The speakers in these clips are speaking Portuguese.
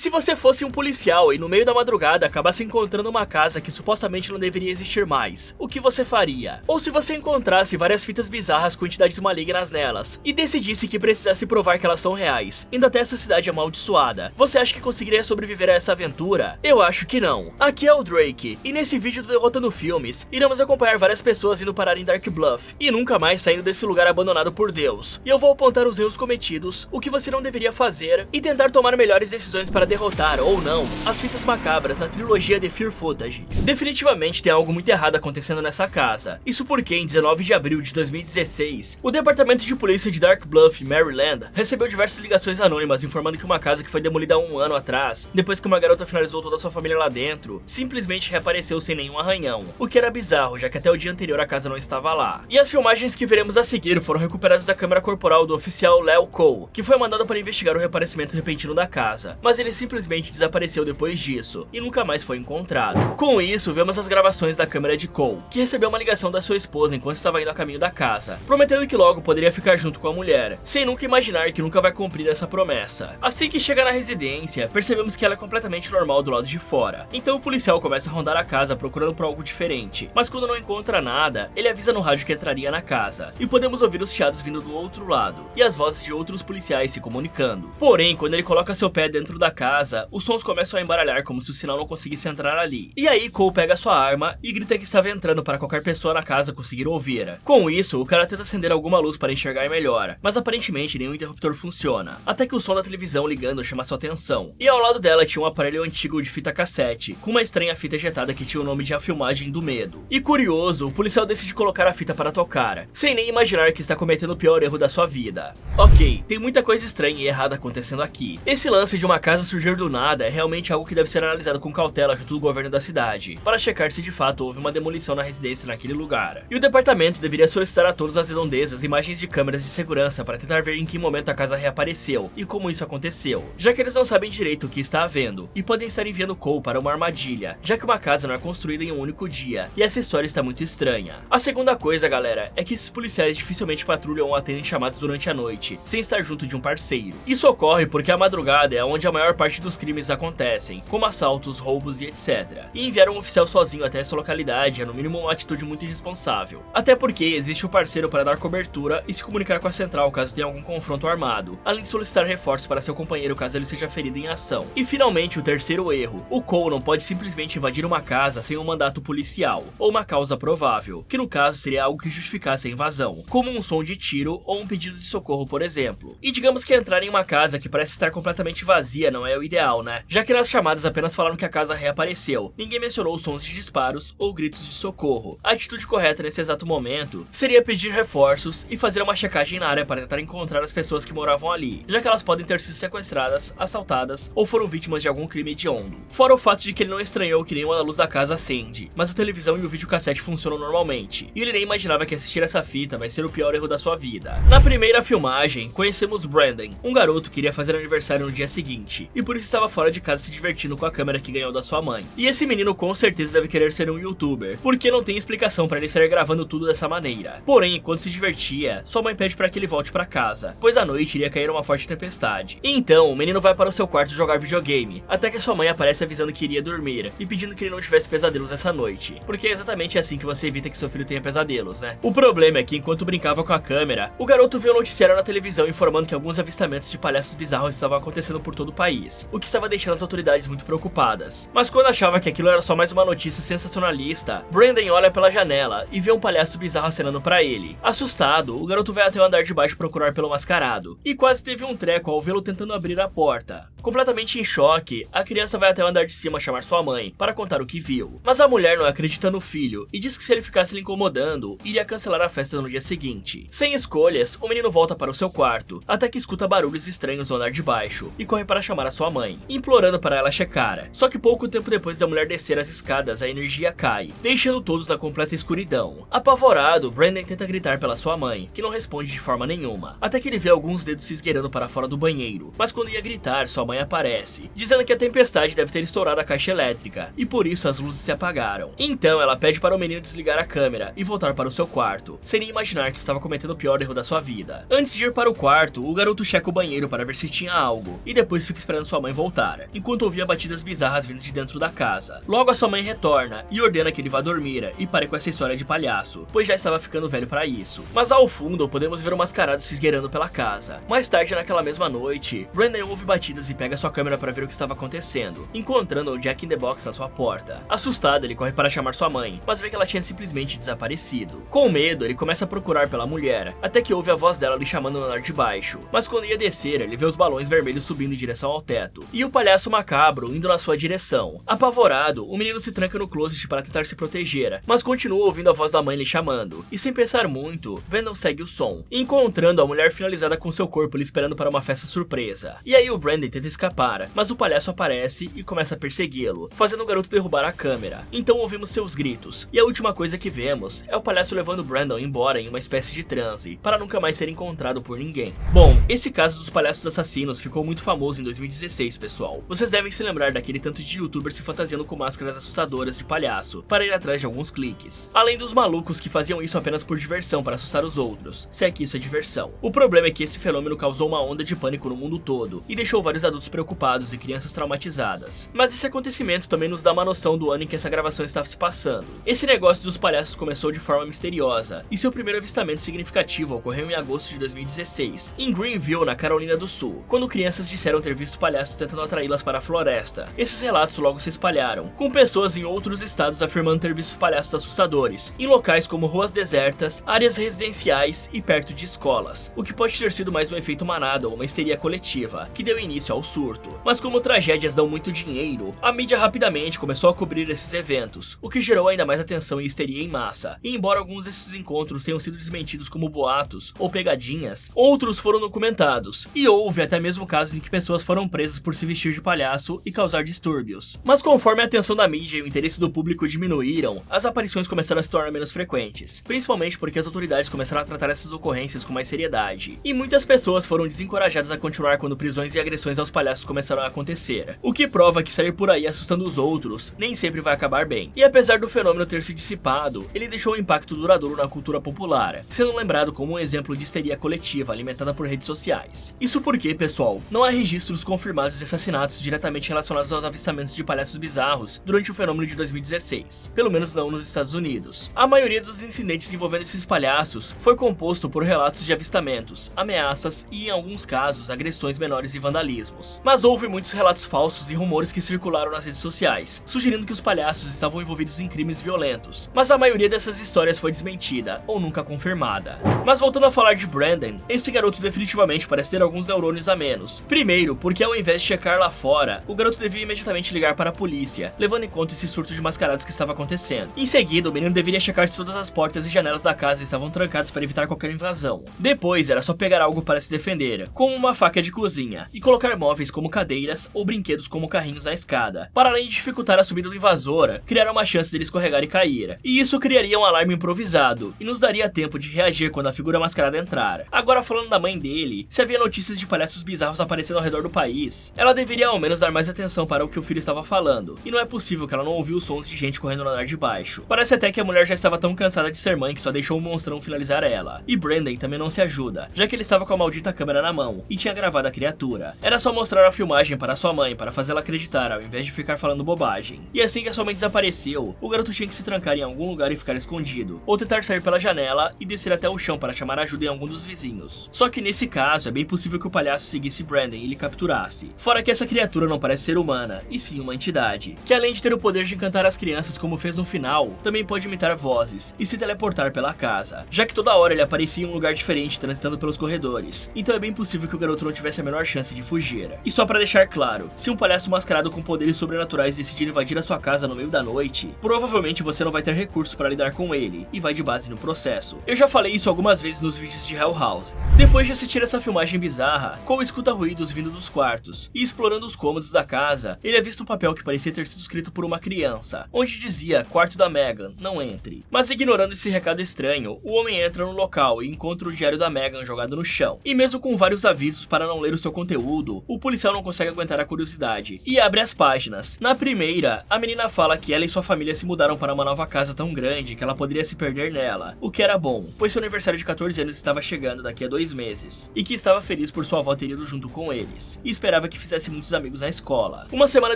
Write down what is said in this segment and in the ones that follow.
se você fosse um policial e no meio da madrugada acabasse encontrando uma casa que supostamente não deveria existir mais, o que você faria? Ou se você encontrasse várias fitas bizarras com entidades malignas nelas e decidisse que precisasse provar que elas são reais, indo até essa cidade amaldiçoada, você acha que conseguiria sobreviver a essa aventura? Eu acho que não. Aqui é o Drake, e nesse vídeo do Derrotando Filmes, iremos acompanhar várias pessoas indo parar em Dark Bluff, e nunca mais saindo desse lugar abandonado por Deus. E eu vou apontar os erros cometidos, o que você não deveria fazer, e tentar tomar melhores decisões para derrotar, ou não, as fitas macabras da trilogia The Fear Footage. Definitivamente tem algo muito errado acontecendo nessa casa. Isso porque em 19 de abril de 2016, o departamento de polícia de Dark Bluff, Maryland, recebeu diversas ligações anônimas informando que uma casa que foi demolida há um ano atrás, depois que uma garota finalizou toda a sua família lá dentro, simplesmente reapareceu sem nenhum arranhão, o que era bizarro, já que até o dia anterior a casa não estava lá. E as filmagens que veremos a seguir foram recuperadas da câmera corporal do oficial Leo Cole, que foi mandado para investigar o reaparecimento repentino da casa, mas ele simplesmente desapareceu depois disso, e nunca mais foi encontrado. Com isso, vemos as gravações da câmera de Cole, que recebeu uma ligação da sua esposa enquanto estava indo a caminho da casa, prometendo que logo poderia ficar junto com a mulher, sem nunca imaginar que nunca vai cumprir essa promessa. Assim que chega na residência, percebemos que ela é completamente normal do lado de fora, então o policial começa a rondar a casa procurando por algo diferente, mas quando não encontra nada, ele avisa no rádio que entraria na casa, e podemos ouvir os chiados vindo do outro lado, e as vozes de outros policiais se comunicando. Porém, quando ele coloca seu pé dentro da casa, os sons começam a embaralhar como se o sinal não conseguisse entrar ali. E aí Cole pega sua arma e grita que estava entrando para qualquer pessoa na casa conseguir ouvir. Com isso, o cara tenta acender alguma luz para enxergar melhor, mas aparentemente nenhum interruptor funciona, até que o som da televisão ligando chama sua atenção. E ao lado dela tinha um aparelho antigo de fita cassete, com uma estranha fita ejetada que tinha o nome de A Filmagem do Medo. E curioso, o policial decide colocar a fita para tocar, sem nem imaginar que está cometendo o pior erro da sua vida. Ok, tem muita coisa estranha e errada acontecendo aqui. Esse lance de uma casa surgir do nada é realmente algo que deve ser analisado com cautela junto do governo da cidade, para checar se de fato houve uma demolição na residência naquele lugar. E o departamento deveria solicitar a todas as redondezas imagens de câmeras de segurança para tentar ver em que momento a casa reapareceu e como isso aconteceu, já que eles não sabem direito o que está havendo, e podem estar enviando Cole para uma armadilha, já que uma casa não é construída em um único dia, e essa história está muito estranha. A segunda coisa, galera, é que esses policiais dificilmente patrulham ou atendem chamados durante a noite, sem estar junto de um parceiro. Isso ocorre porque a madrugada é onde a maior parte dos crimes acontecem, como assaltos, roubos e etc. E enviar um oficial sozinho até essa localidade é no mínimo uma atitude muito irresponsável. Até porque existe um parceiro para dar cobertura e se comunicar com a central caso tenha algum confronto armado, além de solicitar reforços para seu companheiro caso ele seja ferido em ação. E finalmente o terceiro erro, o Cole não pode simplesmente invadir uma casa sem um mandato policial, ou uma causa provável, que no caso seria algo que justificasse a invasão, como um som de tiro ou um pedido de socorro, por exemplo. E digamos que entrar em uma casa que parece estar completamente vazia não é o ideal, né? Já que nas chamadas apenas falaram que a casa reapareceu, ninguém mencionou sons de disparos ou gritos de socorro. A atitude correta nesse exato momento seria pedir reforços e fazer uma checagem na área para tentar encontrar as pessoas que moravam ali, já que elas podem ter sido sequestradas, assaltadas ou foram vítimas de algum crime hediondo. Fora o fato de que ele não estranhou que nenhuma luz da casa acende, mas a televisão e o videocassete funcionam normalmente, e ele nem imaginava que assistir essa fita vai ser o pior erro da sua vida. Na primeira filmagem, conhecemos Brandon, um garoto que iria fazer aniversário no dia seguinte, e por isso estava fora de casa se divertindo com a câmera que ganhou da sua mãe. E esse menino com certeza deve querer ser um youtuber, porque não tem explicação para ele estar gravando tudo dessa maneira. Porém, enquanto se divertia, sua mãe pede para que ele volte para casa, pois à noite iria cair uma forte tempestade. E então, o menino vai para o seu quarto jogar videogame, até que sua mãe aparece avisando que iria dormir, e pedindo que ele não tivesse pesadelos essa noite, porque é exatamente assim que você evita que seu filho tenha pesadelos, né? O problema é que enquanto brincava com a câmera, o garoto viu um noticiário na televisão informando que alguns avistamentos de palhaços bizarros estavam acontecendo por todo o país, o que estava deixando as autoridades muito preocupadas. Mas quando achava que aquilo era só mais uma notícia sensacionalista, Brandon olha pela janela e vê um palhaço bizarro acenando para ele. Assustado, o garoto vai até o andar de baixo procurar pelo mascarado, e quase teve um treco ao vê-lo tentando abrir a porta. Completamente em choque, a criança vai até o andar de cima chamar sua mãe para contar o que viu. Mas a mulher não acredita no filho e diz que se ele ficasse lhe incomodando, iria cancelar a festa no dia seguinte. Sem escolhas, o menino volta para o seu quarto, até que escuta barulhos estranhos no andar de baixo e corre para chamar a sua mãe, implorando para ela checar. Só que pouco tempo depois da mulher descer as escadas, a energia cai, deixando todos na completa escuridão. Apavorado, Brandon tenta gritar pela sua mãe, que não responde de forma nenhuma, até que ele vê alguns dedos se esgueirando para fora do banheiro. Mas quando ia gritar, sua mãe aparece, dizendo que a tempestade deve ter estourado a caixa elétrica, e por isso as luzes se apagaram. Então ela pede para o menino desligar a câmera e voltar para o seu quarto, sem nem imaginar que estava cometendo o pior erro da sua vida. Antes de ir para o quarto, o garoto checa o banheiro para ver se tinha algo, e depois fica esperando sua mãe voltar, enquanto ouvia batidas bizarras vindo de dentro da casa. Logo a sua mãe retorna e ordena que ele vá dormir e pare com essa história de palhaço, pois já estava ficando velho para isso. Mas ao fundo podemos ver um mascarado se esgueirando pela casa. Mais tarde naquela mesma noite, Brandon ouve batidas e pega sua câmera para ver o que estava acontecendo, encontrando o Jack in the Box na sua porta. Assustado, ele corre para chamar sua mãe, mas vê que ela tinha simplesmente desaparecido. Com medo, ele começa a procurar pela mulher, até que ouve a voz dela lhe chamando no andar de baixo. Mas quando ia descer, ele vê os balões vermelhos subindo em direção ao teto, e o palhaço macabro indo na sua direção. Apavorado, o menino se tranca no closet para tentar se proteger, mas continua ouvindo a voz da mãe lhe chamando, e sem pensar muito, Brandon segue o som, encontrando a mulher finalizada com seu corpo lhe esperando para uma festa surpresa. E aí o Brandon tenta escapar, mas o palhaço aparece e começa a persegui-lo, fazendo o garoto derrubar a câmera. Então ouvimos seus gritos, e a última coisa que vemos é o palhaço levando Brandon embora em uma espécie de transe, para nunca mais ser encontrado por ninguém. Bom, esse caso dos palhaços assassinos ficou muito famoso em 2016, pessoal. Vocês devem se lembrar daquele tanto de youtubers se fantasiando com máscaras assustadoras de palhaço, para ir atrás de alguns cliques. Além dos malucos que faziam isso apenas por diversão para assustar os outros, se é que isso é diversão. O problema é que esse fenômeno causou uma onda de pânico no mundo todo, e deixou vários adultos preocupados e crianças traumatizadas. Mas esse acontecimento também nos dá uma noção do ano em que essa gravação estava se passando. Esse negócio dos palhaços começou de forma misteriosa, e seu primeiro avistamento significativo ocorreu em agosto de 2016, em Greenville, na Carolina do Sul, quando crianças disseram ter visto palhaços tentando atraí-las para a floresta. Esses relatos logo se espalharam, com pessoas em outros estados afirmando ter visto palhaços assustadores, em locais como ruas desertas, áreas residenciais e perto de escolas, o que pode ter sido mais um efeito manada ou uma histeria coletiva, que deu início ao surto. Mas como tragédias dão muito dinheiro, a mídia rapidamente começou a cobrir esses eventos, o que gerou ainda mais atenção e histeria em massa. E embora alguns desses encontros tenham sido desmentidos como boatos ou pegadinhas, outros foram documentados, e houve até mesmo casos em que pessoas foram presas por se vestir de palhaço e causar distúrbios. Mas conforme a atenção da mídia e o interesse do público diminuíram, as aparições começaram a se tornar menos frequentes, principalmente porque as autoridades começaram a tratar essas ocorrências com mais seriedade, e muitas pessoas foram desencorajadas a continuar quando prisões e agressões aos palhaços começaram a acontecer, o que prova que sair por aí assustando os outros nem sempre vai acabar bem. E apesar do fenômeno ter se dissipado, ele deixou um impacto duradouro na cultura popular, sendo lembrado como um exemplo de histeria coletiva alimentada por redes sociais. Isso porque, pessoal, não há registros confirmados de assassinatos diretamente relacionados aos avistamentos de palhaços bizarros durante o fenômeno de 2016, pelo menos não nos Estados Unidos. A maioria dos incidentes envolvendo esses palhaços foi composto por relatos de avistamentos, ameaças e, em alguns casos, agressões menores e vandalismos. Mas houve muitos relatos falsos e rumores que circularam nas redes sociais, sugerindo que os palhaços estavam envolvidos em crimes violentos, mas a maioria dessas histórias foi desmentida ou nunca confirmada. Mas voltando a falar de Brandon, esse garoto definitivamente parece ter alguns neurônios a menos. Primeiro, porque ao invés de checar lá fora, o garoto devia imediatamente ligar para a polícia, levando em conta esse surto de mascarados que estava acontecendo. Em seguida, o menino deveria checar se todas as portas e janelas da casa estavam trancadas para evitar qualquer invasão. Depois, era só pegar algo para se defender, como uma faca de cozinha, e colocar móveis como cadeiras ou brinquedos como carrinhos na escada, para além de dificultar a subida do invasor, criar uma chance dele escorregar e cair. E isso criaria um alarme improvisado, e nos daria tempo de reagir quando a figura mascarada entrar. Agora, falando da mãe dele, se havia notícias de palhaços bizarros aparecendo ao redor do país, ela deveria ao menos dar mais atenção para o que o filho estava falando, e não é possível que ela não ouviu os sons de gente correndo no andar de baixo. Parece até que a mulher já estava tão cansada de ser mãe que só deixou o monstrão finalizar ela. E Brandon também não se ajuda, já que ele estava com a maldita câmera na mão e tinha gravado a criatura. Era só mostrar a filmagem para sua mãe para fazê-la acreditar ao invés de ficar falando bobagem. E assim que a sua mãe desapareceu, o garoto tinha que se trancar em algum lugar e ficar escondido, ou tentar sair pela janela e descer até o chão para chamar ajuda em algum dos vizinhos. Só que nesse caso é bem possível que o palhaço seguisse Brandon e lhe capturasse. Fora que essa criatura não parece ser humana, e sim uma entidade, que além de ter o poder de encantar as crianças como fez no final, também pode imitar vozes e se teleportar pela casa, já que toda hora ele aparecia em um lugar diferente transitando pelos corredores, então é bem possível que o garoto não tivesse a menor chance de fugir. E só pra deixar claro, se um palhaço mascarado com poderes sobrenaturais decidir invadir a sua casa no meio da noite, provavelmente você não vai ter recursos para lidar com ele, e vai de base no processo. Eu já falei isso algumas vezes nos vídeos de Hell House. Depois de assistir essa filmagem bizarra, Cole escuta ruídos vindo dos quartos, e explorando os cômodos da casa, ele avista um papel que parecia ter sido escrito por uma criança, onde dizia quarto da Megan, não entre. Mas ignorando esse recado estranho, o homem entra no local e encontra o diário da Megan jogado no chão. E mesmo com vários avisos para não ler o seu conteúdo, o policial não consegue aguentar a curiosidade e abre as páginas. Na primeira, a menina fala que ela e sua família se mudaram para uma nova casa tão grande que ela poderia se perder nela, o que era bom, pois seu aniversário de 14 anos estava chegando daqui a 2 meses, e que estava feliz por sua avó ter ido junto com eles, e esperava esperava que fizesse muitos amigos na escola. Uma semana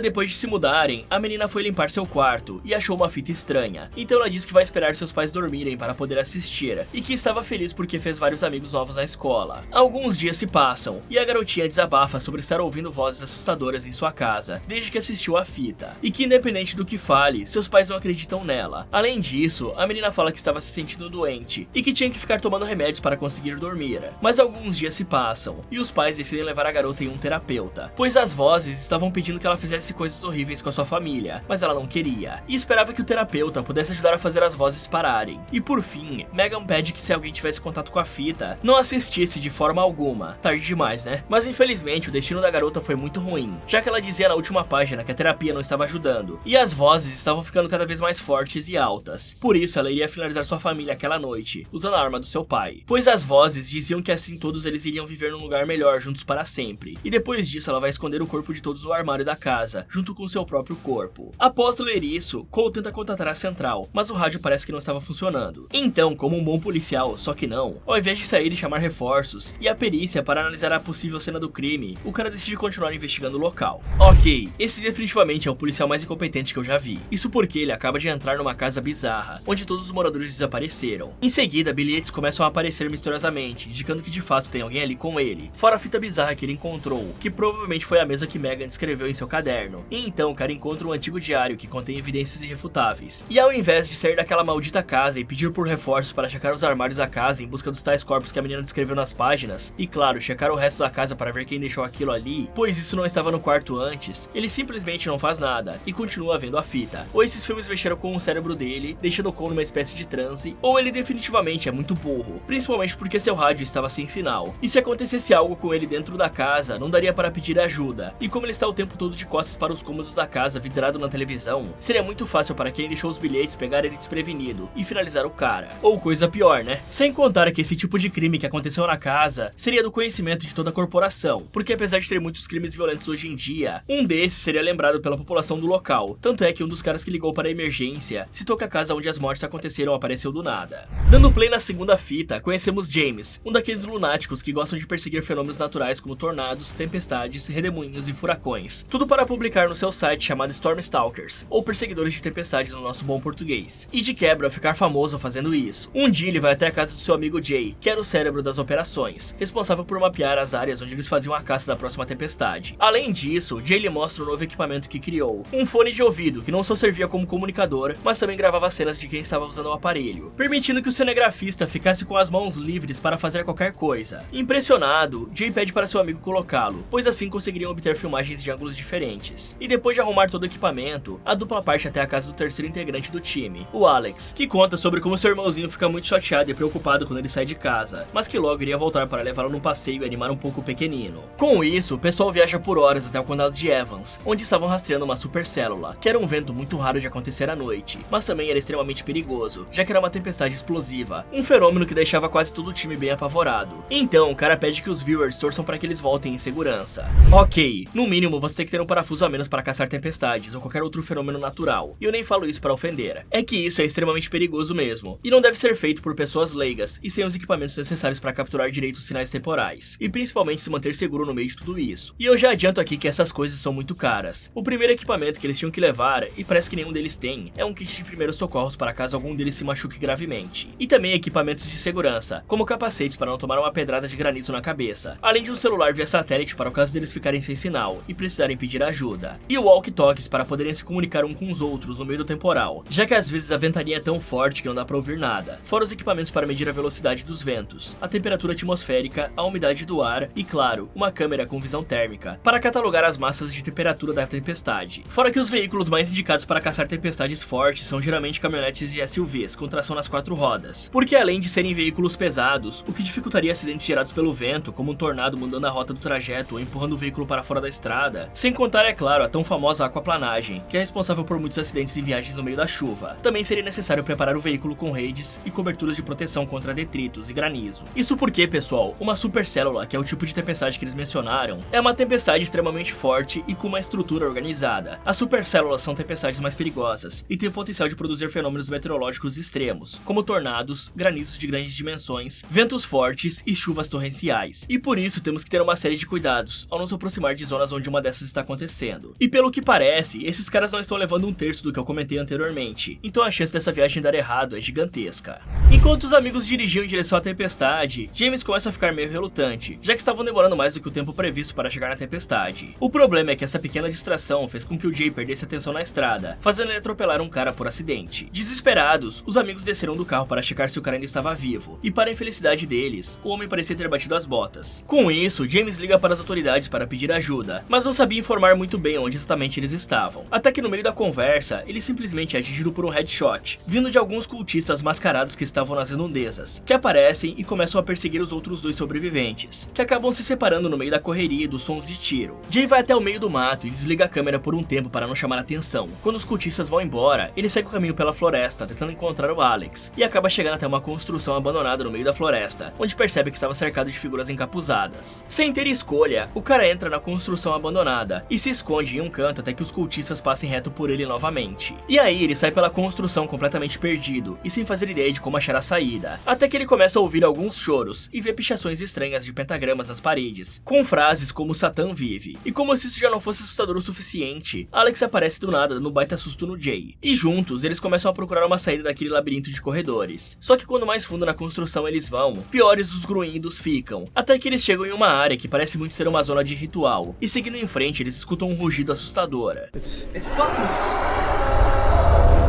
depois de se mudarem, a menina foi limpar seu quarto e achou uma fita estranha. Então ela disse que vai esperar seus pais dormirem para poder assistir, e que estava feliz porque fez vários amigos novos na escola. Alguns dias se passam, e a garotinha desabafa sobre estar ouvindo vozes assustadoras em sua casa, desde que assistiu a fita, e que independente do que fale, seus pais não acreditam nela. Além disso, a menina fala que estava se sentindo doente, e que tinha que ficar tomando remédios para conseguir dormir. Mas alguns dias se passam, e os pais decidem levar a garota em um terapeuta, pois as vozes estavam pedindo que ela fizesse coisas horríveis com a sua família, mas ela não queria, e esperava que o terapeuta pudesse ajudar a fazer as vozes pararem. E por fim, Megan pede que se alguém tivesse contato com a fita, não assistisse de forma alguma. Tarde demais, né? Mas infelizmente o destino da garota foi muito ruim, já que ela dizia na última página que a terapia não estava ajudando, e as vozes estavam ficando cada vez mais fortes e altas. Por isso ela iria finalizar sua família aquela noite, usando a arma do seu pai, pois as vozes diziam que assim todos eles iriam viver num lugar melhor juntos para sempre. E depois disso ela vai esconder o corpo de todos no armário da casa, junto com seu próprio corpo. Após ler isso, Cole tenta contatar a central, mas o rádio parece que não estava funcionando. Então, como um bom policial, só que não, ao invés de sair e chamar reforços e a perícia para analisar a possível cena do crime, o cara decide continuar investigando o local. Ok, esse definitivamente é o policial mais incompetente que eu já vi. Isso porque ele acaba de entrar numa casa bizarra, onde todos os moradores desapareceram. Em seguida, bilhetes começam a aparecer misteriosamente, indicando que de fato tem alguém ali com ele, fora a fita bizarra que ele encontrou, que provavelmente foi a mesma que Megan descreveu em seu caderno. E então o cara encontra um antigo diário que contém evidências irrefutáveis. E ao invés de sair daquela maldita casa e pedir por reforços para checar os armários da casa em busca dos tais corpos que a menina descreveu nas páginas, e claro, checar o resto da casa para ver quem deixou aquilo ali, pois isso não estava no quarto antes, ele simplesmente não faz nada e continua vendo a fita. Ou esses filmes mexeram com o cérebro dele, deixando Cole numa espécie de transe, ou ele definitivamente é muito burro, principalmente porque seu rádio estava sem sinal. E se acontecesse algo com ele dentro da casa, não daria para pedir ajuda. E como ele está o tempo todo de costas para os cômodos da casa, vidrado na televisão, seria muito fácil para quem deixou os bilhetes pegar ele desprevenido e finalizar o cara. Ou coisa pior, né? Sem contar que esse tipo de crime que aconteceu na casa seria do conhecimento de toda a corporação, porque apesar de ter muitos crimes violentos hoje em dia, um desses seria lembrado pela população do local. Tanto é que um dos caras que ligou para a emergência citou que a casa onde as mortes aconteceram apareceu do nada. Dando play na segunda fita, conhecemos James, um daqueles lunáticos que gostam de perseguir fenômenos naturais como tornados, tempestades, redemoinhos e furacões. Tudo para publicar no seu site chamado Storm Stalkers, ou Perseguidores de Tempestades no nosso bom português. E de quebra ficar famoso fazendo isso. Um dia ele vai até a casa do seu amigo Jay, que era o cérebro das operações, responsável por mapear as áreas onde eles faziam a caça da próxima tempestade. Além disso, Jay lhe mostra o novo equipamento que criou, um fone de ouvido que não só servia como comunicador, mas também gravava cenas de quem estava usando o aparelho, permitindo que o cinegrafista ficasse com as mãos livres para fazer qualquer coisa. Impressionado, Jay pede para seu amigo colocá-lo, pois assim conseguiriam obter filmagens de ângulos diferentes. E depois de arrumar todo o equipamento, a dupla parte até a casa do terceiro integrante do time, o Alex, que conta sobre como seu irmãozinho fica muito chateado e preocupado quando ele sai de casa, mas que logo iria voltar para levá-lo num passeio e animar um pouco o pequenino. Com isso, o pessoal viaja por horas até o condado de Evans, onde estavam rastreando uma supercélula, que era um vento muito raro de acontecer à noite, mas também era extremamente perigoso, já que era uma tempestade explosiva, um fenômeno que deixava quase todo o time bem apavorado. Então, o cara pede que os viewers torçam para que eles voltem em segurança. Ok, no mínimo você tem que ter um parafuso a menos para caçar tempestades ou qualquer outro fenômeno natural, e eu nem falo isso para ofender. É que isso é extremamente perigoso mesmo, e não deve ser feito por pessoas leigas e sem os equipamentos necessários para capturar direito os sinais temporais, e principalmente se manter seguro no meio de tudo isso. E eu já adianto aqui que essas coisas são muito caras. O primeiro equipamento que eles tinham que levar, e parece que nenhum deles tem, é um kit de primeiros socorros para caso algum deles se machuque gravemente. E também equipamentos de segurança, como capacetes para não tomar uma pedrada de granizo na cabeça, além de um celular via satélite para o caso deles ficarem sem sinal e precisarem pedir ajuda. E o walkie-talkies para poderem se comunicar um com os outros no meio do temporal, já que às vezes a ventania é tão forte que não dá para ouvir nada. Fora os equipamentos para medir a velocidade dos ventos, a temperatura atmosférica, a umidade do ar e, claro, uma câmera com visão térmica, para catalogar as massas de temperatura da tempestade. Fora que os veículos mais indicados para caçar tempestades fortes são geralmente caminhonetes e SUVs, com tração nas 4 rodas. Porque além de serem veículos pesados, o que dificultaria acidentes gerados pelo vento, como um tornado mudando a rota do trajeto ou empurrando o veículo para fora da estrada, sem contar, é claro, a tão famosa aquaplanagem, que é responsável por muitos acidentes em viagens no meio da chuva. Também seria necessário preparar o veículo com redes e coberturas de proteção contra detritos e granizo. Isso porque, pessoal, uma supercélula, que é o tipo de tempestade que eles mencionaram, é uma tempestade extremamente forte e com uma estrutura organizada. As supercélulas são tempestades mais perigosas e têm o potencial de produzir fenômenos meteorológicos extremos, como tornados, granizos de grandes dimensões, ventos fortes e chuvas torrenciais. E por isso temos que ter uma série de cuidados, ao nos aproximar de zonas onde uma dessas está acontecendo. E pelo que parece, esses caras não estão levando um terço do que eu comentei anteriormente, então a chance dessa viagem dar errado é gigantesca. Enquanto os amigos dirigiam em direção à tempestade, James começa a ficar meio relutante, já que estavam demorando mais do que o tempo previsto para chegar na tempestade. O problema é que essa pequena distração fez com que o Jay perdesse atenção na estrada, fazendo ele atropelar um cara por acidente. Desesperados, os amigos desceram do carro para checar se o cara ainda estava vivo, e para a infelicidade deles, o homem parecia ter batido as botas. Com isso, James liga para as autoridades para pedir ajuda, mas não sabia informar muito bem onde exatamente eles estavam. Até que no meio da conversa, ele simplesmente é atingido por um headshot, vindo de alguns cultistas mascarados que estavam nas redondezas, que aparecem e começam a perseguir os outros dois sobreviventes, que acabam se separando no meio da correria e dos sons de tiro. Jay vai até o meio do mato e desliga a câmera por um tempo para não chamar atenção. Quando os cultistas vão embora, ele segue o caminho pela floresta tentando encontrar o Alex, e acaba chegando até uma construção abandonada no meio da floresta, onde percebe que estava cercado de figuras encapuzadas. Sem ter escolha, o cara entra na construção abandonada e se esconde em um canto até que os cultistas passem reto por ele novamente. E aí ele sai pela construção completamente perdido e sem fazer ideia de como achar a saída, até que ele começa a ouvir alguns choros e vê pichações estranhas de pentagramas nas paredes, com frases como Satã vive. E como se isso já não fosse assustador o suficiente, Alex aparece do nada dando um baita susto no Jay, e juntos eles começam a procurar uma saída daquele labirinto de corredores. Só que quando mais fundo na construção eles vão, piores os grunhidos ficam, até que eles chegam em uma área que parece muito ser uma zona de ritual, e seguindo em frente eles escutam um rugido assustador. It's fucking...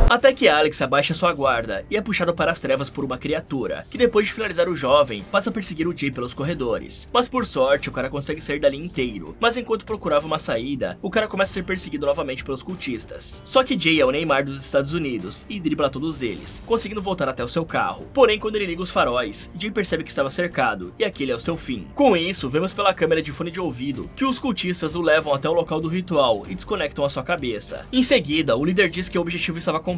Até que Alex abaixa sua guarda e é puxado para as trevas por uma criatura, que depois de finalizar o jovem, passa a perseguir o Jay pelos corredores. Mas por sorte, o cara consegue sair dali inteiro, mas enquanto procurava uma saída, o cara começa a ser perseguido novamente pelos cultistas. Só que Jay é o Neymar dos Estados Unidos e dribla todos eles, conseguindo voltar até o seu carro. Porém, quando ele liga os faróis, Jay percebe que estava cercado, e aquele é o seu fim. Com isso, vemos pela câmera de fone de ouvido que os cultistas o levam até o local do ritual e desconectam a sua cabeça. Em seguida, o líder diz que o objetivo estava completo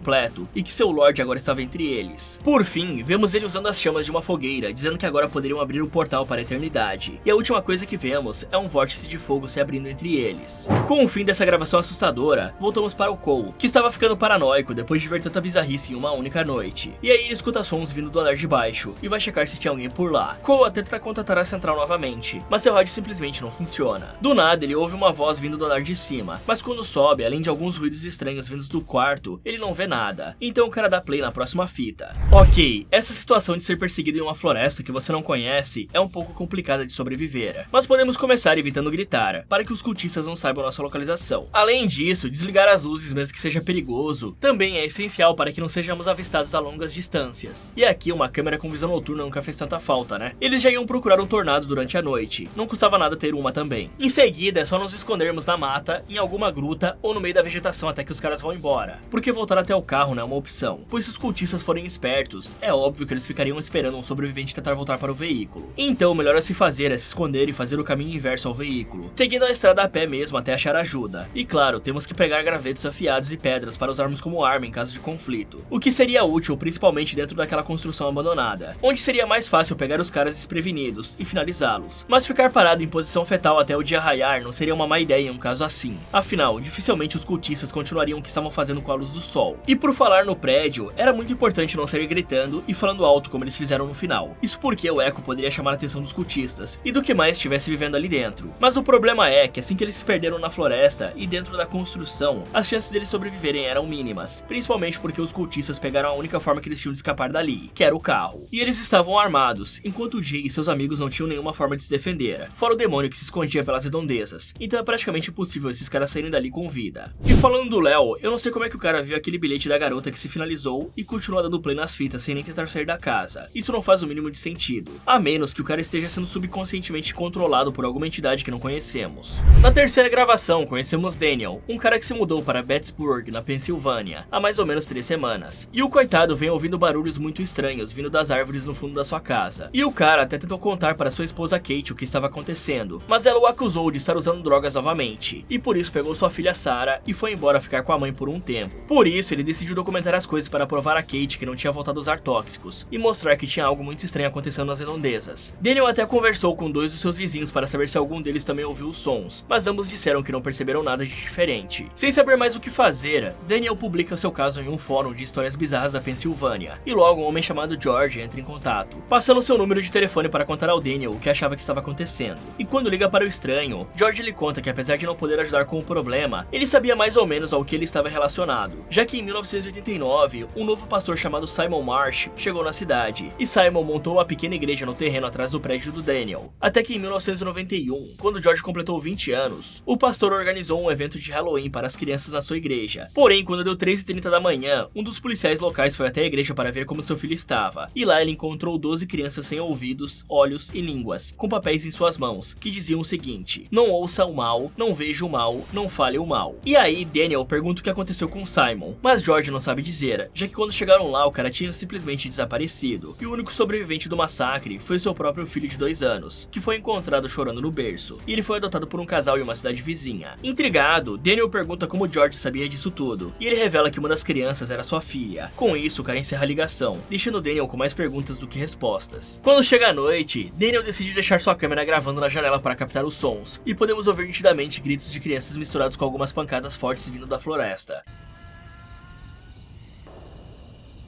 e que seu Lorde agora estava entre eles. Por fim, vemos ele usando as chamas de uma fogueira, dizendo que agora poderiam abrir o portal para a eternidade. E a última coisa que vemos é um vórtice de fogo se abrindo entre eles. Com o fim dessa gravação assustadora, voltamos para o Cole, que estava ficando paranoico depois de ver tanta bizarrice em uma única noite. E aí ele escuta sons vindo do andar de baixo e vai checar se tinha alguém por lá. Cole tenta contatar a central novamente, mas seu rádio simplesmente não funciona. Do nada ele ouve uma voz vindo do andar de cima, mas quando sobe, além de alguns ruídos estranhos vindos do quarto, ele não vê nada. Então o cara dá play na próxima fita. Ok, essa situação de ser perseguido em uma floresta que você não conhece é um pouco complicada de sobreviver, mas podemos começar evitando gritar, para que os cultistas não saibam nossa localização. Além disso, desligar as luzes mesmo que seja perigoso, também é essencial para que não sejamos avistados a longas distâncias. E aqui uma câmera com visão noturna nunca fez tanta falta, né? Eles já iam procurar um tornado durante a noite, não custava nada ter uma também. Em seguida é só nos escondermos na mata, em alguma gruta ou no meio da vegetação até que os caras vão embora, porque voltar até o carro não é uma opção, pois se os cultistas forem espertos, é óbvio que eles ficariam esperando um sobrevivente tentar voltar para o veículo. Então o melhor a se fazer é se esconder e fazer o caminho inverso ao veículo, seguindo a estrada a pé mesmo até achar ajuda. E claro, temos que pegar gravetos afiados e pedras para usarmos como arma em caso de conflito, o que seria útil principalmente dentro daquela construção abandonada, onde seria mais fácil pegar os caras desprevenidos e finalizá-los. Mas ficar parado em posição fetal até o dia raiar não seria uma má ideia em um caso assim, afinal, dificilmente os cultistas continuariam o que estavam fazendo com a luz do sol. E por falar no prédio, era muito importante não sair gritando e falando alto como eles fizeram no final. Isso porque o eco poderia chamar a atenção dos cultistas e do que mais estivesse vivendo ali dentro. Mas o problema é que assim que eles se perderam na floresta e dentro da construção, as chances deles sobreviverem eram mínimas, principalmente porque os cultistas pegaram a única forma que eles tinham de escapar dali, que era o carro. E eles estavam armados, enquanto Jay e seus amigos não tinham nenhuma forma de se defender, fora o demônio que se escondia pelas redondezas. Então é praticamente impossível esses caras saírem dali com vida. E falando do Léo, eu não sei como é que o cara viu aquele bilhete da garota que se finalizou e continua dando play nas fitas sem nem tentar sair da casa. Isso não faz o mínimo de sentido, a menos que o cara esteja sendo subconscientemente controlado por alguma entidade que não conhecemos. Na terceira gravação, conhecemos Daniel, um cara que se mudou para Bettsburg, na Pensilvânia, há mais ou menos 3 semanas. E o coitado vem ouvindo barulhos muito estranhos vindo das árvores no fundo da sua casa. E o cara até tentou contar para sua esposa Kate o que estava acontecendo, mas ela o acusou de estar usando drogas novamente, e por isso pegou sua filha Sarah e foi embora ficar com a mãe por um tempo. Por isso ele decidiu documentar as coisas para provar a Kate que não tinha voltado a usar tóxicos e mostrar que tinha algo muito estranho acontecendo nas redondezas. Daniel até conversou com 2 dos seus vizinhos para saber se algum deles também ouviu os sons, mas ambos disseram que não perceberam nada de diferente. Sem saber mais o que fazer, Daniel publica seu caso em um fórum de histórias bizarras da Pensilvânia, e logo um homem chamado George entra em contato, passando seu número de telefone para contar ao Daniel o que achava que estava acontecendo. E quando liga para o estranho, George lhe conta que apesar de não poder ajudar com o problema, ele sabia mais ou menos ao que ele estava relacionado, já que em 1989, um novo pastor chamado Simon Marsh chegou na cidade, e Simon montou uma pequena igreja no terreno atrás do prédio do Daniel. Até que em 1991, quando George completou 20 anos, o pastor organizou um evento de Halloween para as crianças na sua igreja. Porém, quando deu 3h30 da manhã, um dos policiais locais foi até a igreja para ver como seu filho estava, e lá ele encontrou 12 crianças sem ouvidos, olhos e línguas, com papéis em suas mãos, que diziam o seguinte: não ouça o mal, não veja o mal, não fale o mal. E aí, Daniel pergunta o que aconteceu com Simon, mas George não sabe dizer, já que quando chegaram lá o cara tinha simplesmente desaparecido, e o único sobrevivente do massacre foi seu próprio filho de 2 anos, que foi encontrado chorando no berço, e ele foi adotado por um casal em uma cidade vizinha. Intrigado, Daniel pergunta como George sabia disso tudo, e ele revela que uma das crianças era sua filha. Com isso, o cara encerra a ligação, deixando Daniel com mais perguntas do que respostas. Quando chega a noite, Daniel decide deixar sua câmera gravando na janela para captar os sons, e podemos ouvir nitidamente gritos de crianças misturados com algumas pancadas fortes vindo da floresta.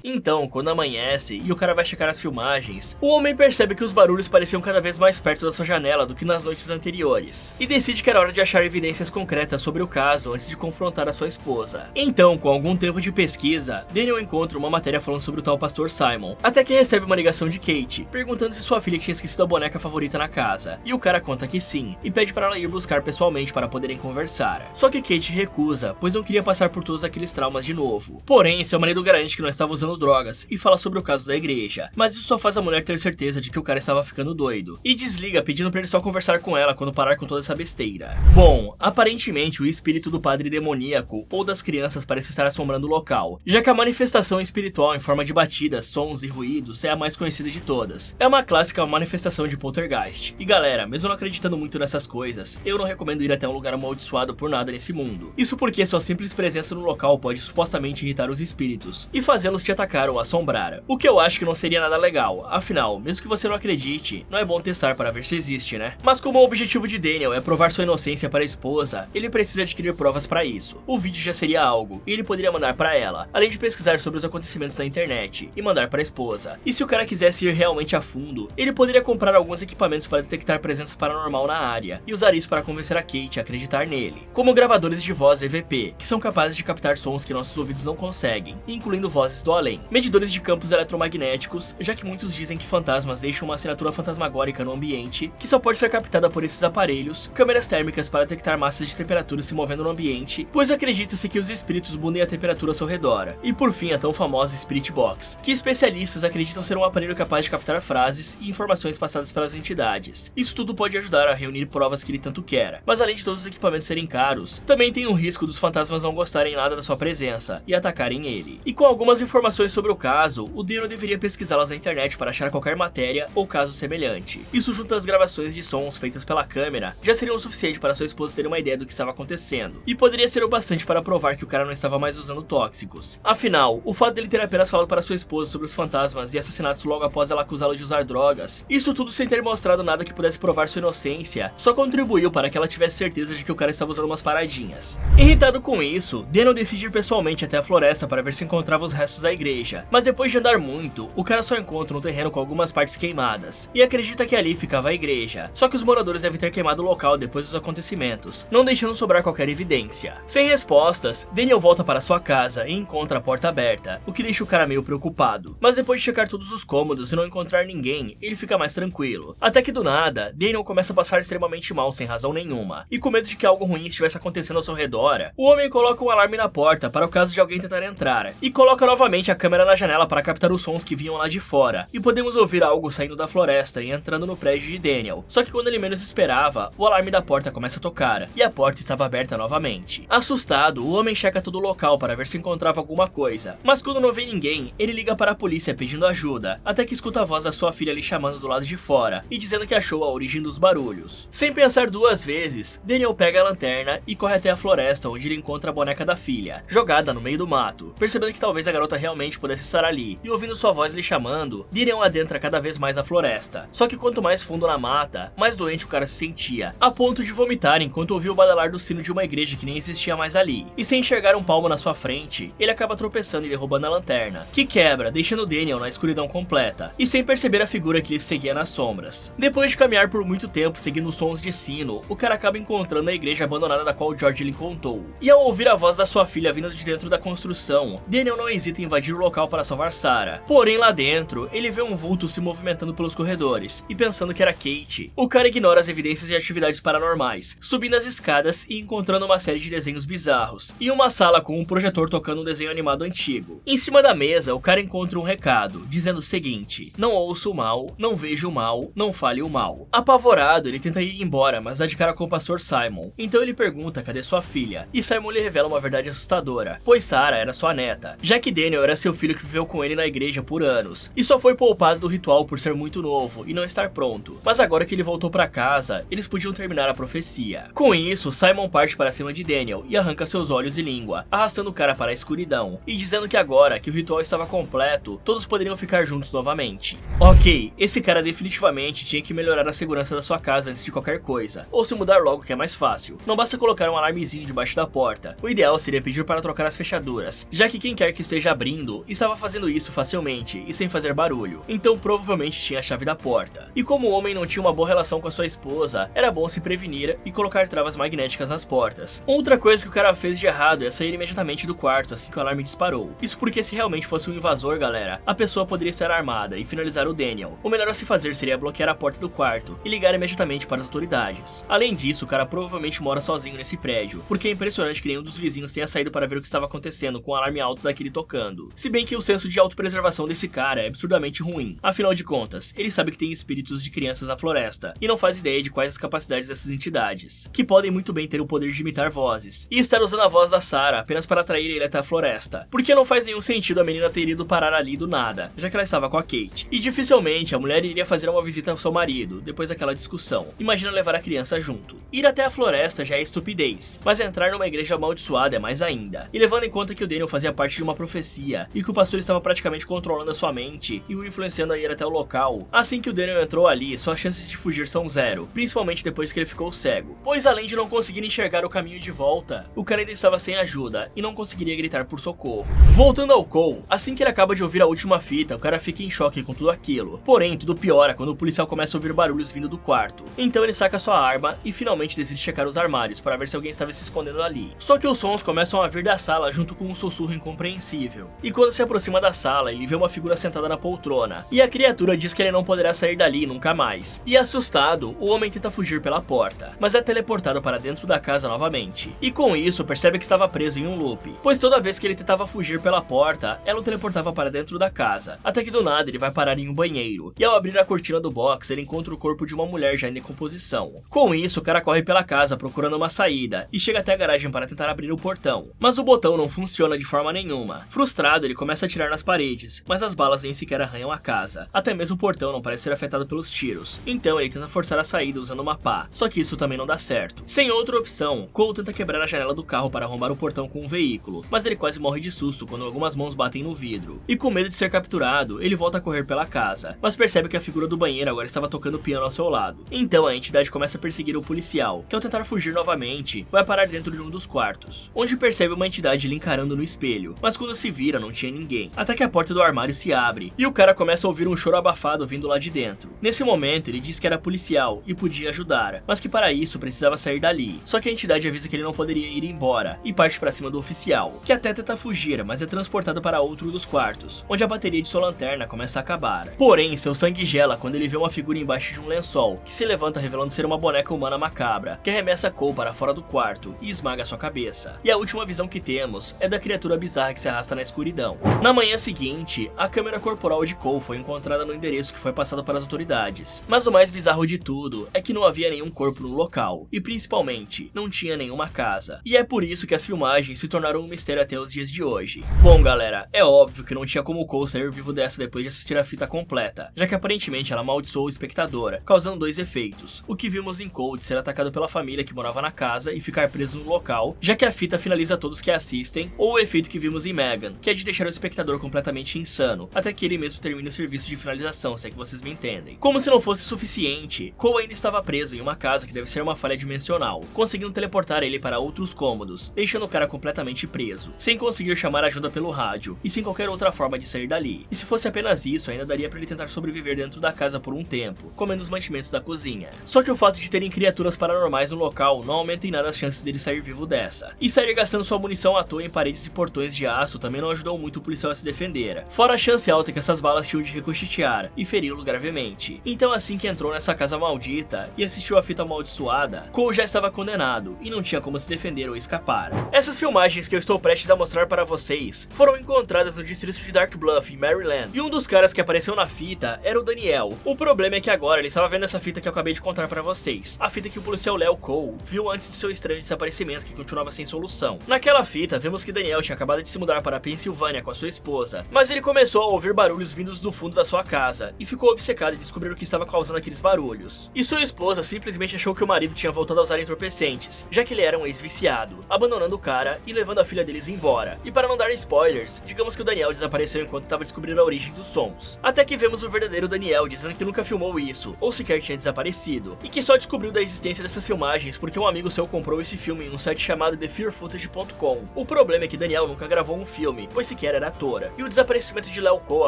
Então, quando amanhece e o cara vai checar as filmagens, o homem percebe que os barulhos pareciam cada vez mais perto da sua janela do que nas noites anteriores, e decide que era hora de achar evidências concretas sobre o caso antes de confrontar a sua esposa. Então, com algum tempo de pesquisa, Daniel encontra uma matéria falando sobre o tal pastor Simon, até que recebe uma ligação de Kate, perguntando se sua filha tinha esquecido a boneca favorita na casa, e o cara conta que sim, e pede para ela ir buscar pessoalmente para poderem conversar. Só que Kate recusa, pois não queria passar por todos aqueles traumas de novo. Porém, seu marido garante que não estava usando drogas e fala sobre o caso da igreja, mas isso só faz a mulher ter certeza de que o cara estava ficando doido, e desliga pedindo pra ele só conversar com ela quando parar com toda essa besteira. Bom, aparentemente o espírito do padre demoníaco ou das crianças parece estar assombrando o local, já que a manifestação espiritual em forma de batidas, sons e ruídos é a mais conhecida de todas. É uma clássica manifestação de poltergeist. E galera, mesmo não acreditando muito nessas coisas, eu não recomendo ir até um lugar amaldiçoado por nada nesse mundo. Isso porque sua simples presença no local pode supostamente irritar os espíritos e fazê-los te atacar ou assombrar, o que eu acho que não seria nada legal. Afinal, mesmo que você não acredite, não é bom testar para ver se existe, né? Mas como o objetivo de Daniel é provar sua inocência para a esposa, ele precisa adquirir provas para isso. O vídeo já seria algo, e ele poderia mandar para ela, além de pesquisar sobre os acontecimentos na internet, e mandar para a esposa. E se o cara quisesse ir realmente a fundo, ele poderia comprar alguns equipamentos para detectar presença paranormal na área, e usar isso para convencer a Kate a acreditar nele, como gravadores de voz EVP, que são capazes de captar sons que nossos ouvidos não conseguem, incluindo vozes do além, medidores de campos eletromagnéticos, já que muitos dizem que fantasmas deixam uma assinatura fantasmagórica no ambiente, que só pode ser captada por esses aparelhos, câmeras térmicas para detectar massas de temperatura se movendo no ambiente, pois acredita-se que os espíritos mudem a temperatura ao seu redor. E por fim, a tão famosa Spirit Box, que especialistas acreditam ser um aparelho capaz de captar frases e informações passadas pelas entidades. Isso tudo pode ajudar a reunir provas que ele tanto quer, mas além de todos os equipamentos serem caros, também tem o risco dos fantasmas não gostarem nada da sua presença e atacarem ele. E com algumas informações sobre o caso, o Daniel deveria pesquisá-las na internet para achar qualquer matéria ou caso semelhante. Isso junto às gravações de sons feitas pela câmera, já seria o suficiente para sua esposa ter uma ideia do que estava acontecendo, e poderia ser o bastante para provar que o cara não estava mais usando tóxicos. Afinal, o fato dele ter apenas falado para sua esposa sobre os fantasmas e assassinatos logo após ela acusá-lo de usar drogas, isso tudo sem ter mostrado nada que pudesse provar sua inocência, só contribuiu para que ela tivesse certeza de que o cara estava usando umas paradinhas. Irritado com isso, Daniel decide ir pessoalmente até a floresta para ver se encontrava os restos da igreja, mas depois de andar muito, o cara só encontra um terreno com algumas partes queimadas, e acredita que ali ficava a igreja, só que os moradores devem ter queimado o local depois dos acontecimentos, não deixando sobrar qualquer evidência. Sem respostas, Daniel volta para sua casa e encontra a porta aberta, o que deixa o cara meio preocupado, mas depois de checar todos os cômodos e não encontrar ninguém, ele fica mais tranquilo. Até que do nada, Daniel começa a passar extremamente mal sem razão nenhuma, e com medo de que algo ruim estivesse acontecendo ao seu redor, o homem coloca um alarme na porta para o caso de alguém tentar entrar, e coloca novamente a câmera na janela para captar os sons que vinham lá de fora, e podemos ouvir algo saindo da floresta e entrando no prédio de Daniel. Só que quando ele menos esperava, o alarme da porta começa a tocar, e a porta estava aberta novamente. Assustado, o homem checa todo o local para ver se encontrava alguma coisa, mas quando não vê ninguém, ele liga para a polícia pedindo ajuda, até que escuta a voz da sua filha lhe chamando do lado de fora, e dizendo que achou a origem dos barulhos. Sem pensar duas vezes, Daniel pega a lanterna e corre até a floresta, onde ele encontra a boneca da filha, jogada no meio do mato. Percebendo que talvez a garota realmente pudesse estar ali, e ouvindo sua voz lhe chamando, Daniel adentra cada vez mais na floresta. Só que quanto mais fundo na mata, mais doente o cara se sentia, a ponto de vomitar enquanto ouvia o badalar do sino de uma igreja que nem existia mais ali. E sem enxergar um palmo na sua frente, ele acaba tropeçando e derrubando a lanterna, que quebra, deixando Daniel na escuridão completa, e sem perceber a figura que lhe seguia nas sombras. Depois de caminhar por muito tempo seguindo os sons de sino, o cara acaba encontrando a igreja abandonada da qual George lhe contou. E ao ouvir a voz da sua filha vindo de dentro da construção, Daniel não hesita em invadir o local para salvar Sarah. Porém, lá dentro, ele vê um vulto se movimentando pelos corredores, e pensando que era Kate, o cara ignora as evidências de atividades paranormais, subindo as escadas e encontrando uma série de desenhos bizarros, e uma sala com um projetor tocando um desenho animado antigo. Em cima da mesa, o cara encontra um recado, dizendo o seguinte: não ouço o mal, não vejo o mal, não fale o mal. Apavorado, ele tenta ir embora, mas dá de cara com o pastor Simon. Então ele pergunta cadê sua filha, e Simon lhe revela uma verdade assustadora, pois Sarah era sua neta, já que Daniel era seu filho que viveu com ele na igreja por anos, e só foi poupado do ritual por ser muito novo e não estar pronto. Mas agora que ele voltou para casa, eles podiam terminar a profecia. Com isso, Simon parte para cima de Daniel e arranca seus olhos e língua, arrastando o cara para a escuridão, e dizendo que agora que o ritual estava completo, todos poderiam ficar juntos novamente. Ok, esse cara definitivamente tinha que melhorar a segurança da sua casa antes de qualquer coisa, ou se mudar logo que é mais fácil. Não basta colocar um alarmezinho debaixo da porta, o ideal seria pedir para trocar as fechaduras, já que quem quer que esteja abrindo estava fazendo isso facilmente e sem fazer barulho, então provavelmente tinha a chave da porta. E como o homem não tinha uma boa relação com a sua esposa, era bom se prevenir e colocar travas magnéticas nas portas. Outra coisa que o cara fez de errado é sair imediatamente do quarto assim que o alarme disparou. Isso porque se realmente fosse um invasor, galera, a pessoa poderia estar armada e finalizar o Daniel. O melhor a se fazer seria bloquear a porta do quarto e ligar imediatamente para as autoridades. Além disso, o cara provavelmente mora sozinho nesse prédio, porque é impressionante que nenhum dos vizinhos tenha saído para ver o que estava acontecendo com o alarme alto daquele tocando. Se bem que o senso de autopreservação desse cara é absurdamente ruim. Afinal de contas, ele sabe que tem espíritos de crianças na floresta e não faz ideia de quais as capacidades dessas entidades, que podem muito bem ter o poder de imitar vozes, e estar usando a voz da Sarah apenas para atrair ele até a floresta, porque não faz nenhum sentido a menina ter ido parar ali do nada, já que ela estava com a Kate, e dificilmente a mulher iria fazer uma visita ao seu marido depois daquela discussão. Imagina levar a criança junto. Ir até a floresta já é estupidez, mas entrar numa igreja amaldiçoada é mais ainda. E levando em conta que o Daniel fazia parte de uma profecia e que o pastor estava praticamente controlando a sua mente e o influenciando a ir até o local, assim que o Daniel entrou ali, suas chances de fugir são zero, principalmente depois que ele ficou cego, pois além de não conseguir enxergar o caminho de volta, o cara ainda estava sem ajuda e não conseguiria gritar por socorro. Voltando ao Cole, assim que ele acaba de ouvir a última fita, o cara fica em choque com tudo aquilo. Porém, tudo piora quando o policial começa a ouvir barulhos vindo do quarto. Então ele saca sua arma e finalmente decide checar os armários para ver se alguém estava se escondendo ali. Só que os sons começam a vir da sala junto com um sussurro incompreensível. E quando se aproxima da sala, ele vê uma figura sentada na poltrona, e a criatura diz que ele não poderá sair dali nunca mais. E assustado, o homem tenta fugir pela porta, mas é teleportado para dentro da casa novamente. E com isso, percebe que estava preso em um loop, pois toda vez que ele tentava fugir pela porta, ela o teleportava para dentro da casa, até que do nada ele vai parar em um banheiro, e ao abrir a cortina do box, ele encontra o corpo de uma mulher já em decomposição. Com isso, o cara corre pela casa procurando uma saída, e chega até a garagem para tentar abrir o portão, mas o botão não funciona de forma nenhuma. Frustrado, ele começa a atirar nas paredes, mas as balas nem sequer arranham a casa, até mesmo o portão não parece ser afetado pelos tiros, então ele tenta forçar a saída usando uma pá, só que isso também não dá certo. Sem outra opção, Cole tenta quebrar a janela do carro para arrombar o portão com um veículo, mas ele quase morre de susto quando algumas mãos batem no vidro, e com medo de ser capturado, ele volta a correr pela casa, mas percebe que a figura do banheiro agora estava tocando piano ao seu lado. Então a entidade começa a perseguir o policial, que ao tentar fugir novamente, vai parar dentro de um dos quartos, onde percebe uma entidade lhe encarando no espelho, mas quando se vira não tinha ninguém, até que a porta do armário se abre, e o cara começa a ouvir um choro abafado vindo lá de dentro. Nesse momento ele diz que era policial e podia ajudar, mas que para isso precisava sair dali, só que a entidade avisa que ele não poderia ir embora, e parte para cima do oficial, que até tenta fugir, mas é transportado para outro dos quartos, onde a bateria de sua lanterna começa a acabar. Porém, seu sangue gela quando ele vê uma figura embaixo de um lençol, que se levanta revelando ser uma boneca humana macabra, que arremessa Cole para fora do quarto e esmaga sua cabeça. E a última visão que temos é da criatura bizarra que se arrasta na escuridão. escuridão. Na manhã seguinte, a câmera corporal de Cole foi encontrada no endereço que foi passado para as autoridades. Mas o mais bizarro de tudo é que não havia nenhum corpo no local, e principalmente, não tinha nenhuma casa. E é por isso que as filmagens se tornaram um mistério até os dias de hoje. Bom galera, é óbvio que não tinha como Cole sair vivo dessa depois de assistir a fita completa, já que aparentemente ela amaldiçoou o espectador, causando dois efeitos. O que vimos em Cole de ser atacado pela família que morava na casa e ficar preso no local, já que a fita finaliza todos que assistem, ou o efeito que vimos em Megan, que é de deixar o espectador completamente insano, até que ele mesmo termine o serviço de finalização, se é que vocês me entendem. Como se não fosse suficiente, Cole ainda estava preso em uma casa que deve ser uma falha dimensional, conseguindo teleportar ele para outros cômodos, deixando o cara completamente preso, sem conseguir chamar ajuda pelo rádio, e sem qualquer outra forma de sair dali. E se fosse apenas isso, ainda daria para ele tentar sobreviver dentro da casa por um tempo, comendo os mantimentos da cozinha. Só que o fato de terem criaturas paranormais no local não aumenta em nada as chances dele sair vivo dessa. E sair gastando sua munição à toa em paredes e portões de aço também não ajudou muito o policial a se defender, fora a chance alta que essas balas tinham de ricochetear e feri-lo gravemente. Então assim que entrou nessa casa maldita e assistiu a fita amaldiçoada, Cole já estava condenado e não tinha como se defender ou escapar. Essas filmagens que eu estou prestes a mostrar para vocês foram encontradas no distrito de Dark Bluff, em Maryland, e um dos caras que apareceu na fita era o Daniel. O problema é que agora ele estava vendo essa fita que eu acabei de contar para vocês, a fita que o policial Léo Cole viu antes de seu estranho desaparecimento que continuava sem solução. Naquela fita, vemos que Daniel tinha acabado de se mudar para a Pensilvânia com a sua esposa, mas ele começou a ouvir barulhos vindos do fundo da sua casa e ficou obcecado em descobrir o que estava causando aqueles barulhos. E sua esposa simplesmente achou que o marido tinha voltado a usar entorpecentes, já que ele era um ex-viciado, abandonando o cara e levando a filha deles embora. E para não dar spoilers, digamos que o Daniel desapareceu enquanto estava descobrindo a origem dos sons. Até que vemos o verdadeiro Daniel dizendo que nunca filmou isso, ou sequer tinha desaparecido, e que só descobriu da existência dessas filmagens porque um amigo seu comprou esse filme em um site chamado TheFearFootage.com. O problema é que Daniel nunca gravou um filme, pois sequer era atora, e o desaparecimento de Léo Cole,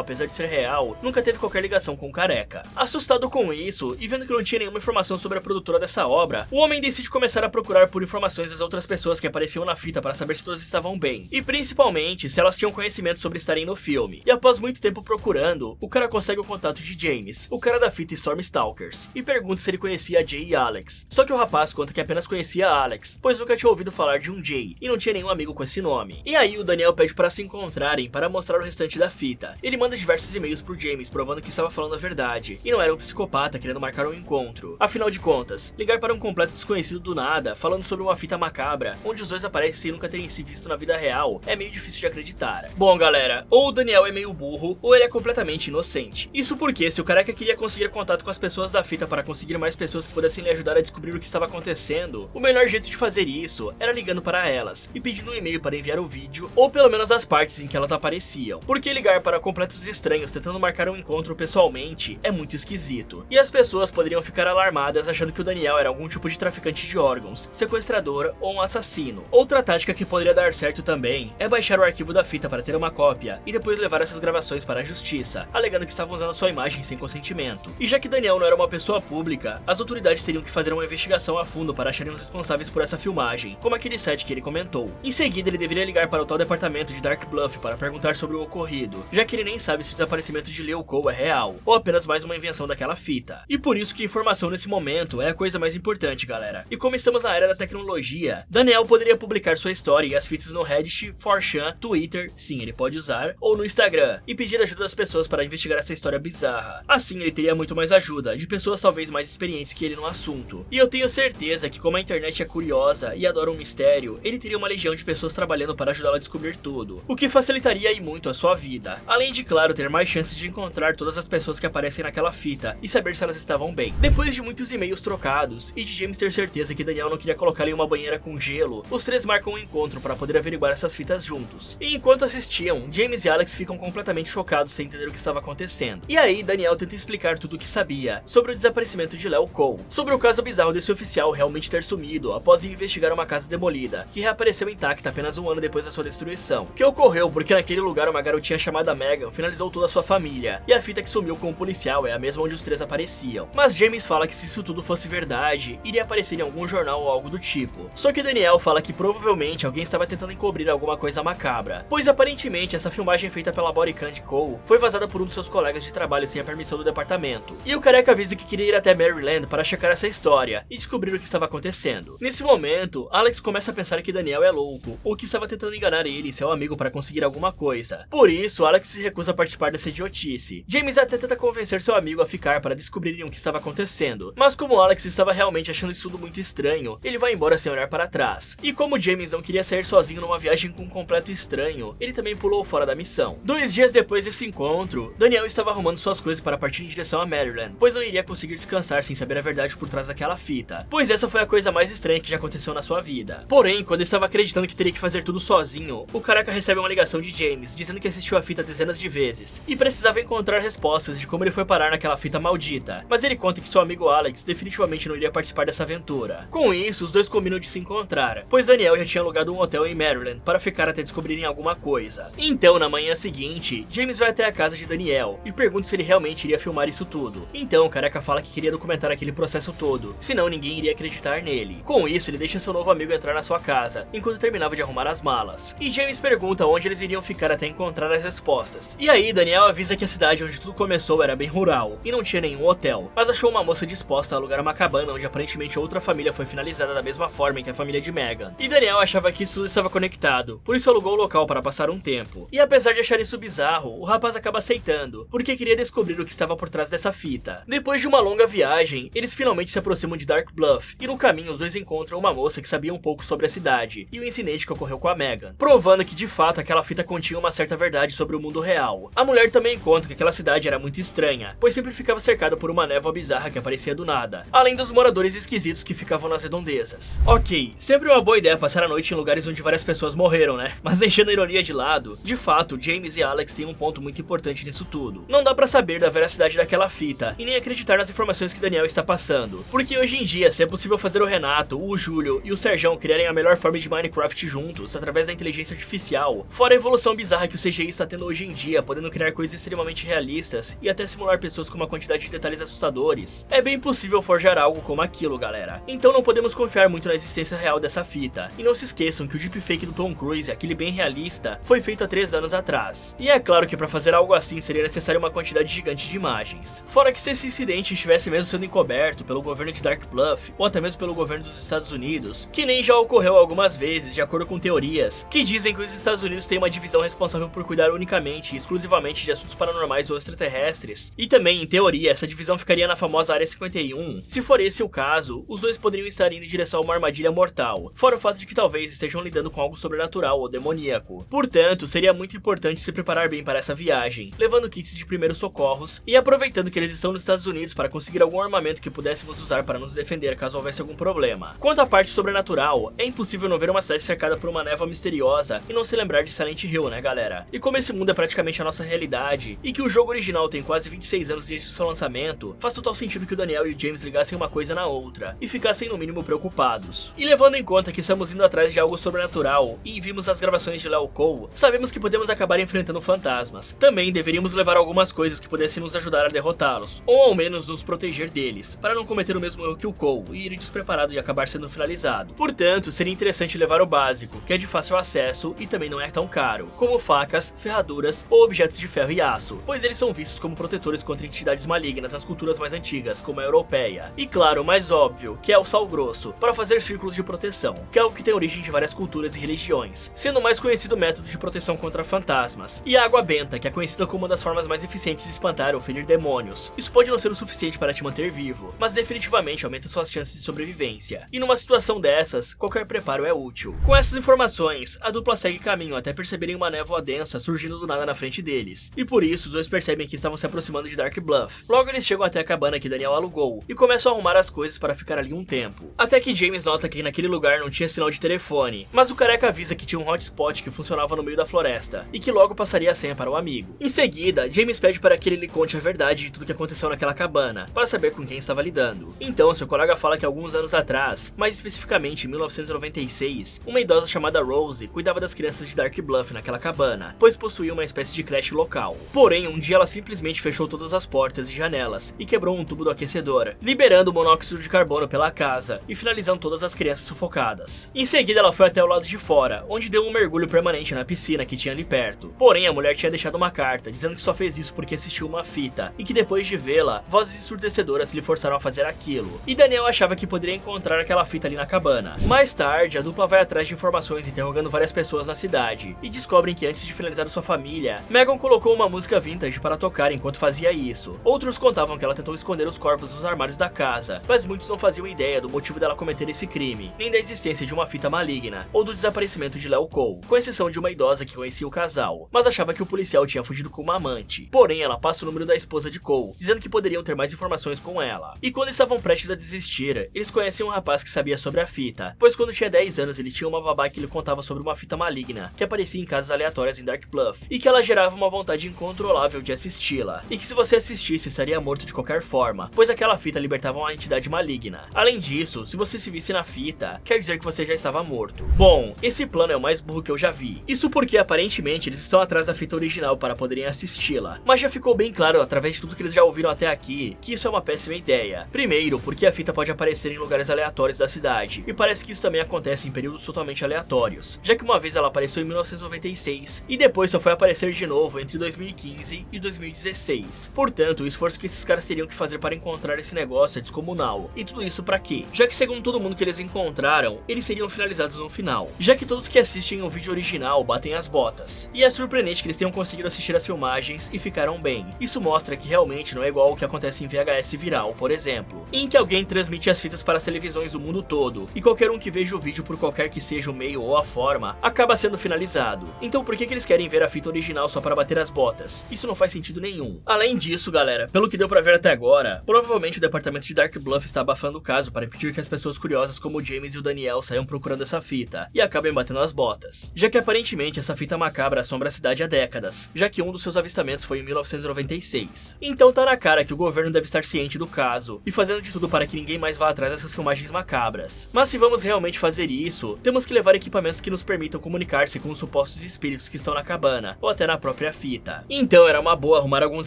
apesar de ser real, nunca teve qualquer ligação com o careca. Assustado com isso, e vendo que não tinha nenhuma informação sobre a produtora dessa obra, o homem decide começar a procurar por informações das outras pessoas que apareciam na fita para saber se todas estavam bem, e principalmente se elas tinham conhecimento sobre estarem no filme. E após muito tempo procurando, o cara consegue o contato de James, o cara da fita Stormstalkers, e pergunta se ele conhecia a Jay e Alex. Só que o rapaz conta que apenas conhecia a Alex, pois nunca tinha ouvido falar de um Jay, e não tinha nenhum amigo com esse nome. E aí o Daniel pede para se encontrarem para mostrar o restante da fita. Ele manda diversos e-mails pro James provando que estava falando a verdade, e não era um psicopata querendo marcar um encontro. Afinal de contas, ligar para um completo desconhecido do nada, falando sobre uma fita macabra, onde os dois aparecem sem nunca terem se visto na vida real, é meio difícil de acreditar. Bom galera, ou o Daniel é meio burro, ou ele é completamente inocente. Isso porque se o careca queria conseguir contato com as pessoas da fita para conseguir mais pessoas que pudessem lhe ajudar a descobrir o que estava acontecendo, o melhor jeito de fazer isso era ligando para elas e pedindo um e-mail para enviar o vídeo, ou pelo menos as partes em que elas apareciam. Porque ligar para completos estranhos tentando marcar um encontro pessoalmente é muito esquisito. E as pessoas poderiam ficar alarmadas achando que o Daniel era algum tipo de traficante de órgãos, sequestrador ou um assassino. Outra tática que poderia dar certo também é baixar o arquivo da fita para ter uma cópia e depois levar essas gravações para a justiça, alegando que estavam usando a sua imagem sem consentimento. E já que Daniel não era uma pessoa pública, as autoridades teriam que fazer uma investigação a fundo para acharem os responsáveis por essa filmagem, como aquele site que ele comentou. Em seguida, ele deveria ligar para o tal departamento de Dark Bluff para perguntar sobre o ocorrido, já que ele nem sabe se o desaparecimento de Léo Cole é real, ou apenas mais uma invenção daquela fita. E por isso que informação nesse momento é a coisa mais importante, galera. E como estamos na era da tecnologia, Daniel poderia publicar sua história e as fitas no Reddit, 4chan, Twitter, sim, ele pode usar, ou no Instagram, e pedir ajuda das pessoas para investigar essa história bizarra. Assim ele teria muito mais ajuda, de pessoas talvez mais experientes que ele no assunto. E eu tenho certeza que como a internet é curiosa e adora um mistério, ele teria uma legião de pessoas trabalhando para ajudá-lo a descobrir tudo, o que facilitaria aí muito a sua vida. Além de, claro, ter mais chances de encontrar todas as pessoas que aparecem naquela fita e saber se elas estavam bem. Depois de muitos e-mails trocados e de James ter certeza que Daniel não queria colocá-lo em uma banheira com gelo, os três marcam um encontro para poder averiguar essas fitas juntos. E enquanto assistiam, James e Alex ficam completamente chocados sem entender o que estava acontecendo. E aí Daniel tenta explicar tudo o que sabia sobre o desaparecimento de Léo Cole, sobre o caso bizarro desse oficial realmente ter sumido após ir investigar uma casa demolida, que reapareceu intacta apenas um ano depois da sua destruição, que ocorreu porque naquele lugar uma garotinha chamada Megan finalizou toda a sua família, e a fita que sumiu com o policial é a mesma onde os três apareciam. Mas James fala que se isso tudo fosse verdade, iria aparecer em algum jornal ou algo do tipo. Só que Daniel fala que provavelmente alguém estava tentando encobrir alguma coisa macabra, pois aparentemente essa filmagem feita pela bodycam de Cole foi vazada por um dos seus colegas de trabalho sem a permissão do departamento. E o careca avisa que queria ir até Maryland para checar essa história e descobrir o que estava acontecendo. Nesse momento, Alex começa a pensar que Daniel é louco, ou que estava tentando enganar ele e seu amigo para conseguir alguma coisa. Por isso, Alex se recusa a participar dessa idiotice. James até tenta convencer seu amigo a ficar para descobrirem o que estava acontecendo, mas como Alex estava realmente achando isso tudo muito estranho, ele vai embora sem olhar para trás. E como James não queria sair sozinho numa viagem com um completo estranho, ele também pulou fora da missão. 2 dias depois desse encontro, Daniel estava arrumando suas coisas para partir em direção a Maryland, pois não iria conseguir descansar sem saber a verdade por trás daquela fita, pois essa foi a coisa mais estranha que já aconteceu na sua vida. Porém, quando estava acreditando que teria que fazer tudo sozinho, o careca recebe uma ligação de James, dizendo que assistiu a fita dezenas de vezes, e precisava encontrar respostas de como ele foi parar naquela fita maldita, mas ele conta que seu amigo Alex definitivamente não iria participar dessa aventura. Com isso, os dois combinam de se encontrar, pois Daniel já tinha alugado um hotel em Maryland para ficar até descobrirem alguma coisa. Então, na manhã seguinte, James vai até a casa de Daniel e pergunta se ele realmente iria filmar isso tudo. Então, o careca fala que queria documentar aquele processo todo, senão ninguém iria acreditar nele. Com isso, ele deixa seu novo amigo entrar na sua casa, enquanto terminava de arrumar as malas. E James pergunta onde eles iriam ficar até encontrar as respostas. E aí, Daniel avisa que a cidade onde tudo começou era bem rural, e não tinha nenhum hotel, mas achou uma moça disposta a alugar uma cabana onde aparentemente outra família foi finalizada da mesma forma que a família de Megan. E Daniel achava que isso tudo estava conectado, por isso alugou o local para passar um tempo. E apesar de achar isso bizarro, o rapaz acaba aceitando, porque queria descobrir o que estava por trás dessa fita. Depois de uma longa viagem, eles finalmente se aproximam de Dark Bluff, e no caminho os dois encontram uma moça que sabia um pouco sobre a cidade, e o incidente que ocorreu com a Megan, provando que de fato aquela fita continha uma certa verdade sobre o mundo real. A mulher também conta que aquela cidade era muito estranha, pois sempre ficava cercada por uma névoa bizarra que aparecia do nada, além dos moradores esquisitos que ficavam nas redondezas. Ok, sempre uma boa ideia passar a noite em lugares onde várias pessoas morreram, né? Mas deixando a ironia de lado, de fato, James e Alex têm um ponto muito importante nisso tudo. Não dá pra saber da veracidade daquela fita, e nem acreditar nas informações que Daniel está passando, porque hoje em dia, se é possível fazer o Renato, o Júlio e o Serjão criarem a melhor forma de Minecraft juntos, através da inteligência artificial, fora a evolução bizarra que o CGI está tendo hoje em dia, podendo criar coisas extremamente realistas e até simular pessoas com uma quantidade de detalhes assustadores, é bem possível forjar algo como aquilo, galera. Então não podemos confiar muito na existência real dessa fita, e não se esqueçam que o deepfake do Tom Cruise, aquele bem realista, foi feito há 3 anos atrás. E é claro que para fazer algo assim seria necessário uma quantidade gigante de imagens. Fora que se esse incidente estivesse mesmo sendo encoberto pelo governo de Dark Bluff, ou até mesmo pelo governo dos Estados Unidos, que nem já ocorreu algumas vezes, de acordo com teorias, que dizem que os Estados Unidos têm uma divisão responsável por cuidar unicamente e exclusivamente de assuntos paranormais ou extraterrestres, e também, em teoria, essa divisão ficaria na famosa Área 51. Se for esse o caso, os dois poderiam estar indo em direção a uma armadilha mortal, fora o fato de que talvez estejam lidando com algo sobrenatural ou demoníaco. Portanto, seria muito importante se preparar bem para essa viagem, levando kits de primeiros socorros e aproveitando que eles estão nos Estados Unidos para conseguir algum armamento que pudéssemos usar para nos defender caso houvesse algum problema. Quanto à parte sobrenatural, é impossível não ver uma cidade cercada por uma névoa misteriosa e não se lembrar de Silent Hill, né, galera? E como esse mundo é praticamente a nossa realidade, e que o jogo original tem quase 26 anos desde o seu lançamento, faz total sentido que o Daniel e o James ligassem uma coisa na outra, e ficassem no mínimo preocupados. E levando em conta que estamos indo atrás de algo sobrenatural, e vimos as gravações de Léo Cole, sabemos que podemos acabar enfrentando fantasmas. Também deveríamos levar algumas coisas que pudessem nos ajudar a derrotá-los, ou ao menos nos proteger deles, para não cometer o mesmo erro que o Cole, e ir despreparado e acabar sendo finalizado. Portanto, seria interessante levar o básico, que é de fácil acesso e também não é tão caro, como facas, ferraduras ou objetos de ferro e aço, pois eles são vistos como protetores contra entidades malignas nas culturas mais antigas, como a europeia. E claro, o mais óbvio, que é o sal grosso, para fazer círculos de proteção, que é algo que tem origem de várias culturas e religiões, sendo o mais conhecido método de proteção contra fantasmas. E a água benta, que é conhecida como uma das formas mais eficientes de espantar ou ferir demônios. Isso pode não ser o suficiente para te manter vivo, mas definitivamente aumenta suas chances de sobrevivência. E numa situação dessas, qualquer preparo é útil. Com essas informações, a dupla segue caminho até perceberem uma névoa densa surgindo do nada na frente deles. E por isso, os dois percebem que estavam se aproximando de Dark Bluff. Logo eles chegam até a cabana que Daniel alugou e começam a arrumar as coisas para ficar ali um tempo. Até que James nota que naquele lugar não tinha sinal de telefone, mas o careca avisa que tinha um hotspot que funcionava no meio da floresta e que logo passaria a senha para o amigo. Em seguida, James pede para que ele lhe conte a verdade de tudo que aconteceu naquela cabana, para saber com quem estava lidando. Então, seu colega fala que alguns anos atrás, mais especificamente em 1996, uma idosa chamada Rose cuidava das crianças de Dark Bluff naquela cabana, pois possuía uma espécie de creche local. Porém, um dia ela simplesmente fechou todas as portas e janelas e quebrou um tubo do aquecedor, liberando o monóxido de carbono pela casa e finalizando todas as crianças sufocadas. Em seguida, ela foi até o lado de fora, onde deu um mergulho permanente na piscina que tinha ali perto. Porém, a mulher tinha deixado uma carta dizendo que só fez isso porque assistiu uma fita e que depois de vê-la, vozes ensurdecedoras lhe forçaram a fazer aquilo. E Daniel achava que poderia encontrar aquela fita ali na cabana. Mais tarde, a dupla vai atrás de informações interrogando várias pessoas na cidade e descobrem que antes de finalizar sua família, Megan colocou uma música vintage para tocar enquanto fazia isso. Outros contavam que ela tentou esconder os corpos nos armários da casa, mas muitos não faziam ideia do motivo dela cometer esse crime, nem da existência de uma fita maligna, ou do desaparecimento de Léo Cole, com exceção de uma idosa que conhecia o casal, mas achava que o policial tinha fugido com uma amante. Porém, ela passa o número da esposa de Cole, dizendo que poderiam ter mais informações com ela. E quando estavam prestes a desistir, eles conhecem um rapaz que sabia sobre a fita, pois quando tinha 10 anos ele tinha uma babá que lhe contava sobre uma fita maligna, que aparecia em casas aleatórias em Dark Bluff, e que ela gerava uma vontade incontrolável de assisti-la, e que se você assistisse estaria morto de qualquer forma, pois aquela fita libertava uma entidade maligna. Além disso, se você se visse na fita, quer dizer que você já estava morto. Bom, esse plano é o mais burro que eu já vi. Isso porque aparentemente eles estão atrás da fita original para poderem assisti-la, mas já ficou bem claro através de tudo que eles já ouviram até aqui, que isso é uma péssima ideia. Primeiro, porque a fita pode aparecer em lugares aleatórios da cidade, e parece que isso também acontece em períodos totalmente aleatórios, já que uma vez ela apareceu em 1996, e depois só foi aparecer de novo entre 2015 e 2016. Portanto, o esforço que esses caras teriam que fazer para encontrar esse negócio é descomunal. E tudo isso pra quê? Já que segundo todo mundo que eles encontraram, eles seriam finalizados no final, já que todos que assistem o vídeo original batem as botas. E é surpreendente que eles tenham conseguido assistir as filmagens e ficaram bem. Isso mostra que realmente não é igual ao que acontece em VHS viral, por exemplo, em que alguém transmite as fitas para as televisões do mundo todo, e qualquer um que veja o vídeo por qualquer que seja o meio ou a forma, acaba sendo finalizado. Então por que eles querem ver a fita original só para bater as botas? Isso não faz sentido nenhum. Além disso, galera, pelo que deu pra ver até agora, provavelmente o departamento de Dark Bluff está abafando o caso para impedir que as pessoas curiosas como o James e o Daniel saiam procurando essa fita e acabem batendo as botas, já que aparentemente essa fita macabra assombra a cidade há décadas, já que um dos seus avistamentos foi em 1996. Então tá na cara que o governo deve estar ciente do caso e fazendo de tudo para que ninguém mais vá atrás dessas filmagens macabras. Mas se vamos realmente fazer isso, temos que levar equipamentos que nos permitam comunicar-se com os supostos espíritos que estão na cabana, ou até na própria fita. Então era uma boa arrumar alguns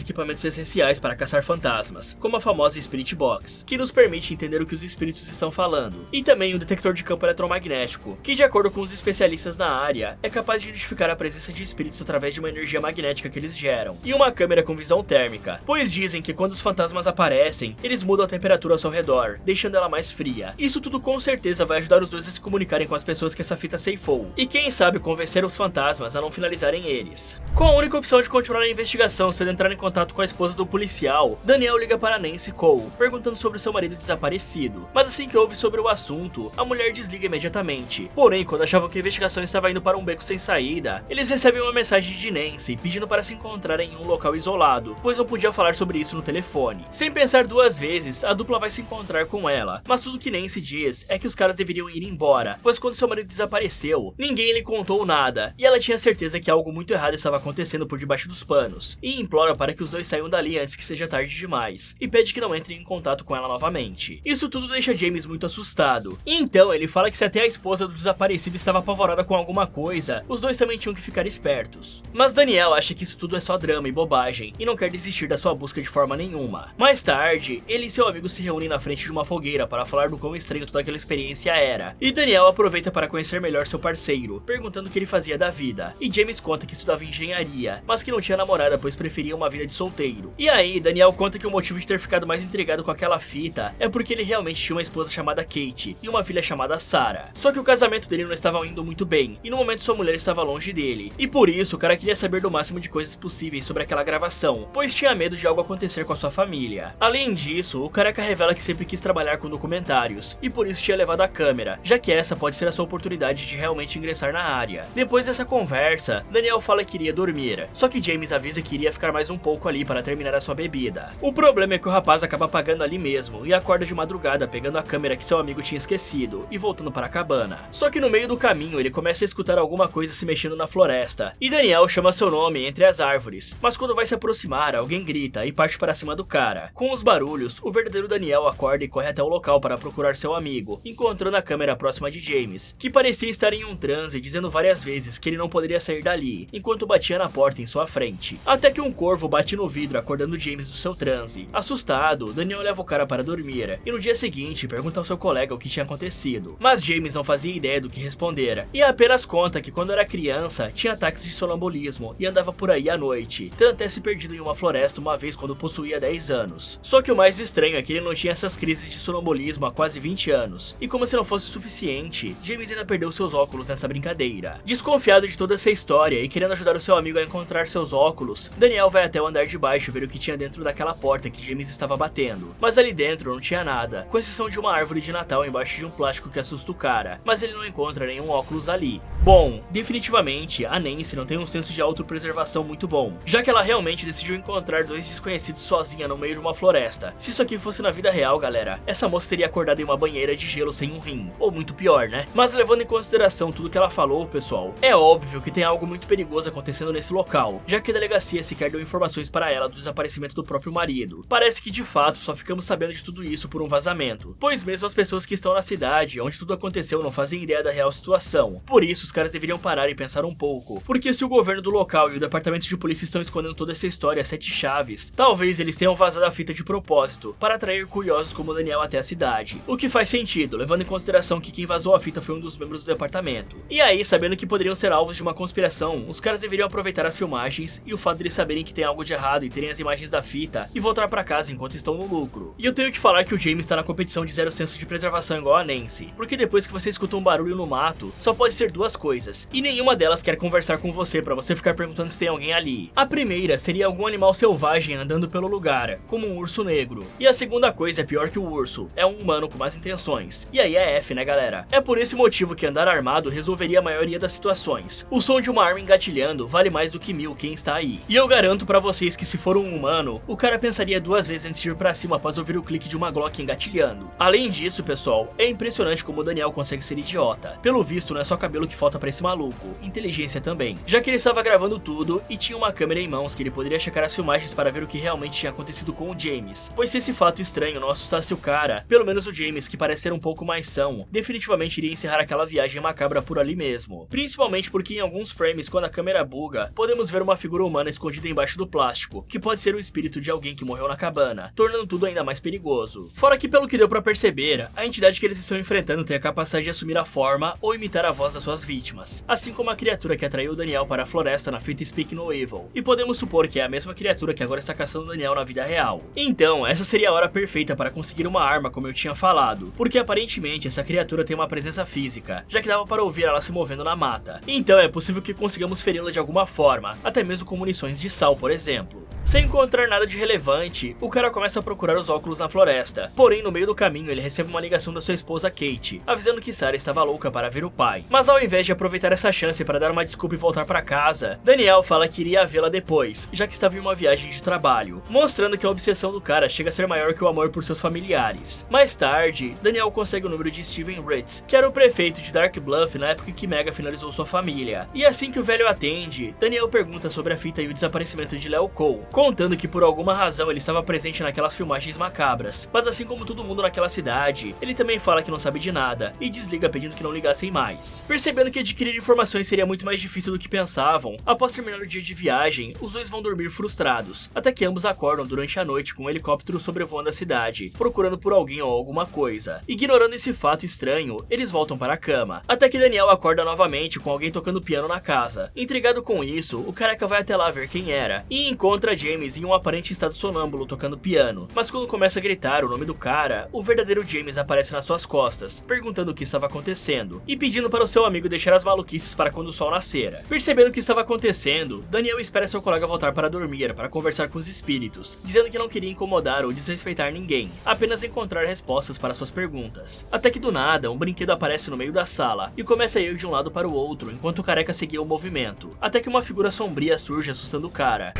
equipamentos essenciais para caçar fantasmas, como a famosa Spirit Box, que nos permite entender o que os espíritos estão falando, e também o detector de campo eletromagnético, que de acordo com os especialistas na área, é capaz de identificar a presença de espíritos através de uma energia magnética que eles geram, e uma câmera com visão térmica, pois dizem que quando os fantasmas aparecem, eles mudam a temperatura ao seu redor, deixando ela mais fria. Isso tudo com certeza vai ajudar os dois a se comunicarem com as pessoas que essa fita ceifou, e quem sabe convencer os fantasmas a não finalizarem eles. Com a única opção de continuar a investigação sendo entrar em contato com a esposa do policial, Daniel liga para Nancy Cole, perguntando sobre seu marido desaparecido, mas assim que ouve sobre o assunto, a mulher desliga imediatamente. Porém, quando achavam que a investigação estava indo para um beco sem saída, eles recebem uma mensagem de Nancy pedindo para se encontrarem em um local isolado, pois não podia falar sobre isso no telefone. Sem pensar duas vezes, a dupla vai se encontrar com ela, mas tudo que Nancy diz é que os caras deveriam ir embora, pois quando seu marido desapareceu, ninguém lhe contou nada, e ela tinha certeza que algo muito errado estava acontecendo por debaixo dos panos, e implora para que os dois saiam dali antes que seja tarde demais, e pede que não entrem em contato com ela novamente. Isso tudo deixa James muito assustado, e então ele fala que se até a esposa do desaparecido estava apavorada com alguma coisa, os dois também tinham que ficar espertos. Mas Daniel acha que isso tudo é só drama e bobagem, e não quer desistir da sua busca de forma nenhuma. Mais tarde, ele e seu amigo se reúnem na frente de uma fogueira para falar do quão estranho toda aquela experiência era, e Daniel aproveita para conhecer melhor seu parceiro, perguntando o que ele fazia da vida, e James conta que estudava engenharia, mas que não tinha namorada pois preferia uma vida de solteiro. E aí, Daniel conta que o motivo de ter ficado mais intrigado com aquela fita é porque ele realmente tinha uma esposa chamada Kate e uma filha chamada Sarah. Só que o casamento dele não estava indo muito bem, e no momento sua mulher estava longe dele, e por isso o cara queria saber do máximo de coisas possíveis sobre aquela gravação, pois tinha medo de algo acontecer com a sua família. Além disso, o careca revela que sempre quis trabalhar com documentários, e por isso tinha levado a câmera, já que essa pode ser a sua oportunidade de realmente ingressar na área. Depois dessa conversa, Daniel fala que iria dormir, só que James avisa que iria ficar mais um pouco ali para terminar a sua bebida. O problema é que o rapaz acaba apagando ali mesmo, e acorda de madrugada pegando a câmera que seu amigo tinha esquecido, e voltando para a cabana. Só que no meio do caminho ele começa a escutar alguma coisa se mexendo na floresta, e Daniel chama seu nome entre as árvores, mas quando vai se aproximar, alguém grita e parte para cima do cara. Com os barulhos, o verdadeiro Daniel acorda e corre até o local para procurar seu amigo, encontrando a câmera próxima de James, que parecia estar em um transe, dizendo várias vezes que ele não poderia sair dali, enquanto batia batia na porta em sua frente. Até que um corvo bate no vidro, acordando James do seu transe. Assustado, Daniel leva o cara para dormir, e no dia seguinte pergunta ao seu colega o que tinha acontecido. Mas James não fazia ideia do que responder, e apenas conta que quando era criança, tinha ataques de sonambulismo e andava por aí à noite, tendo até se perdido em uma floresta uma vez quando possuía 10 anos. Só que o mais estranho é que ele não tinha essas crises de sonambulismo há quase 20 anos, e como se não fosse o suficiente, James ainda perdeu seus óculos nessa brincadeira. Desconfiado de toda essa história e querendo ajudar o seu amigo a encontrar seus óculos, Daniel vai até o andar de baixo ver o que tinha dentro daquela porta que James estava batendo. Mas ali dentro não tinha nada, com exceção de uma árvore de Natal embaixo de um plástico que assusta o cara, mas ele não encontra nenhum óculos ali. Bom, definitivamente, a Nancy não tem um senso de autopreservação muito bom, já que ela realmente decidiu encontrar dois desconhecidos sozinha no meio de uma floresta. Se isso aqui fosse na vida real, galera, essa moça teria acordado em uma banheira de gelo sem um rim, ou muito pior, né? Mas levando em consideração tudo que ela falou, pessoal, é óbvio que tem algo muito perigoso acontecendo nesse local, já que a delegacia sequer deu informações para ela do desaparecimento do próprio marido. Parece que de fato só ficamos sabendo de tudo isso por um vazamento, pois mesmo as pessoas que estão na cidade onde tudo aconteceu não fazem ideia da real situação. Por isso os caras deveriam parar e pensar um pouco, porque se o governo do local e o departamento de polícia estão escondendo toda essa história a 7 chaves, talvez eles tenham vazado a fita de propósito, para atrair curiosos como Daniel até a cidade. O que faz sentido, levando em consideração que quem vazou a fita foi um dos membros do departamento. E aí, sabendo que poderiam ser alvos de uma conspiração, os caras deveriam aproveitar as filmagens e o fato de eles saberem que tem algo de errado e terem as imagens da fita e voltar pra casa enquanto estão no lucro. E eu tenho que falar que o James tá na competição de zero senso de preservação igual a Nancy, porque depois que você escuta um barulho no mato, só pode ser duas coisas, e nenhuma delas quer conversar com você pra você ficar perguntando se tem alguém ali. A primeira seria algum animal selvagem andando pelo lugar, como um urso negro. E a segunda coisa é pior que o urso, é um humano com más intenções. E aí é F, né, galera? É por esse motivo que andar armado resolveria a maioria das situações. O som de uma arma engatilhando vale mais do que 1000 quem está aí. E eu garanto pra vocês que se for um humano, o cara pensaria 2 vezes antes de ir pra cima após ouvir o clique de uma Glock engatilhando. Além disso, pessoal, é impressionante como o Daniel consegue ser idiota. Pelo visto, não é só cabelo que falta pra esse maluco, inteligência também, já que ele estava gravando tudo e tinha uma câmera em mãos que ele poderia checar as filmagens para ver o que realmente tinha acontecido com o James. Pois se esse fato estranho não assustasse o cara, pelo menos o James, que parece ser um pouco mais são, definitivamente iria encerrar aquela viagem macabra por ali mesmo. Principalmente porque em alguns frames, quando a câmera buga, podemos ver uma figura humana escondida embaixo do plástico, que pode ser o espírito de alguém que morreu na cabana, tornando tudo ainda mais perigoso. Fora que, pelo que deu pra perceber, a entidade que eles estão enfrentando tem a capacidade de assumir a forma ou imitar a voz das suas vítimas, assim como a criatura que atraiu Daniel para a floresta na fita Speak No Evil, e podemos supor que é a mesma criatura que agora está caçando Daniel na vida real. Então, essa seria a hora perfeita para conseguir uma arma, como eu tinha falado, porque aparentemente essa criatura tem uma presença física, já que dava para ouvir ela se movendo na mata. Então é possível que consigamos feri-la de alguma forma, até mesmo com munições de sal, por exemplo. Sem encontrar nada de relevante, o cara começa a procurar os óculos na floresta, porém no meio do caminho ele recebe uma ligação da sua esposa Kate, avisando que Sarah estava louca para ver o pai. Mas ao invés de aproveitar essa chance para dar uma desculpa e voltar para casa, Daniel fala que iria vê-la depois, já que estava em uma viagem de trabalho, mostrando que a obsessão do cara chega a ser maior que o amor por seus familiares. Mais tarde, Daniel consegue o número de Steven Ritz, que era o prefeito de Dark Bluff na época que Mega finalizou sua família. E assim que o velho atende, Daniel pergunta sobre a fita e o desaparecimento de Leo Cole, contando que por alguma razão ele estava presente naquelas filmagens macabras, mas assim como todo mundo naquela cidade, ele também fala que não sabe de nada, e desliga pedindo que não ligassem mais. Percebendo que adquirir informações seria muito mais difícil do que pensavam, após terminar o dia de viagem, os dois vão dormir frustrados, até que ambos acordam durante a noite com um helicóptero sobrevoando a cidade, procurando por alguém ou alguma coisa. Ignorando esse fato estranho, eles voltam para a cama, até que Daniel acorda novamente com alguém tocando piano na casa. Intrigado com isso, o careca vai até lá ver quem era, e encontra James em um aparente estado sonâmbulo tocando piano, mas quando começa a gritar o nome do cara, o verdadeiro James aparece nas suas costas, perguntando o que estava acontecendo, e pedindo para o seu amigo deixar as maluquices para quando o sol nascera. Percebendo o que estava acontecendo, Daniel espera seu colega voltar para dormir para conversar com os espíritos, dizendo que não queria incomodar ou desrespeitar ninguém, apenas encontrar respostas para suas perguntas. Até que do nada, um brinquedo aparece no meio da sala, e começa a ir de um lado para o outro, enquanto o careca seguia o movimento, até que uma figura sombria surge assustando o cara.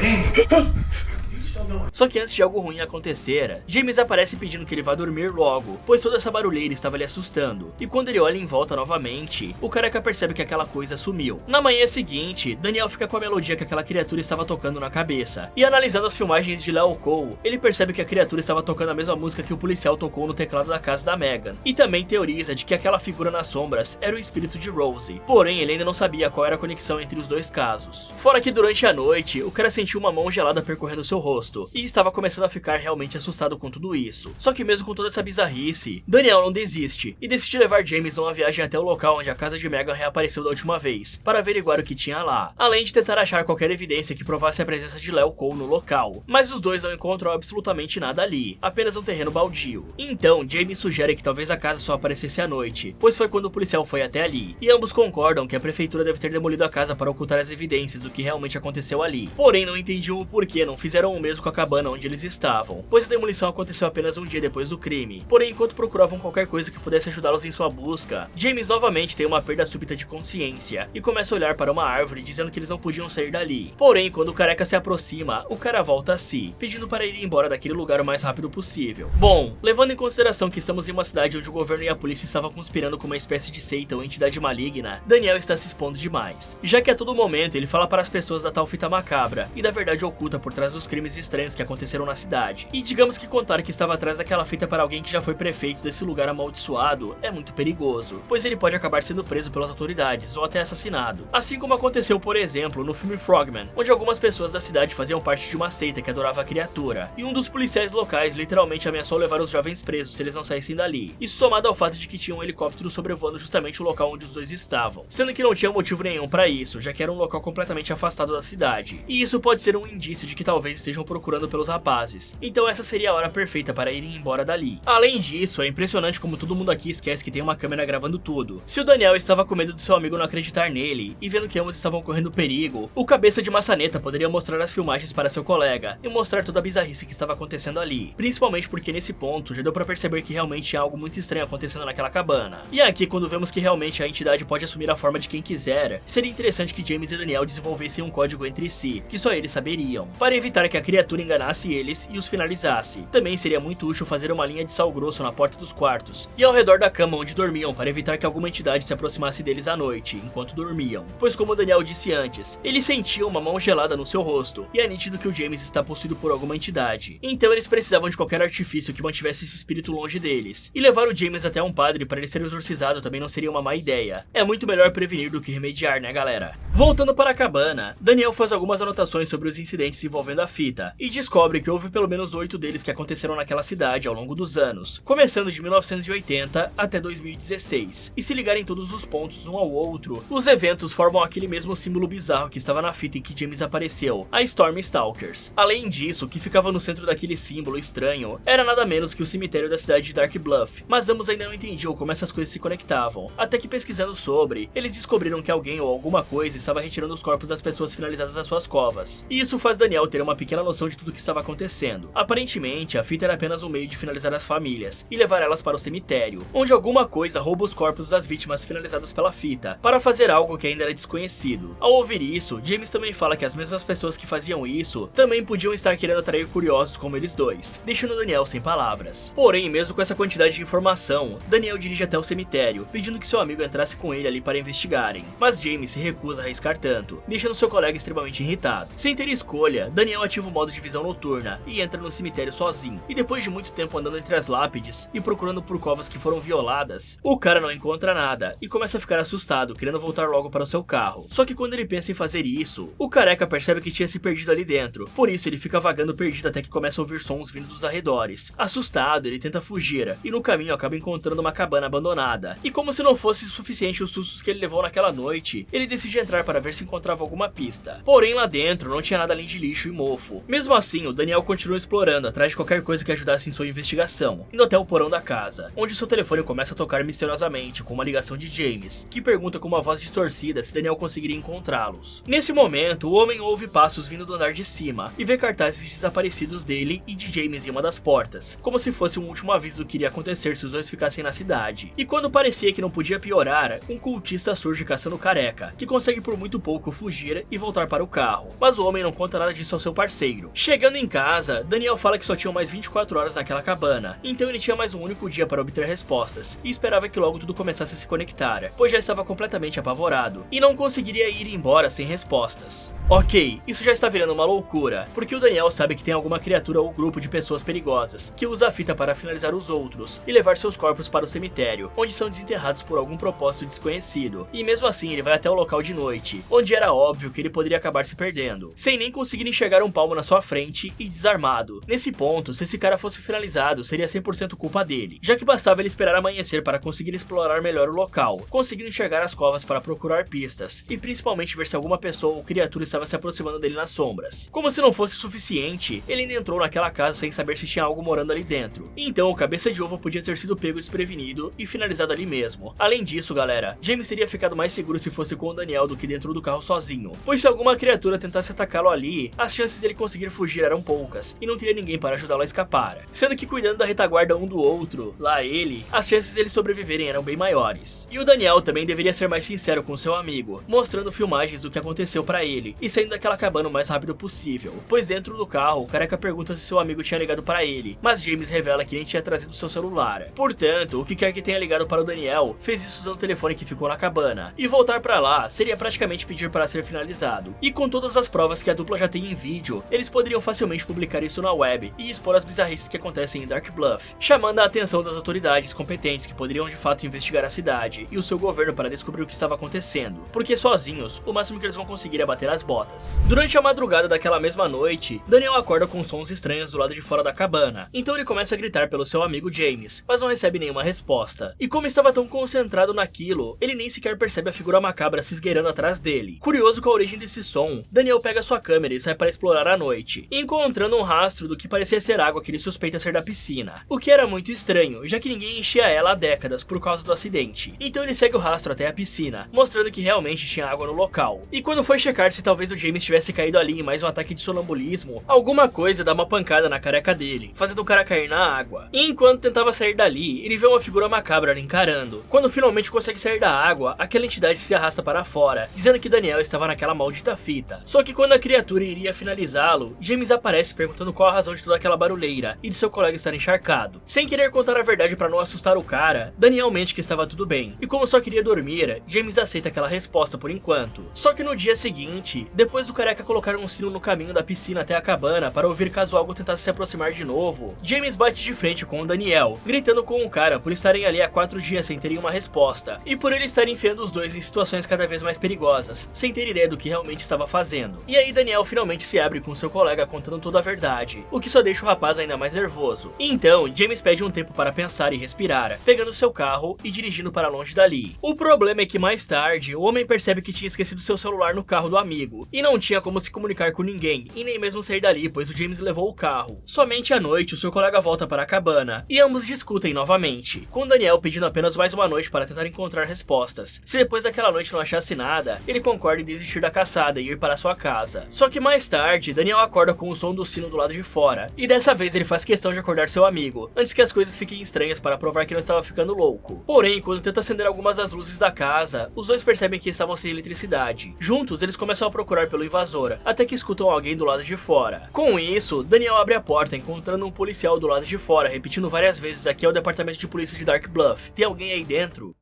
still going. Só que antes de algo ruim acontecer, James aparece pedindo que ele vá dormir logo, pois toda essa barulheira estava lhe assustando. E quando ele olha em volta novamente, o careca percebe que aquela coisa sumiu. Na manhã seguinte, Daniel fica com a melodia que aquela criatura estava tocando na cabeça. E analisando as filmagens de Leo Cole, ele percebe que a criatura estava tocando a mesma música que o policial tocou no teclado da casa da Megan. E também teoriza de que aquela figura nas sombras era o espírito de Rose. Porém, ele ainda não sabia qual era a conexão entre os dois casos. Fora que durante a noite, o cara sentiu uma mão gelada percorrendo seu rosto, e estava começando a ficar realmente assustado com tudo isso. Só que mesmo com toda essa bizarrice, Daniel não desiste, e decide levar James numa viagem até o local onde a casa de Megan reapareceu da última vez, para averiguar o que tinha lá, além de tentar achar qualquer evidência que provasse a presença de Leo Cole no local. Mas os dois não encontram absolutamente nada ali, apenas um terreno baldio. Então, James sugere que talvez a casa só aparecesse à noite, pois foi quando o policial foi até ali, e ambos concordam que a prefeitura deve ter demolido a casa para ocultar as evidências do que realmente aconteceu ali. Porém, não entendiam o porquê não fizeram o mesmo com a cabana onde eles estavam, pois a demolição aconteceu apenas um dia depois do crime. Porém, enquanto procuravam qualquer coisa que pudesse ajudá-los em sua busca, James novamente tem uma perda súbita de consciência e começa a olhar para uma árvore dizendo que eles não podiam sair dali. Porém, quando o careca se aproxima, o cara volta a si, pedindo para ir embora daquele lugar o mais rápido possível. Bom, levando em consideração que estamos em uma cidade onde o governo e a polícia estavam conspirando com uma espécie de seita ou entidade maligna, Daniel está se expondo demais, já que a todo momento ele fala para as pessoas da tal fita macabra e da verdade oculta por trás dos crimes estranhos que aconteceram na cidade. E digamos que contar que estava atrás daquela fita para alguém que já foi prefeito desse lugar amaldiçoado é muito perigoso, pois ele pode acabar sendo preso pelas autoridades ou até assassinado. Assim como aconteceu, por exemplo, no filme Frogman, onde algumas pessoas da cidade faziam parte de uma seita que adorava a criatura, e um dos policiais locais literalmente ameaçou levar os jovens presos se eles não saíssem dali. Isso somado ao fato de que tinha um helicóptero sobrevoando justamente o local onde os dois estavam, sendo que não tinha motivo nenhum para isso, já que era um local completamente afastado da cidade. E isso pode ser um indício de que talvez estejam procurando pelos rapazes. Então essa seria a hora perfeita para irem embora dali. Além disso, é impressionante como todo mundo aqui esquece que tem uma câmera gravando tudo. Se o Daniel estava com medo do seu amigo não acreditar nele, e vendo que ambos estavam correndo perigo, o cabeça de maçaneta poderia mostrar as filmagens para seu colega, e mostrar toda a bizarrice que estava acontecendo ali. Principalmente porque nesse ponto, já deu pra perceber que realmente tinha algo muito estranho acontecendo naquela cabana. E aqui, quando vemos que realmente a entidade pode assumir a forma de quem quiser, seria interessante que James e Daniel desenvolvessem um código entre si, que só eles saberiam, para evitar que a criatura enganasse eles e os finalizasse. Também seria muito útil fazer uma linha de sal grosso na porta dos quartos, e ao redor da cama onde dormiam, para evitar que alguma entidade se aproximasse deles à noite, enquanto dormiam. Pois como Daniel disse antes, ele sentia uma mão gelada no seu rosto, e é nítido que o James está possuído por alguma entidade. Então eles precisavam de qualquer artifício que mantivesse esse espírito longe deles, e levar o James até um padre para ele ser exorcizado também não seria uma má ideia. É muito melhor prevenir do que remediar, né, galera? Voltando para a cabana, Daniel faz algumas anotações sobre os incidentes envolvendo a fita, e descobre que houve pelo menos 8 deles que aconteceram naquela cidade ao longo dos anos, começando de 1980 até 2016, e se ligarem todos os pontos um ao outro, os eventos formam aquele mesmo símbolo bizarro que estava na fita em que James apareceu, a Storm Stalkers. Além disso, o que ficava no centro daquele símbolo estranho era nada menos que o cemitério da cidade de Dark Bluff, mas ambos ainda não entendiam como essas coisas se conectavam, até que pesquisando sobre, eles descobriram que alguém ou alguma coisa estava retirando os corpos das pessoas finalizadas das suas covas, e isso faz Daniel ter uma pequena noção de tudo o que estava acontecendo. Aparentemente, a fita era apenas um meio de finalizar as famílias e levar elas para o cemitério, onde alguma coisa rouba os corpos das vítimas finalizadas pela fita, para fazer algo que ainda era desconhecido. Ao ouvir isso, James também fala que as mesmas pessoas que faziam isso também podiam estar querendo atrair curiosos como eles dois, deixando Daniel sem palavras. Porém, mesmo com essa quantidade de informação, Daniel dirige até o cemitério, pedindo que seu amigo entrasse com ele ali para investigarem, mas James se recusa a arriscar tanto, deixando seu colega extremamente irritado. Sem ter escolha, Daniel ativa o modo de visão noturna e entra no cemitério sozinho, e depois de muito tempo andando entre as lápides e procurando por covas que foram violadas, o cara não encontra nada e começa a ficar assustado, querendo voltar logo para o seu carro. Só que quando ele pensa em fazer isso, o careca percebe que tinha se perdido ali dentro, por isso ele fica vagando perdido até que começa a ouvir sons vindo dos arredores. Assustado, ele tenta fugir, e no caminho acaba encontrando uma cabana abandonada. E como se não fosse suficiente os sustos que ele levou naquela noite, ele decide entrar para ver se encontrava alguma pista. Porém, lá dentro não tinha nada além de lixo e mofo. Mesmo assim, o Daniel continua explorando atrás de qualquer coisa que ajudasse em sua investigação, indo até o porão da casa, onde seu telefone começa a tocar misteriosamente com uma ligação de James, que pergunta com uma voz distorcida se Daniel conseguiria encontrá-los. Nesse momento, o homem ouve passos vindo do andar de cima e vê cartazes desaparecidos dele e de James em uma das portas, como se fosse um último aviso do que iria acontecer se os dois ficassem na cidade. E quando parecia que não podia piorar, um cultista surge caçando o careca, que consegue por muito pouco fugir e voltar para o carro. Mas o homem não conta nada disso ao seu parceiro, inteiro. Chegando em casa, Daniel fala que só tinham mais 24 horas naquela cabana, então ele tinha mais um único dia para obter respostas, e esperava que logo tudo começasse a se conectar, pois já estava completamente apavorado, e não conseguiria ir embora sem respostas. Ok, isso já está virando uma loucura, porque o Daniel sabe que tem alguma criatura ou grupo de pessoas perigosas, que usa a fita para finalizar os outros, e levar seus corpos para o cemitério, onde são desenterrados por algum propósito desconhecido, e mesmo assim ele vai até o local de noite, onde era óbvio que ele poderia acabar se perdendo, sem nem conseguir enxergar um palmo na sua frente e desarmado. Nesse ponto, se esse cara fosse finalizado, seria 100% culpa dele, já que bastava ele esperar amanhecer para conseguir explorar melhor o local, conseguindo enxergar as covas para procurar pistas, e principalmente ver se alguma pessoa ou criatura estava se aproximando dele nas sombras. Como se não fosse suficiente, ele ainda entrou naquela casa sem saber se tinha algo morando ali dentro, então o cabeça de ovo podia ter sido pego desprevenido e finalizado ali mesmo. Além disso, galera, James teria ficado mais seguro se fosse com o Daniel do que dentro do carro sozinho, pois se alguma criatura tentasse atacá-lo ali, as chances dele conseguir fugir eram poucas, e não teria ninguém para ajudá-lo a escapar, sendo que cuidando da retaguarda um do outro, lá ele, as chances deles sobreviverem eram bem maiores. E o Daniel também deveria ser mais sincero com seu amigo, mostrando filmagens do que aconteceu pra ele, e saindo daquela cabana o mais rápido possível, pois dentro do carro, o careca pergunta se seu amigo tinha ligado para ele, mas James revela que nem tinha trazido seu celular. Portanto, o que quer que tenha ligado para o Daniel, fez isso usando o telefone que ficou na cabana, e voltar pra lá seria praticamente pedir para ser finalizado. E com todas as provas que a dupla já tem em vídeo, eles poderiam facilmente publicar isso na web e expor as bizarrices que acontecem em Dark Bluff, chamando a atenção das autoridades competentes que poderiam de fato investigar a cidade e o seu governo para descobrir o que estava acontecendo, porque sozinhos, o máximo que eles vão conseguir é bater as botas. Durante a madrugada daquela mesma noite, Daniel acorda com sons estranhos do lado de fora da cabana, então ele começa a gritar pelo seu amigo James, mas não recebe nenhuma resposta. E como estava tão concentrado naquilo, ele nem sequer percebe a figura macabra se esgueirando atrás dele. Curioso com a origem desse som, Daniel pega sua câmera e sai para explorar a noite, encontrando um rastro do que parecia ser água que ele suspeita ser da piscina, o que era muito estranho, já que ninguém enchia ela há décadas por causa do acidente. Então ele segue o rastro até a piscina, mostrando que realmente tinha água no local. E quando foi checar se talvez o James tivesse caído ali em mais um ataque de sonambulismo, alguma coisa dá uma pancada na careca dele, fazendo o cara cair na água. E enquanto tentava sair dali, ele vê uma figura macabra ali encarando. Quando finalmente consegue sair da água, aquela entidade se arrasta para fora, dizendo que Daniel estava naquela maldita fita. Só que quando a criatura iria finalizá-lo, James aparece perguntando qual a razão de toda aquela barulheira e de seu colega estar encharcado. Sem querer contar a verdade para não assustar o cara, Daniel mente que estava tudo bem, e como só queria dormir, James aceita aquela resposta por enquanto. Só que no dia seguinte, depois do careca colocar um sino no caminho da piscina até a cabana para ouvir caso algo tentasse se aproximar de novo, James bate de frente com o Daniel, gritando com o cara por estarem ali há 4 dias sem terem uma resposta, e por ele estar enfiando os dois em situações cada vez mais perigosas, sem ter ideia do que realmente estava fazendo. E aí Daniel finalmente se abre com seu colega contando toda a verdade, o que só deixa o rapaz ainda mais nervoso. Então, James pede um tempo para pensar e respirar, pegando seu carro e dirigindo para longe dali. O problema é que mais tarde, o homem percebe que tinha esquecido seu celular no carro do amigo, e não tinha como se comunicar com ninguém, e nem mesmo sair dali, pois o James levou o carro. Somente à noite, o seu colega volta para a cabana, e ambos discutem novamente, com Daniel pedindo apenas mais uma noite para tentar encontrar respostas. Se depois daquela noite não achasse nada, ele concorda em desistir da caçada e ir para sua casa. Só que mais tarde, Daniel acorda com o som do sino do lado de fora, e dessa vez ele faz questão de acordar seu amigo, antes que as coisas fiquem estranhas para provar que não estava ficando louco. Porém, quando tenta acender algumas das luzes da casa, os dois percebem que estavam sem eletricidade. Juntos, eles começam a procurar pelo invasor, até que escutam alguém do lado de fora. Com isso, Daniel abre a porta, encontrando um policial do lado de fora, repetindo várias vezes: aqui é o departamento de polícia de Dark Bluff. Tem alguém aí dentro?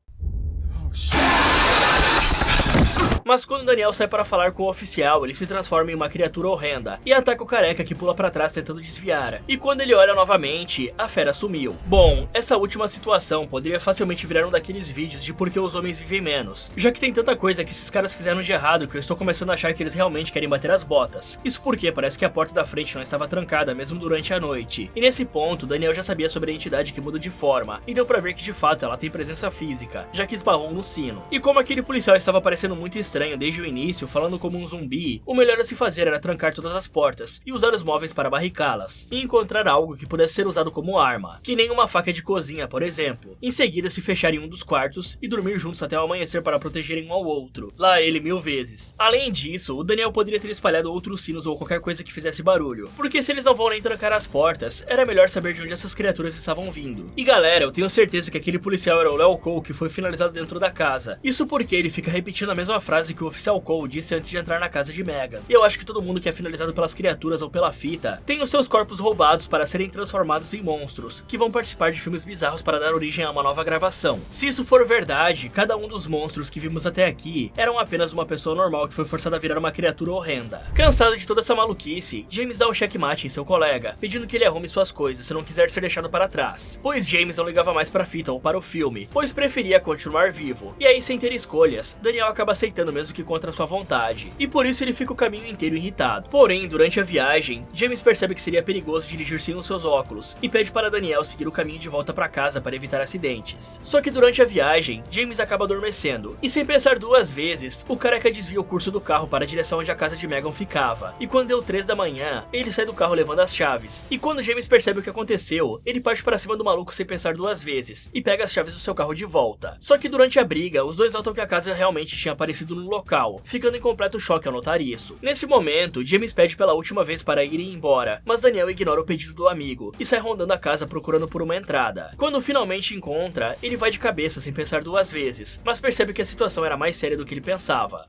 Mas quando Daniel sai para falar com o oficial, ele se transforma em uma criatura horrenda e ataca o careca, que pula para trás tentando desviar. E quando ele olha novamente, a fera sumiu. Bom, essa última situação poderia facilmente virar um daqueles vídeos de por que os homens vivem menos, já que tem tanta coisa que esses caras fizeram de errado que eu estou começando a achar que eles realmente querem bater as botas. Isso porque parece que a porta da frente não estava trancada mesmo durante a noite. E nesse ponto, Daniel já sabia sobre a entidade que muda de forma, e deu pra ver que de fato ela tem presença física, já que esbarrou no sino. E como aquele policial estava parecendo muito estranho desde o início, falando como um zumbi, o melhor a se fazer era trancar todas as portas e usar os móveis para barricá-las, e encontrar algo que pudesse ser usado como arma, que nem uma faca de cozinha, por exemplo. Em seguida, se fechar em um dos quartos e dormir juntos até o amanhecer para protegerem um ao outro. Lá ele 1000 vezes. Além disso, o Daniel poderia ter espalhado outros sinos ou qualquer coisa que fizesse barulho, porque se eles não vão nem trancar as portas, era melhor saber de onde essas criaturas estavam vindo. E galera, eu tenho certeza que aquele policial era o Leo Cole, que foi finalizado dentro da casa. Isso porque ele fica repetindo a mesma mesma frase que o oficial Cole disse antes de entrar na casa de Megan. E eu acho que todo mundo que é finalizado pelas criaturas ou pela fita tem os seus corpos roubados para serem transformados em monstros, que vão participar de filmes bizarros para dar origem a uma nova gravação. Se isso for verdade, cada um dos monstros que vimos até aqui eram apenas uma pessoa normal que foi forçada a virar uma criatura horrenda. Cansado de toda essa maluquice, James dá um checkmate em seu colega, pedindo que ele arrume suas coisas se não quiser ser deixado para trás. Pois James não ligava mais para a fita ou para o filme, pois preferia continuar vivo. E aí, sem ter escolhas, Daniel acaba aceitando mesmo que contra sua vontade, e por isso ele fica o caminho inteiro irritado. Porém, durante a viagem, James percebe que seria perigoso dirigir sem os seus óculos, e pede para Daniel seguir o caminho de volta para casa para evitar acidentes. Só que durante a viagem, James acaba adormecendo, e sem pensar duas vezes, o careca desvia o curso do carro para a direção onde a casa de Megan ficava. E quando deu 3 da manhã, ele sai do carro levando as chaves. E quando James percebe o que aconteceu, ele parte para cima do maluco sem pensar duas vezes, e pega as chaves do seu carro de volta. Só que durante a briga, os dois notam que a casa realmente tinha aparecido no local, ficando em completo choque ao notar isso. Nesse momento, James pede pela última vez para irem embora, mas Daniel ignora o pedido do amigo, e sai rondando a casa procurando por uma entrada. Quando finalmente encontra, ele vai de cabeça sem pensar duas vezes, mas percebe que a situação era mais séria do que ele pensava.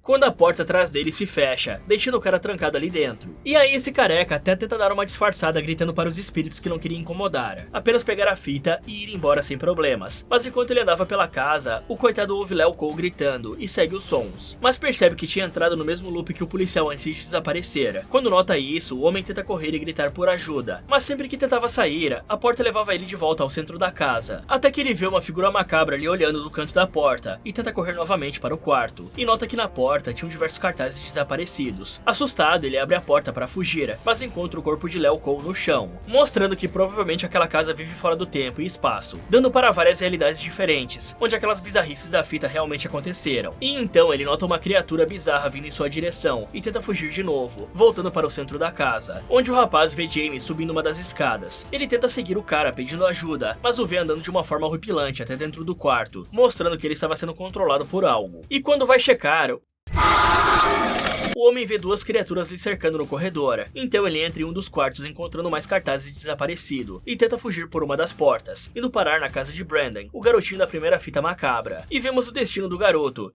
Quando a porta atrás dele se fecha, deixando o cara trancado ali dentro. E aí esse careca até tenta dar uma disfarçada gritando para os espíritos que não queria incomodar, apenas pegar a fita e ir embora sem problemas. Mas enquanto ele andava pela casa, o coitado ouve Léo Cole gritando e segue os sons, mas percebe que tinha entrado no mesmo loop que o policial antes de desaparecer. Quando nota isso, o homem tenta correr e gritar por ajuda, mas sempre que tentava sair, a porta levava ele de volta ao centro da casa, até que ele vê uma figura macabra ali olhando do canto da porta e tenta correr novamente para o quarto, e nota que na porta tinham diversos cartazes de desaparecidos. Assustado, ele abre a porta para fugir, mas encontra o corpo de Léo Cole no chão, mostrando que provavelmente aquela casa vive fora do tempo e espaço, dando para várias realidades diferentes, onde aquelas bizarrices da fita realmente aconteceram. E então ele nota uma criatura bizarra vindo em sua direção e tenta fugir de novo, voltando para o centro da casa, onde o rapaz vê James subindo uma das escadas. Ele tenta seguir o cara pedindo ajuda, mas o vê andando de uma forma horripilante até dentro do quarto, mostrando que ele estava sendo controlado por algo. E quando vai checar, o homem vê duas criaturas lhe cercando no corredor, então ele entra em um dos quartos encontrando mais cartazes de desaparecido, e tenta fugir por uma das portas, indo parar na casa de Brandon, o garotinho da primeira fita macabra. E vemos o destino do garoto,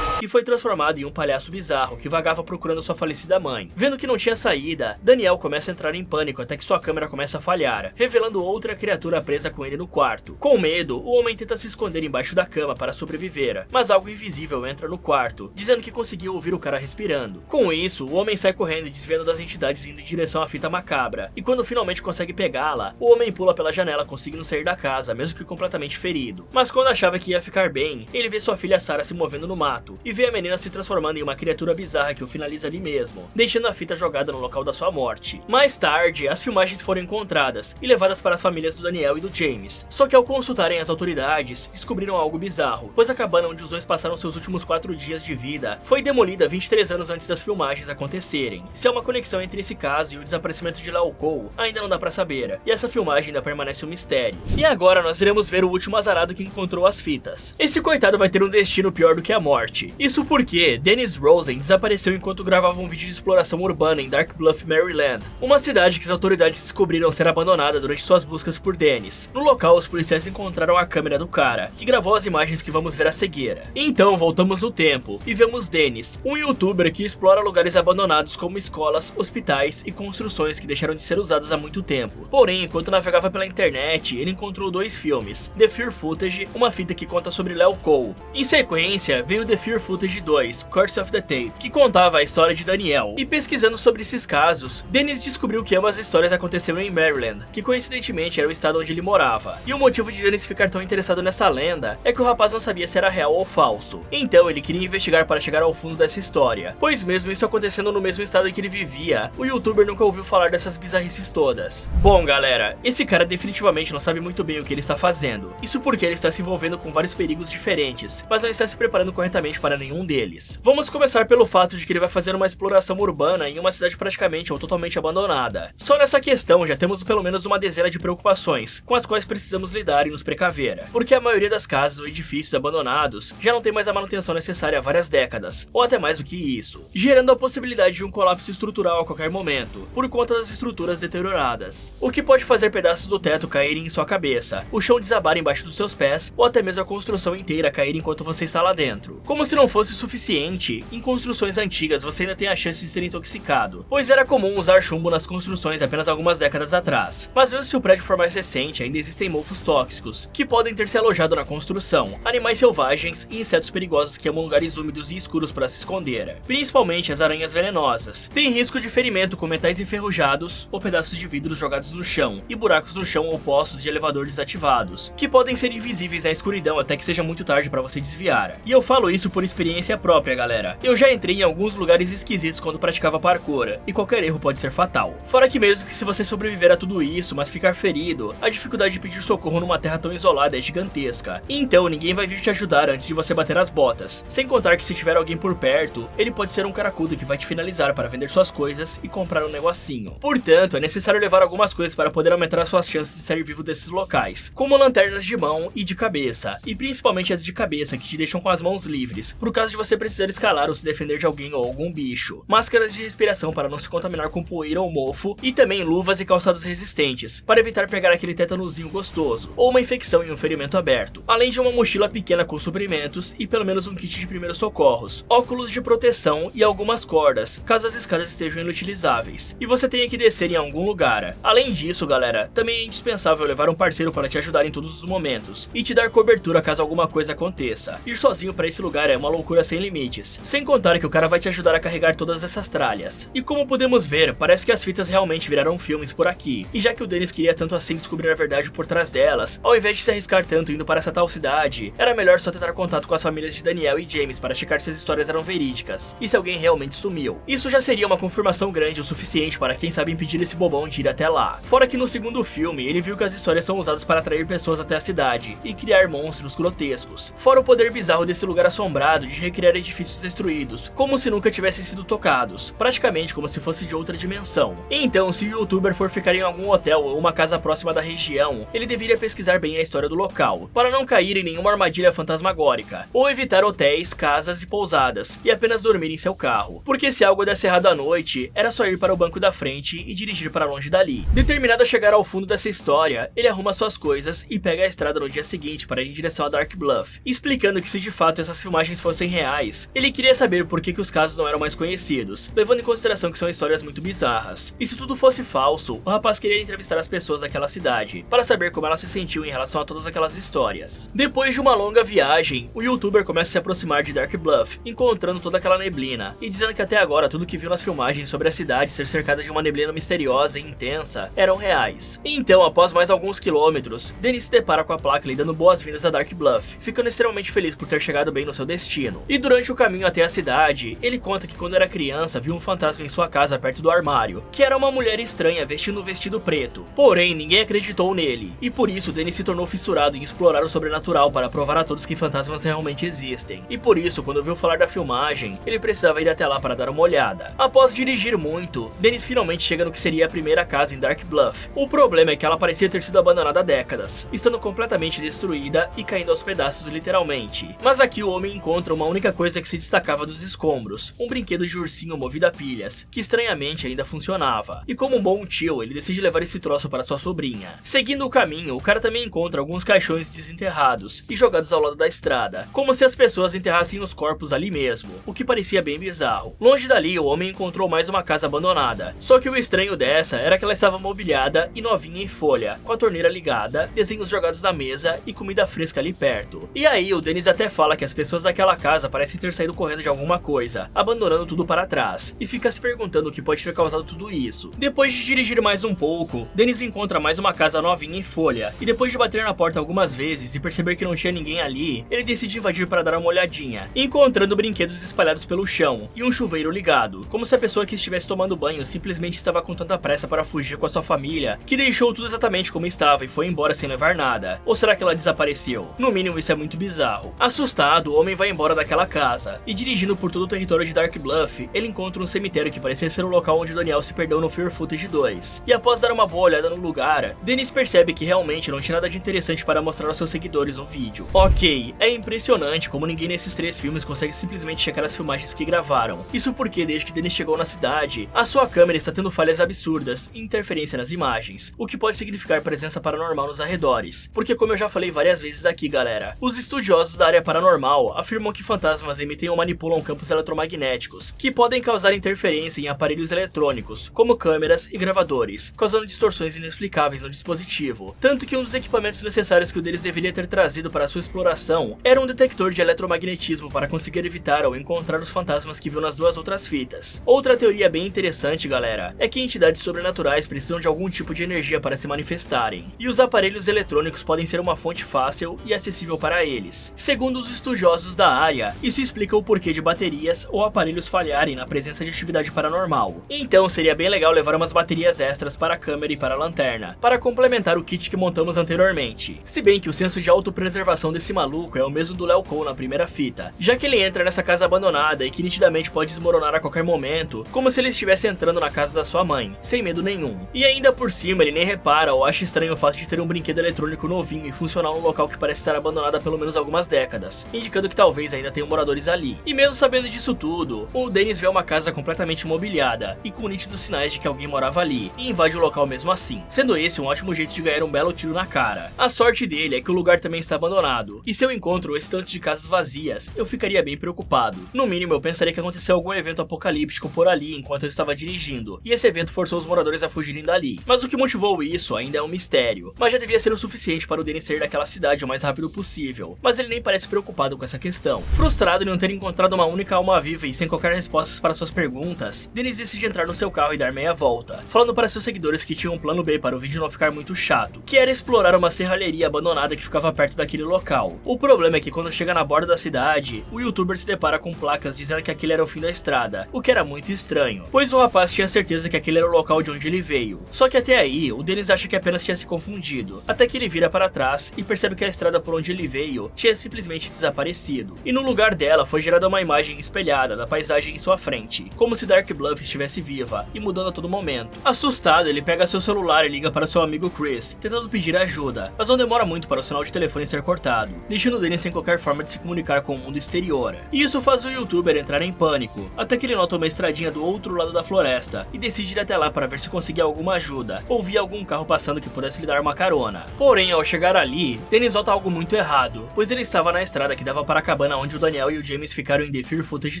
que foi transformado em um palhaço bizarro que vagava procurando sua falecida mãe. Vendo que não tinha saída, Daniel começa a entrar em pânico até que sua câmera começa a falhar, revelando outra criatura presa com ele no quarto. Com medo, o homem tenta se esconder embaixo da cama para sobreviver, mas algo invisível entra no quarto, dizendo que conseguiu ouvir o cara respirando. Com isso, o homem sai correndo e desviando das entidades indo em direção à fita macabra, e quando finalmente consegue pegá-la, o homem pula pela janela conseguindo sair da casa, mesmo que completamente ferido. Mas quando achava que ia ficar bem, ele vê sua filha Sarah se movendo no mato, e vê a menina se transformando em uma criatura bizarra que o finaliza ali mesmo, deixando a fita jogada no local da sua morte. Mais tarde, as filmagens foram encontradas e levadas para as famílias do Daniel e do James, só que ao consultarem as autoridades, descobriram algo bizarro, pois a cabana onde os dois passaram seus últimos 4 dias de vida foi demolida 23 anos antes das filmagens acontecerem. Se há uma conexão entre esse caso e o desaparecimento de Léo Cole, ainda não dá pra saber, e essa filmagem ainda permanece um mistério. E agora nós iremos ver o último azarado que encontrou as fitas. Esse coitado vai ter um destino pior do que a morte. Isso porque Dennis Rosen desapareceu enquanto gravava um vídeo de exploração urbana em Dark Bluff, Maryland, uma cidade que as autoridades descobriram ser abandonada durante suas buscas por Dennis. No local, os policiais encontraram a câmera do cara, que gravou as imagens que vamos ver a seguir. Então voltamos no tempo e vemos Dennis, um youtuber que explora lugares abandonados como escolas, hospitais e construções que deixaram de ser usadas há muito tempo. Porém, enquanto navegava pela internet, ele encontrou 2 filmes, The Fear Footage, uma fita que conta sobre Léo Cole. Em sequência, veio The Fear Footage 2, Curse of the Tape, que contava a história de Daniel. E pesquisando sobre esses casos, Dennis descobriu que ambas as histórias aconteceram em Maryland, que coincidentemente era o estado onde ele morava. E o motivo de Dennis ficar tão interessado nessa lenda é que o rapaz não sabia se era real ou falso. Então ele queria investigar para chegar ao fundo dessa história, pois mesmo isso acontecendo no mesmo estado em que ele vivia, o youtuber nunca ouviu falar dessas bizarrices todas. Bom galera, esse cara definitivamente não sabe muito bem o que ele está fazendo. Isso porque ele está se envolvendo com vários perigos diferentes, mas não está se preparando corretamente para para nenhum deles. Vamos começar pelo fato de que ele vai fazer uma exploração urbana em uma cidade praticamente ou totalmente abandonada. Só nessa questão já temos pelo menos uma dezena de preocupações, com as quais precisamos lidar e nos precaver, porque a maioria das casas ou edifícios abandonados já não tem mais a manutenção necessária há várias décadas, ou até mais do que isso, gerando a possibilidade de um colapso estrutural a qualquer momento, por conta das estruturas deterioradas, o que pode fazer pedaços do teto caírem em sua cabeça, o chão desabar embaixo dos seus pés, ou até mesmo a construção inteira cair enquanto você está lá dentro. Como se não fosse suficiente, em construções antigas você ainda tem a chance de ser intoxicado, pois era comum usar chumbo nas construções apenas algumas décadas atrás, mas mesmo se o prédio for mais recente, ainda existem mofos tóxicos, que podem ter se alojado na construção, animais selvagens e insetos perigosos que amam lugares úmidos e escuros para se esconder, principalmente as aranhas venenosas. Tem risco de ferimento com metais enferrujados ou pedaços de vidros jogados no chão, e buracos no chão ou poços de elevador desativados, que podem ser invisíveis na escuridão até que seja muito tarde para você desviar. E eu falo isso por experiência própria, galera. Eu já entrei em alguns lugares esquisitos quando praticava parkour, e qualquer erro pode ser fatal. Fora que mesmo que se você sobreviver a tudo isso, mas ficar ferido, a dificuldade de pedir socorro numa terra tão isolada é gigantesca. Então ninguém vai vir te ajudar antes de você bater as botas. Sem contar que se tiver alguém por perto, ele pode ser um caracudo que vai te finalizar para vender suas coisas e comprar um negocinho. Portanto, é necessário levar algumas coisas para poder aumentar as suas chances de sair vivo desses locais, como lanternas de mão e de cabeça, e principalmente as de cabeça que te deixam com as mãos livres, por caso de você precisar escalar ou se defender de alguém ou algum bicho, máscaras de respiração para não se contaminar com poeira ou mofo, e também luvas e calçados resistentes, para evitar pegar aquele tétanozinho gostoso, ou uma infecção em um ferimento aberto, além de uma mochila pequena com suprimentos e pelo menos um kit de primeiros socorros, óculos de proteção e algumas cordas, caso as escadas estejam inutilizáveis, e você tenha que descer em algum lugar. Além disso, galera, também é indispensável levar um parceiro para te ajudar em todos os momentos, e te dar cobertura caso alguma coisa aconteça. Ir sozinho para esse lugar é uma loucura sem limites, sem contar que o cara vai te ajudar a carregar todas essas tralhas. E como podemos ver, parece que as fitas realmente viraram filmes por aqui, e já que o Dennis queria tanto assim descobrir a verdade por trás delas, ao invés de se arriscar tanto indo para essa tal cidade, era melhor só tentar contato com as famílias de Daniel e James para checar se as histórias eram verídicas, e se alguém realmente sumiu. Isso já seria uma confirmação grande o suficiente para quem sabe impedir esse bobão de ir até lá. Fora que no segundo filme, ele viu que as histórias são usadas para atrair pessoas até a cidade, e criar monstros grotescos. Fora o poder bizarro desse lugar assombrado de recriar edifícios destruídos, como se nunca tivessem sido tocados, praticamente como se fosse de outra dimensão. Então, se o youtuber for ficar em algum hotel ou uma casa próxima da região, ele deveria pesquisar bem a história do local, para não cair em nenhuma armadilha fantasmagórica, ou evitar hotéis, casas e pousadas, e apenas dormir em seu carro, porque se algo desse errado à noite, era só ir para o banco da frente e dirigir para longe dali. Determinado a chegar ao fundo dessa história, ele arruma suas coisas e pega a estrada no dia seguinte para ir em direção a Dark Bluff, explicando que se de fato essas filmagens fossem reais, ele queria saber por que os casos não eram mais conhecidos, levando em consideração que são histórias muito bizarras. E se tudo fosse falso, o rapaz queria entrevistar as pessoas daquela cidade, para saber como elas se sentiam em relação a todas aquelas histórias. Depois de uma longa viagem, o youtuber começa a se aproximar de Dark Bluff, encontrando toda aquela neblina, e dizendo que até agora tudo que viu nas filmagens sobre a cidade ser cercada de uma neblina misteriosa e intensa eram reais. Então, após mais alguns quilômetros, Dennis se depara com a placa lhe dando boas-vindas a Dark Bluff, ficando extremamente feliz por ter chegado bem no seu destino. E durante o caminho até a cidade, ele conta que quando era criança viu um fantasma em sua casa perto do armário, que era uma mulher estranha vestindo um vestido preto. Porém, ninguém acreditou nele, e por isso Dennis se tornou fissurado em explorar o sobrenatural para provar a todos que fantasmas realmente existem. E por isso, quando ouviu falar da filmagem, ele precisava ir até lá para dar uma olhada. Após dirigir muito, Dennis finalmente chega no que seria a primeira casa em Dark Bluff. O problema é que ela parecia ter sido abandonada há décadas, estando completamente destruída e caindo aos pedaços literalmente. Mas aqui o homem encontra uma única coisa que se destacava dos escombros, um brinquedo de ursinho movido a pilhas, que estranhamente ainda funcionava. E como um bom tio, ele decide levar esse troço para sua sobrinha. Seguindo o caminho, o cara também encontra alguns caixões desenterrados e jogados ao lado da estrada, como se as pessoas enterrassem os corpos ali mesmo, o que parecia bem bizarro. Longe dali, o homem encontrou mais uma casa abandonada, só que o estranho dessa era que ela estava mobiliada e novinha em folha, com a torneira ligada, desenhos jogados na mesa e comida fresca ali perto. E aí o Dennis até fala que as pessoas daquela casa parecem ter saído correndo de alguma coisa, abandonando tudo para trás, e fica se perguntando o que pode ter causado tudo isso. Depois de dirigir mais um pouco, Dennis encontra mais uma casa novinha em folha, e depois de bater na porta algumas vezes e perceber que não tinha ninguém ali, ele decide invadir para dar uma olhadinha, encontrando brinquedos espalhados pelo chão e um chuveiro ligado, como se a pessoa que estivesse tomando banho simplesmente estava com tanta pressa para fugir com a sua família, que deixou tudo exatamente como estava e foi embora sem levar nada. Ou será que ela desapareceu? No mínimo isso é muito bizarro. Assustado, o homem vai embora fora daquela casa. E dirigindo por todo o território de Dark Bluff, ele encontra um cemitério que parecia ser o local onde Daniel se perdeu no Fear Footage 2. E após dar uma boa olhada no lugar, Dennis percebe que realmente não tinha nada de interessante para mostrar aos seus seguidores no vídeo. Ok, é impressionante como ninguém nesses 3 filmes consegue simplesmente checar as filmagens que gravaram. Isso porque desde que Dennis chegou na cidade, a sua câmera está tendo falhas absurdas e interferência nas imagens, o que pode significar presença paranormal nos arredores. Porque como eu já falei várias vezes aqui, galera, os estudiosos da área paranormal afirmam que fantasmas emitem ou manipulam campos eletromagnéticos, que podem causar interferência em aparelhos eletrônicos, como câmeras e gravadores, causando distorções inexplicáveis no dispositivo. Tanto que um dos equipamentos necessários que o deles deveria ter trazido para sua exploração era um detector de eletromagnetismo para conseguir evitar ou encontrar os fantasmas que viu nas 2 outras fitas. Outra teoria bem interessante, galera, é que entidades sobrenaturais precisam de algum tipo de energia para se manifestarem, e os aparelhos eletrônicos podem ser uma fonte fácil e acessível para eles. Segundo os estudiosos da área, isso explica o porquê de baterias ou aparelhos falharem na presença de atividade paranormal. Então seria bem legal levar umas baterias extras para a câmera e para a lanterna, para complementar o kit que montamos anteriormente. Se bem que o senso de autopreservação desse maluco é o mesmo do Léo Cole na primeira fita, já que ele entra nessa casa abandonada e que nitidamente pode desmoronar a qualquer momento, como se ele estivesse entrando na casa da sua mãe, sem medo nenhum. E ainda por cima ele nem repara ou acha estranho o fato de ter um brinquedo eletrônico novinho e funcional num local que parece estar abandonado há pelo menos algumas décadas, indicando que talvez ainda tenham moradores ali. E mesmo sabendo disso tudo, o Dennis vê uma casa completamente mobiliada e com nítidos sinais de que alguém morava ali, e invade o local mesmo assim, sendo esse um ótimo jeito de ganhar um belo tiro na cara. A sorte dele é que o lugar também está abandonado, e se eu encontro esse tanto de casas vazias, eu ficaria bem preocupado. No mínimo eu pensaria que aconteceu algum evento apocalíptico por ali enquanto eu estava dirigindo, e esse evento forçou os moradores a fugirem dali. Mas o que motivou isso ainda é um mistério, mas já devia ser o suficiente para o Dennis sair daquela cidade o mais rápido possível, mas ele nem parece preocupado com essa questão. Frustrado em não ter encontrado uma única alma viva e sem qualquer resposta para suas perguntas, Dennis decide entrar no seu carro e dar meia volta, falando para seus seguidores que tinha um plano B para o vídeo não ficar muito chato, que era explorar uma serralheria abandonada que ficava perto daquele local. O problema é que quando chega na borda da cidade, o youtuber se depara com placas dizendo que aquele era o fim da estrada, o que era muito estranho, pois o rapaz tinha certeza que aquele era o local de onde ele veio. Só que até aí, o Dennis acha que apenas tinha se confundido, até que ele vira para trás e percebe que a estrada por onde ele veio tinha simplesmente desaparecido, e no lugar dela foi gerada uma imagem espelhada da paisagem em sua frente, como se Dark Bluff estivesse viva e mudando a todo momento. Assustado, ele pega seu celular e liga para seu amigo Chris, tentando pedir ajuda, mas não demora muito para o sinal de telefone ser cortado, deixando Dennis sem qualquer forma de se comunicar com o mundo exterior. E isso faz o youtuber entrar em pânico, até que ele nota uma estradinha do outro lado da floresta e decide ir até lá para ver se conseguia alguma ajuda, ou via algum carro passando que pudesse lhe dar uma carona. Porém, ao chegar ali, Dennis nota algo muito errado, pois ele estava na estrada que dava para a cabana onde o Daniel e o James ficaram em The Fear Footage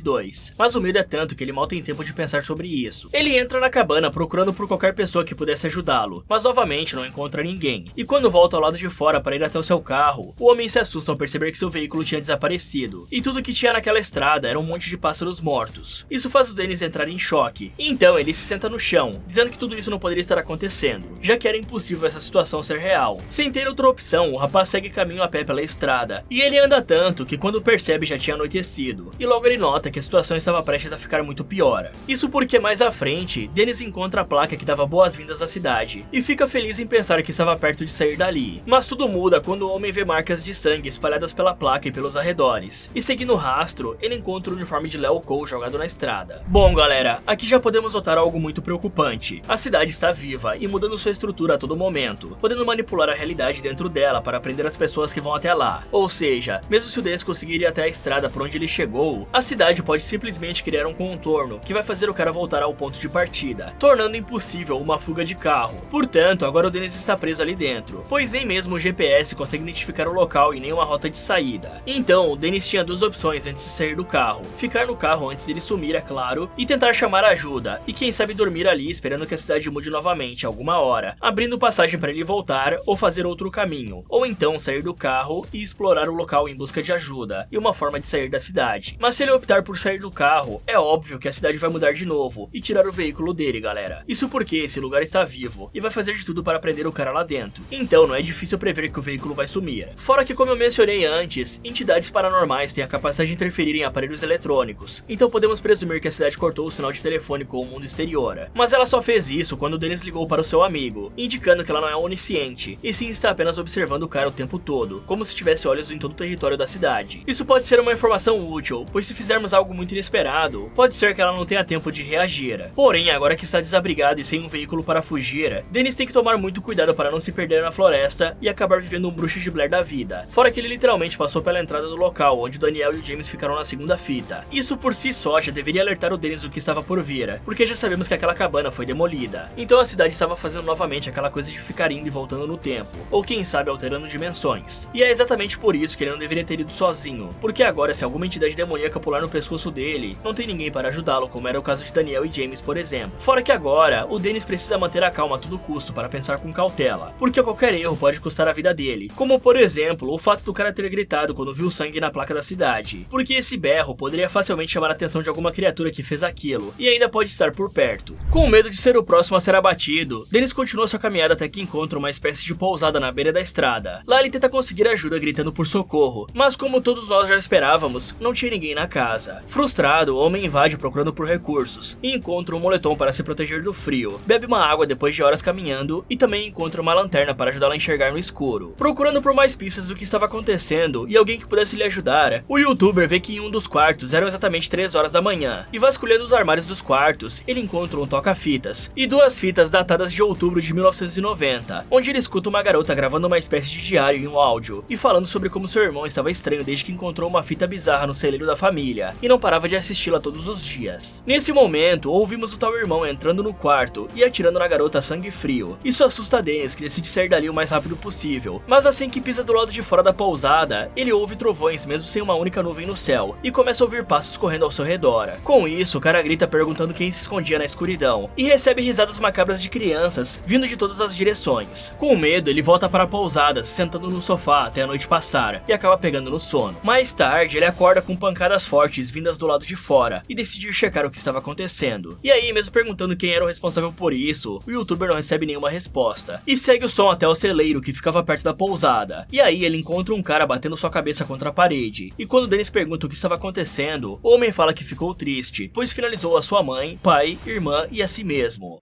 2. Mas o medo é tanto que ele mal tem tempo de pensar sobre isso. Ele entra na cabana procurando por qualquer pessoa que pudesse ajudá-lo, mas novamente não encontra ninguém. E quando volta ao lado de fora para ir até o seu carro, o homem se assusta ao perceber que seu veículo tinha desaparecido, e tudo que tinha naquela estrada era um monte de pássaros mortos. Isso faz o Dennis entrar em choque. Então ele se senta no chão, dizendo que tudo isso não poderia estar acontecendo, já que era impossível essa situação ser real. Sem ter outra opção, o rapaz segue caminho a pé pela estrada, e ele anda tanto que quando percebe já tinha anoitecido, e logo ele nota que a situação estava prestes a ficar muito pior. Isso porque mais à frente, Dennis encontra a placa que dava boas-vindas à cidade, e fica feliz em pensar que estava perto de sair dali. Mas tudo muda quando o homem vê marcas de sangue espalhadas pela placa e pelos arredores, e seguindo o rastro, ele encontra o uniforme de Léo Cole jogado na estrada. Bom galera, aqui já podemos notar algo muito preocupante. A cidade está viva e mudando sua estrutura a todo momento, podendo manipular a realidade dentro dela para prender as pessoas que vão até lá. Ou seja, mesmo se o Dennis conseguir ir até a estrada por onde ele chegou, a cidade pode simplesmente criar um contorno que vai fazer o cara voltar ao ponto de partida, tornando impossível uma fuga de carro. Portanto, agora o Dennis está preso ali dentro, pois nem mesmo o GPS consegue identificar o local e nem uma rota de saída. Então, o Dennis tinha duas opções antes de sair do carro: ficar no carro antes dele sumir, é claro, e tentar chamar ajuda, e quem sabe dormir ali esperando que a cidade mude novamente alguma hora, abrindo passagem para ele voltar ou fazer outro caminho, ou então sair do carro e explorar o local em busca de ajuda e uma forma de sair da cidade. Mas se ele optar por sair do carro, é óbvio que a cidade vai mudar de novo e tirar o veículo dele, galera. Isso porque esse lugar está vivo e vai fazer de tudo para prender o cara lá dentro, então não é difícil prever que o veículo vai sumir. Fora que, como eu mencionei antes, entidades paranormais têm a capacidade de interferir em aparelhos eletrônicos, então podemos presumir que a cidade cortou o sinal de telefone com o mundo exterior. Mas ela só fez isso quando o Dennis ligou para o seu amigo, indicando que ela não é onisciente, e sim está apenas observando o cara o tempo todo, como se tivesse olhos em todo o território da cidade. Isso pode pode ser uma informação útil, pois se fizermos algo muito inesperado, pode ser que ela não tenha tempo de reagir. Porém, agora que está desabrigado e sem um veículo para fugir, Dennis tem que tomar muito cuidado para não se perder na floresta e acabar vivendo um bruxo de Blair da vida. Fora que ele literalmente passou pela entrada do local onde o Daniel e o James ficaram na segunda fita. Isso por si só já deveria alertar o Dennis do que estava por vir, porque já sabemos que aquela cabana foi demolida. Então a cidade estava fazendo novamente aquela coisa de ficar indo e voltando no tempo, ou quem sabe alterando dimensões. E é exatamente por isso que ele não deveria ter ido sozinho, porque agora se alguma entidade demoníaca pular no pescoço dele, não tem ninguém para ajudá-lo, como era o caso de Daniel e James, por exemplo. Fora que agora, o Dennis precisa manter a calma a todo custo para pensar com cautela, porque qualquer erro pode custar a vida dele, como por exemplo, o fato do cara ter gritado quando viu sangue na placa da cidade, porque esse berro poderia facilmente chamar a atenção de alguma criatura que fez aquilo, e ainda pode estar por perto. Com medo de ser o próximo a ser abatido, Dennis continua sua caminhada até que encontra uma espécie de pousada na beira da estrada. Lá ele tenta conseguir ajuda gritando por socorro, mas como todos nós já esperávamos, não tinha ninguém na casa. Frustrado, o homem invade procurando por recursos, e encontra um moletom para se proteger do frio, bebe uma água depois de horas caminhando, e também encontra uma lanterna para ajudá-lo a enxergar no escuro. Procurando por mais pistas do que estava acontecendo, e alguém que pudesse lhe ajudar, o youtuber vê que em um dos quartos eram exatamente 3 horas da manhã, e vasculhando os armários dos quartos, ele encontra um toca-fitas, e 2 fitas datadas de outubro de 1990, onde ele escuta uma garota gravando uma espécie de diário em um áudio, e falando sobre como seu irmão estava estranho desde que encontrou uma fita bizarra no celeiro da família, e não parava de assisti-la todos os dias. Nesse momento, ouvimos o tal irmão entrando no quarto e atirando na garota a sangue frio. Isso assusta Dennis, que decide sair dali o mais rápido possível, mas assim que pisa do lado de fora da pousada, ele ouve trovões mesmo sem uma única nuvem no céu, e começa a ouvir passos correndo ao seu redor. Com isso, o cara grita perguntando quem se escondia na escuridão, e recebe risadas macabras de crianças, vindo de todas as direções. Com medo, ele volta para a pousada, se sentando no sofá até a noite passar, e acaba pegando no sono. Mais tarde, ele acorda com pancadas fortes vindas do lado de fora, e decide ir checar o que estava acontecendo. E aí, mesmo perguntando quem era o responsável por isso, o youtuber não recebe nenhuma resposta, e segue o som até o celeiro que ficava perto da pousada. E aí, ele encontra um cara batendo sua cabeça contra a parede, e quando Dennis pergunta o que estava acontecendo, o homem fala que ficou triste, pois finalizou a sua mãe, pai, irmã e a si mesmo.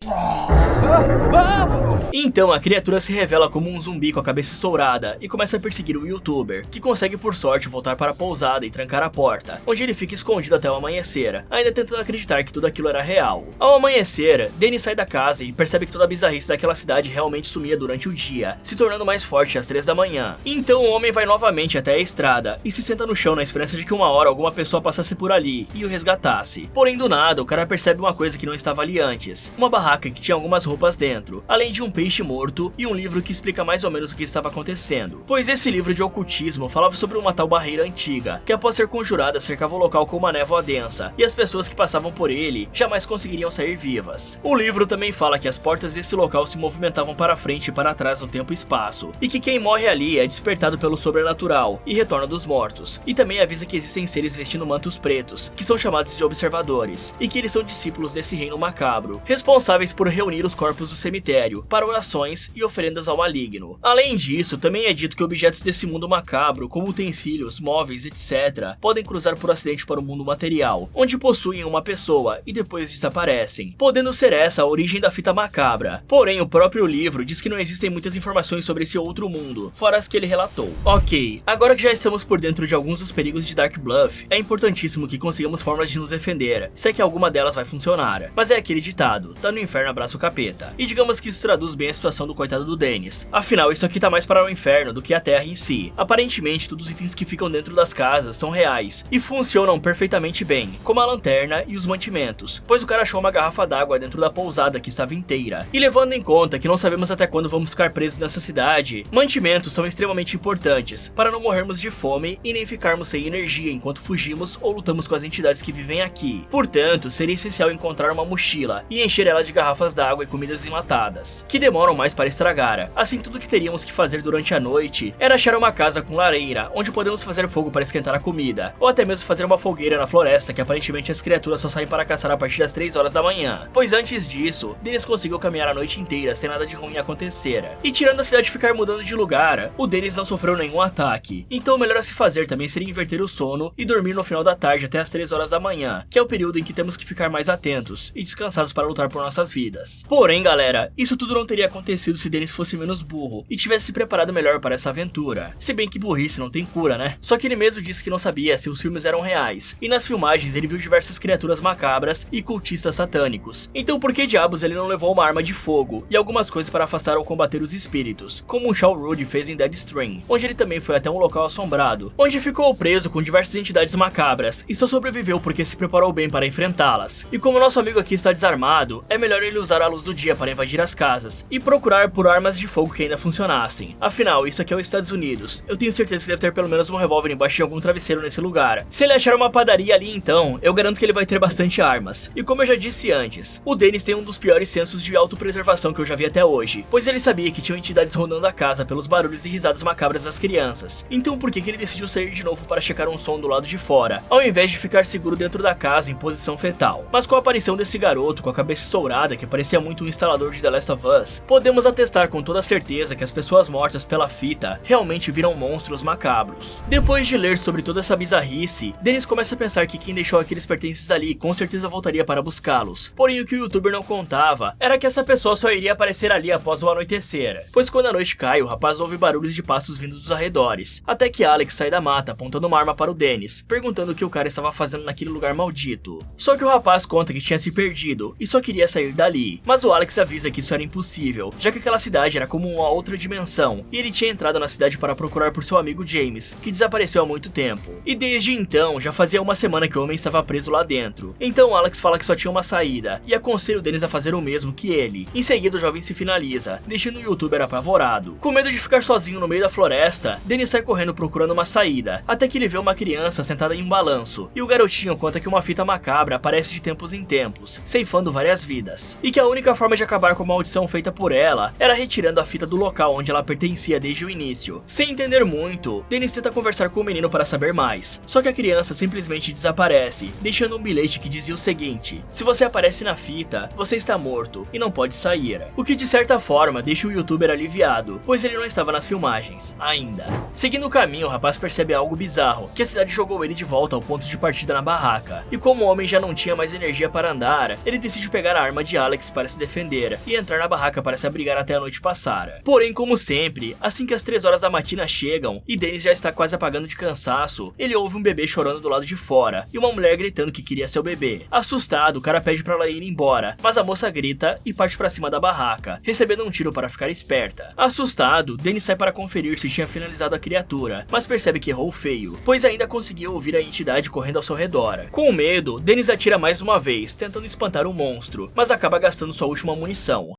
Então a criatura se revela como um zumbi com a cabeça estourada e começa a perseguir o youtuber, que consegue por sorte voltar para a pousada e trancar a porta, onde ele fica escondido até o amanhecer, ainda tentando acreditar que tudo aquilo era real. Ao amanhecer, Dennis sai da casa e percebe que toda a bizarrice daquela cidade realmente sumia durante o dia, se tornando mais forte às 3 da manhã. Então o homem vai novamente até a estrada e se senta no chão na esperança de que uma hora alguma pessoa passasse por ali e o resgatasse. Porém do nada, o cara percebe uma coisa que não estava ali antes, uma barraca que tinha algumas roupas dentro, além de um peixe morto e um livro que explica mais ou menos o que estava acontecendo, pois esse livro de ocultismo falava sobre uma tal barreira antiga, que após ser conjurada cercava o local com uma névoa densa, e as pessoas que passavam por ele jamais conseguiriam sair vivas. O livro também fala que as portas desse local se movimentavam para frente e para trás no tempo e espaço, e que quem morre ali é despertado pelo sobrenatural e retorna dos mortos, e também avisa que existem seres vestindo mantos pretos, que são chamados de observadores, e que eles são discípulos desse reino macabro, responsáveis por reunir os corpos do cemitério para orações e oferendas ao maligno. Além disso, também é dito que objetos desse mundo macabro, como utensílios, móveis, etc., podem cruzar por acidente para o mundo material, onde possuem uma pessoa e depois desaparecem, podendo ser essa a origem da fita macabra. Porém, o próprio livro diz que não existem muitas informações sobre esse outro mundo, fora as que ele relatou. Ok, agora que já estamos por dentro de alguns dos perigos de Dark Bluff, é importantíssimo que consigamos formas de nos defender, se é que alguma delas vai funcionar. Mas é aquele ditado, tá no inferno abraça o capeta. E digamos que isso traduz bem a situação do coitado do Dennis. Afinal, isso aqui tá mais para o inferno do que a terra em si. Aparentemente, todos os itens que ficam dentro das casas são reais e funcionam perfeitamente bem, como a lanterna e os mantimentos, pois o cara achou uma garrafa d'água dentro da pousada que estava inteira. E levando em conta que não sabemos até quando vamos ficar presos nessa cidade, mantimentos são extremamente importantes para não morrermos de fome e nem ficarmos sem energia enquanto fugimos ou lutamos com as entidades que vivem aqui. Portanto, seria essencial encontrar uma mochila e encher ela de garrafas d'água e comidas enlatadas, que demoram mais para estragar. Assim, tudo que teríamos que fazer durante a noite era achar uma casa com lareira, onde podemos fazer fogo para esquentar a comida, ou até mesmo fazer uma fogueira na floresta, que aparentemente as criaturas só saem para caçar a partir das 3 horas da manhã, pois antes disso, Dennis conseguiu caminhar a noite inteira sem nada de ruim acontecer. E tirando a cidade ficar mudando de lugar, o Dennis não sofreu nenhum ataque, então o melhor a se fazer também seria inverter o sono e dormir no final da tarde até as 3 horas da manhã, que é o período em que temos que ficar mais atentos e descansados para lutar por nossas vidas. Porém, galera, isso tudo não teria acontecido se Dennis fosse menos burro e tivesse se preparado melhor para essa aventura. Se bem que burrice não tem cura, né? Só que ele ele mesmo disse que não sabia se os filmes eram reais, e nas filmagens ele viu diversas criaturas macabras e cultistas satânicos. Então por que diabos ele não levou uma arma de fogo e algumas coisas para afastar ou combater os espíritos, como o Shaw Rudy fez em Deadstream, onde ele também foi até um local assombrado, onde ficou preso com diversas entidades macabras e só sobreviveu porque se preparou bem para enfrentá-las. E como nosso amigo aqui está desarmado, é melhor ele usar a luz do dia para invadir as casas e procurar por armas de fogo que ainda funcionassem. Afinal, isso aqui é os Estados Unidos, eu tenho certeza que deve ter pelo menos um revólver embaixo de algum travesseiro nesse lugar. Se ele achar uma padaria ali então, eu garanto que ele vai ter bastante armas. E como eu já disse antes, o Dennis tem um dos piores sensos de autopreservação que eu já vi até hoje, pois ele sabia que tinham entidades rondando a casa pelos barulhos e risadas macabras das crianças. Então por que ele decidiu sair de novo para checar um som do lado de fora, ao invés de ficar seguro dentro da casa em posição fetal? Mas com a aparição desse garoto com a cabeça estourada que parecia muito um instalador de The Last of Us, podemos atestar com toda certeza que as pessoas mortas pela fita realmente viram monstros macabros. Depois de ler sobre toda essa bizarrice, Dennis começa a pensar que quem deixou aqueles pertences ali com certeza voltaria para buscá-los. Porém o que o youtuber não contava era que essa pessoa só iria aparecer ali após o anoitecer, pois quando a noite cai o rapaz ouve barulhos de passos vindos dos arredores, até que Alex sai da mata apontando uma arma para o Dennis, perguntando o que o cara estava fazendo naquele lugar maldito. Só que o rapaz conta que tinha se perdido e só queria sair dali, mas o Alex avisa que isso era impossível, já que aquela cidade era como uma outra dimensão, e ele tinha entrado na cidade para procurar por seu amigo James, que desapareceu há muito tempo. E desde então, já fazia uma semana que o homem estava preso lá dentro. Então Alex fala que só tinha uma saída, e aconselha o Dennis a fazer o mesmo que ele. Em seguida o jovem se finaliza, deixando o youtuber apavorado. Com medo de ficar sozinho no meio da floresta, Dennis sai correndo procurando uma saída, até que ele vê uma criança sentada em um balanço, e o garotinho conta que uma fita macabra aparece de tempos em tempos, ceifando várias vidas, e que a única forma de acabar com a maldição feita por ela era retirando a fita do local onde ela pertencia desde o início. Sem entender muito, Dennis tenta conversar com o menino para saber mais, só que a criança simplesmente desaparece, deixando um bilhete que dizia o seguinte: se você aparece na fita, você está morto e não pode sair. O que de certa forma deixa o youtuber aliviado, pois ele não estava nas filmagens, ainda. Seguindo o caminho, o rapaz percebe algo bizarro, que a cidade jogou ele de volta ao ponto de partida na barraca, e como o homem já não tinha mais energia para andar, ele decide pegar a arma de Alex para se defender e entrar na barraca para se abrigar até a noite passar. Porém, como sempre, assim que as 3 horas da matina chegam e Dennis já está quase apagando de cansaço, ele ouve um bebê chorando do lado de fora e uma mulher gritando que queria seu bebê. Assustado, o cara pede para ela ir embora, mas a moça grita e parte para cima da barraca, recebendo um tiro para ficar esperta. Assustado, Dennis sai para conferir se tinha finalizado a criatura, mas percebe que errou feio, pois ainda conseguiu ouvir a entidade correndo ao seu redor. Com medo, Dennis atira mais uma vez, tentando espantar o monstro, mas acaba gastando sua última munição.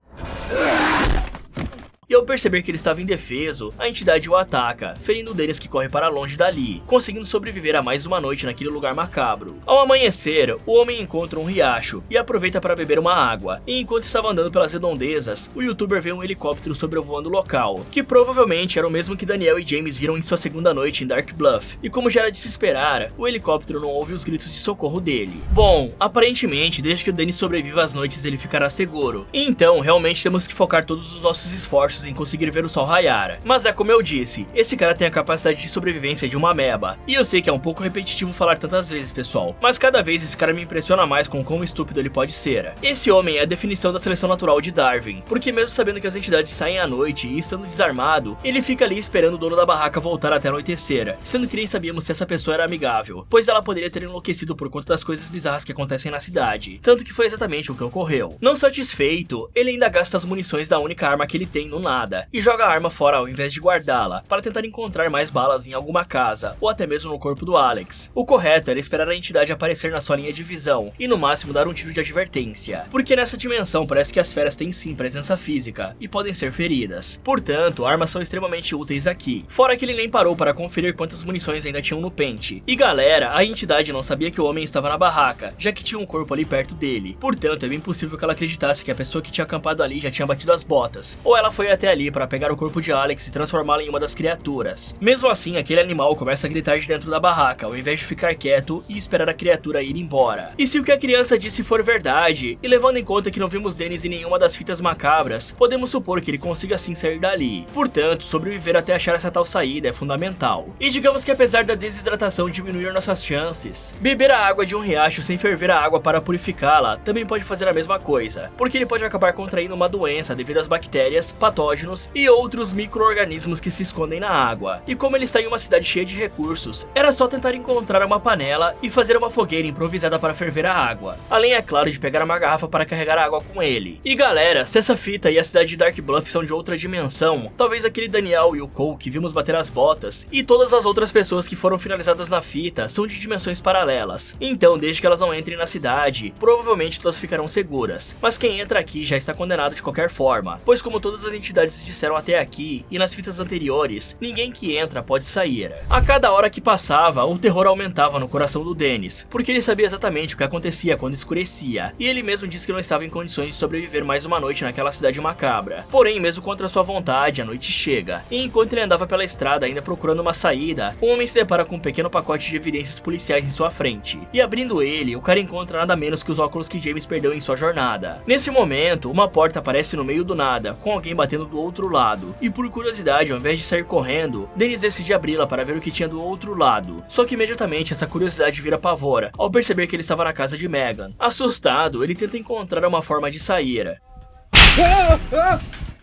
E ao perceber que ele estava indefeso, a entidade o ataca, ferindo o Dennis, que corre para longe dali, conseguindo sobreviver a mais uma noite naquele lugar macabro. Ao amanhecer, o homem encontra um riacho e aproveita para beber uma água, e enquanto estava andando pelas redondezas, o youtuber vê um helicóptero sobrevoando o local, que provavelmente era o mesmo que Daniel e James viram em sua segunda noite em Dark Bluff, e como já era de se esperar, o helicóptero não ouve os gritos de socorro dele. Bom, aparentemente, desde que o Dennis sobreviva às noites ele ficará seguro, e então realmente temos que focar todos os nossos esforços em conseguir ver o sol raiar. Mas é como eu disse, esse cara tem a capacidade de sobrevivência de uma ameba. E eu sei que é um pouco repetitivo falar tantas vezes, pessoal, mas cada vez esse cara me impressiona mais com quão estúpido ele pode ser. Esse homem é a definição da seleção natural de Darwin, porque mesmo sabendo que as entidades saem à noite e estando desarmado, ele fica ali esperando o dono da barraca voltar até anoitecer, sendo que nem sabíamos se essa pessoa era amigável, pois ela poderia ter enlouquecido por conta das coisas bizarras que acontecem na cidade, tanto que foi exatamente o que ocorreu. Não satisfeito, ele ainda gasta as munições da única arma que ele tem no nada, e joga a arma fora ao invés de guardá-la, para tentar encontrar mais balas em alguma casa, ou até mesmo no corpo do Alex. O correto era esperar a entidade aparecer na sua linha de visão, e no máximo dar um tiro de advertência, porque nessa dimensão parece que as feras têm sim presença física, e podem ser feridas. Portanto, armas são extremamente úteis aqui, fora que ele nem parou para conferir quantas munições ainda tinham no pente. E galera, a entidade não sabia que o homem estava na barraca, já que tinha um corpo ali perto dele, portanto é bem possível que ela acreditasse que a pessoa que tinha acampado ali já tinha batido as botas, ou ela foi até ali para pegar o corpo de Alex e transformá-lo em uma das criaturas. Mesmo assim, aquele animal começa a gritar de dentro da barraca, ao invés de ficar quieto e esperar a criatura ir embora. E se o que a criança disse for verdade, e levando em conta que não vimos Dennis em nenhuma das fitas macabras, podemos supor que ele consiga sim sair dali. Portanto, sobreviver até achar essa tal saída é fundamental. E digamos que apesar da desidratação diminuir nossas chances, beber a água de um riacho sem ferver a água para purificá-la também pode fazer a mesma coisa, porque ele pode acabar contraindo uma doença devido às bactérias, patógenos patógenos e outros micro-organismos que se escondem na água. E como ele está em uma cidade cheia de recursos, era só tentar encontrar uma panela e fazer uma fogueira improvisada para ferver a água. Além, é claro, de pegar uma garrafa para carregar a água com ele. E galera, se essa fita e a cidade de Dark Bluff são de outra dimensão, talvez aquele Daniel e o Cole que vimos bater as botas e todas as outras pessoas que foram finalizadas na fita são de dimensões paralelas. Então, desde que elas não entrem na cidade, provavelmente todas ficarão seguras. Mas quem entra aqui já está condenado de qualquer forma, pois como todas as entidades disseram até aqui e nas fitas anteriores, ninguém que entra pode sair. A cada hora que passava, o terror aumentava no coração do Dennis, porque ele sabia exatamente o que acontecia quando escurecia, e ele mesmo disse que não estava em condições de sobreviver mais uma noite naquela cidade macabra. Porém, mesmo contra sua vontade, a noite chega, e enquanto ele andava pela estrada ainda procurando uma saída, um homem se depara com um pequeno pacote de evidências policiais em sua frente, e abrindo ele, o cara encontra nada menos que os óculos que James perdeu em sua jornada. Nesse momento, uma porta aparece no meio do nada, com alguém batendo do outro lado, e por curiosidade, ao invés de sair correndo, Dennis decide abri-la para ver o que tinha do outro lado. Só que imediatamente essa curiosidade vira pavor, ao perceber que ele estava na casa de Megan. Assustado, ele tenta encontrar uma forma de sair.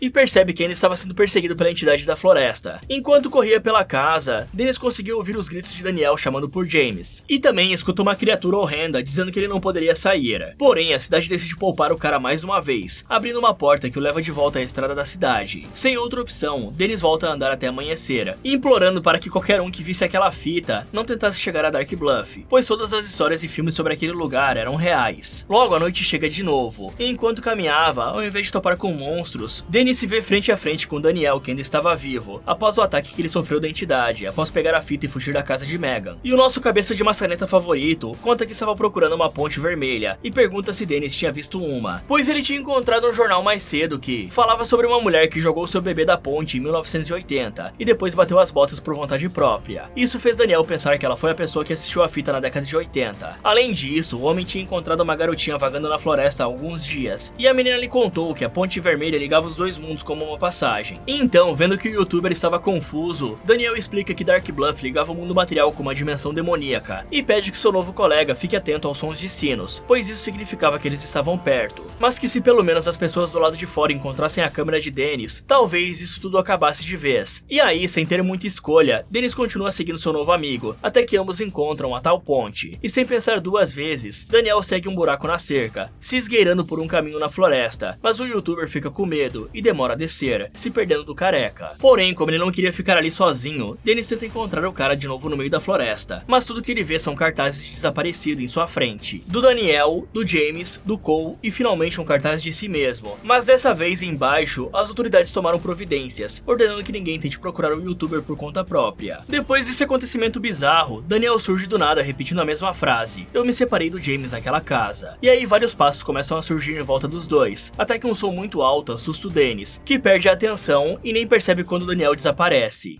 E percebe que ainda estava sendo perseguido pela entidade da floresta. Enquanto corria pela casa, Dennis conseguiu ouvir os gritos de Daniel chamando por James. E também escutou uma criatura horrenda dizendo que ele não poderia sair. Porém, a cidade decide poupar o cara mais uma vez, abrindo uma porta que o leva de volta à estrada da cidade. Sem outra opção, Dennis volta a andar até amanhecer, implorando para que qualquer um que visse aquela fita não tentasse chegar a Dark Bluff, pois todas as histórias e filmes sobre aquele lugar eram reais. Logo a noite chega de novo, e enquanto caminhava, ao invés de topar com monstros, Dennis se vê frente a frente com Daniel, que ainda estava vivo, após o ataque que ele sofreu da entidade, após pegar a fita e fugir da casa de Megan. E o nosso cabeça de maçaneta favorito conta que estava procurando uma ponte vermelha e pergunta se Dennis tinha visto uma, pois ele tinha encontrado um jornal mais cedo que falava sobre uma mulher que jogou seu bebê da ponte em 1980 e depois bateu as botas por vontade própria. Isso fez Daniel pensar que ela foi a pessoa que assistiu a fita na década de 80. Além disso, o homem tinha encontrado uma garotinha vagando na floresta há alguns dias, e a menina lhe contou que a ponte vermelha ligava os dois mundos como uma passagem. Então, vendo que o youtuber estava confuso, Daniel explica que Dark Bluff ligava o mundo material com uma dimensão demoníaca, e pede que seu novo colega fique atento aos sons de sinos, pois isso significava que eles estavam perto, mas que se pelo menos as pessoas do lado de fora encontrassem a câmera de Dennis, talvez isso tudo acabasse de vez. E aí, sem ter muita escolha, Dennis continua seguindo seu novo amigo, até que ambos encontram a tal ponte, e sem pensar duas vezes, Daniel segue um buraco na cerca, se esgueirando por um caminho na floresta, mas o youtuber fica com medo e demora a descer, se perdendo do careca. Porém, como ele não queria ficar ali sozinho, Dennis tenta encontrar o cara de novo no meio da floresta, mas tudo que ele vê são cartazes de desaparecido em sua frente, do Daniel, do James, do Cole e finalmente um cartaz de si mesmo. Mas dessa vez embaixo, as autoridades tomaram providências, ordenando que ninguém tente procurar o youtuber por conta própria. Depois desse acontecimento bizarro, Daniel surge do nada repetindo a mesma frase: "Eu me separei do James naquela casa." E aí vários passos começam a surgir em volta dos dois, até que um som muito alto assusta o Dennis, que perde a atenção e nem percebe quando Daniel desaparece.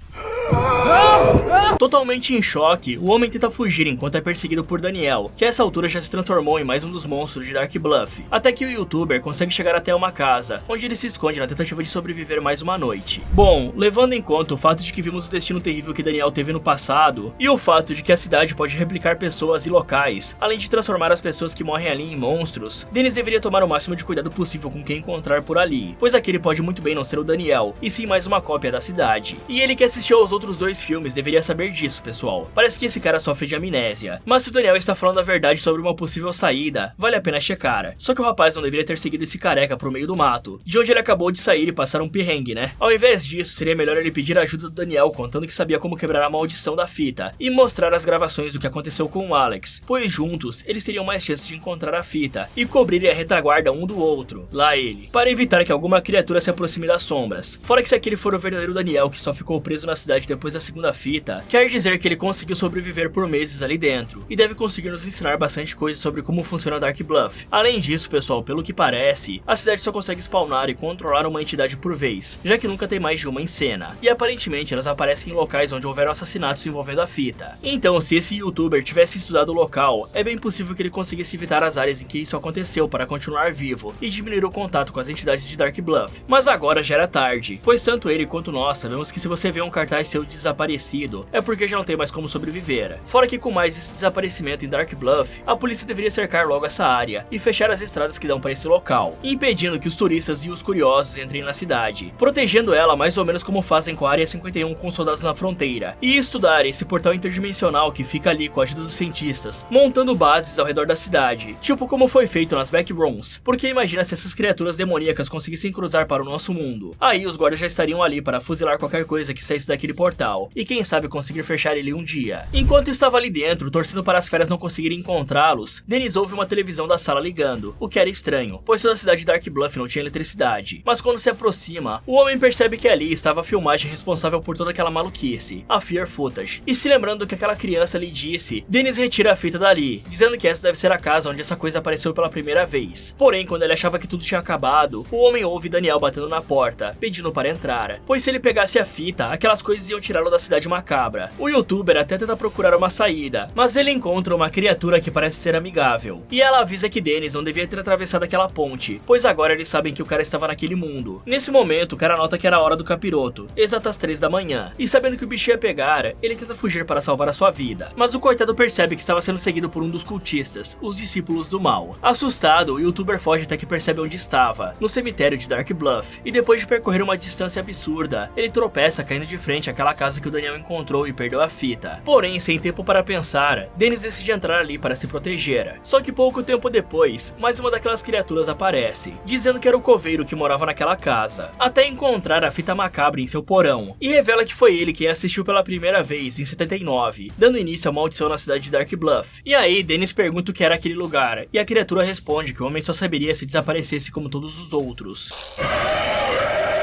Totalmente em choque, o homem tenta fugir enquanto é perseguido por Daniel, que a essa altura já se transformou em mais um dos monstros de Dark Bluff, até que o youtuber consegue chegar até uma casa, onde ele se esconde na tentativa de sobreviver mais uma noite. Bom, levando em conta o fato de que vimos o destino terrível que Daniel teve no passado, e o fato de que a cidade pode replicar pessoas e locais, além de transformar as pessoas que morrem ali em monstros, Dennis deveria tomar o máximo de cuidado possível com quem encontrar por ali, pois aquele pode muito bem não ser o Daniel, e sim mais uma cópia da cidade. E ele que assistiu aos outros dois filmes deveria saber disso, pessoal. Parece que esse cara sofre de amnésia. Mas se o Daniel está falando a verdade sobre uma possível saída, vale a pena checar. Só que o rapaz não deveria ter seguido esse careca pro meio do mato, de onde ele acabou de sair e passar um perrengue, né? Ao invés disso, seria melhor ele pedir ajuda do Daniel, contando que sabia como quebrar a maldição da fita, e mostrar as gravações do que aconteceu com o Alex, pois juntos, eles teriam mais chances de encontrar a fita, e cobrirem a retaguarda um do outro, lá ele, para evitar que alguma criatura se aproxime das sombras. Fora que se aquele for o verdadeiro Daniel que só ficou preso na cidade depois da segunda fita, quer dizer que ele conseguiu sobreviver por meses ali dentro, e deve conseguir nos ensinar bastante coisa sobre como funciona Dark Bluff. Além disso, pessoal, pelo que parece, a cidade só consegue spawnar e controlar uma entidade por vez, já que nunca tem mais de uma em cena, e aparentemente elas aparecem em locais onde houveram assassinatos envolvendo a fita. Então, se esse youtuber tivesse estudado o local, é bem possível que ele conseguisse evitar as áreas em que isso aconteceu para continuar vivo e diminuir o contato com as entidades de Dark Bluff. Mas agora já era tarde, pois tanto ele quanto nós sabemos que se você vê um cartaz seu desaparecido, é porque já não tem mais como sobreviver. Fora que com mais esse desaparecimento em Dark Bluff, a polícia deveria cercar logo essa área e fechar as estradas que dão para esse local, impedindo que os turistas e os curiosos entrem na cidade, protegendo ela mais ou menos como fazem com a Área 51 com soldados na fronteira, e estudar esse portal interdimensional que fica ali com a ajuda dos cientistas, montando bases ao redor da cidade, tipo como foi feito nas Backrooms, porque imagina se essas criaturas demoníacas conseguissem cruzar para o nosso mundo. Aí os guardas já estariam ali para fuzilar qualquer coisa que saísse daquele portal, e quem sabe conseguir fechar ele um dia. Enquanto estava ali dentro, torcendo para as feras não conseguirem encontrá-los, Dennis ouve uma televisão da sala ligando, o que era estranho, pois toda a cidade de Dark Bluff não tinha eletricidade. Mas quando se aproxima, o homem percebe que ali estava a filmagem responsável por toda aquela maluquice, a Fear Footage. E se lembrando do que aquela criança lhe disse, Dennis retira a fita dali, dizendo que essa deve ser a casa onde essa coisa apareceu pela primeira vez. Porém, quando ele achava que tudo tinha acabado, o homem ouve Daniel batendo na porta, pedindo para entrar, pois se ele pegasse a fita, aquelas coisas iam tirá-lo da cidade macabra. O youtuber até tenta procurar uma saída, mas ele encontra uma criatura que parece ser amigável, e ela avisa que Dennis não devia ter atravessado aquela ponte, pois agora eles sabem que o cara estava naquele mundo. Nesse momento, o cara nota que era a hora do capiroto, exatas 3 da manhã, e sabendo que o bicho ia pegar, ele tenta fugir para salvar a sua vida, mas o coitado percebe que estava sendo seguido por um dos cultistas, os discípulos do mal. Assustado, o youtuber foge até que percebe onde estava, no cemitério de Dark Bluff, e depois de percorrer uma distância absurda, ele tropeça caindo de frente àquela casa que o Daniel encontrou e perdeu a fita. Porém, sem tempo para pensar, Dennis decide entrar ali para se proteger. Só que pouco tempo depois, mais uma daquelas criaturas aparece, dizendo que era o coveiro que morava naquela casa, até encontrar a fita macabra em seu porão, e revela que foi ele quem assistiu pela primeira vez em 79, dando início à maldição na cidade de Dark Bluff. E aí, Dennis pergunta o que era aquele lugar, e a criatura responde que o homem só saberia se desaparecesse como todos os outros.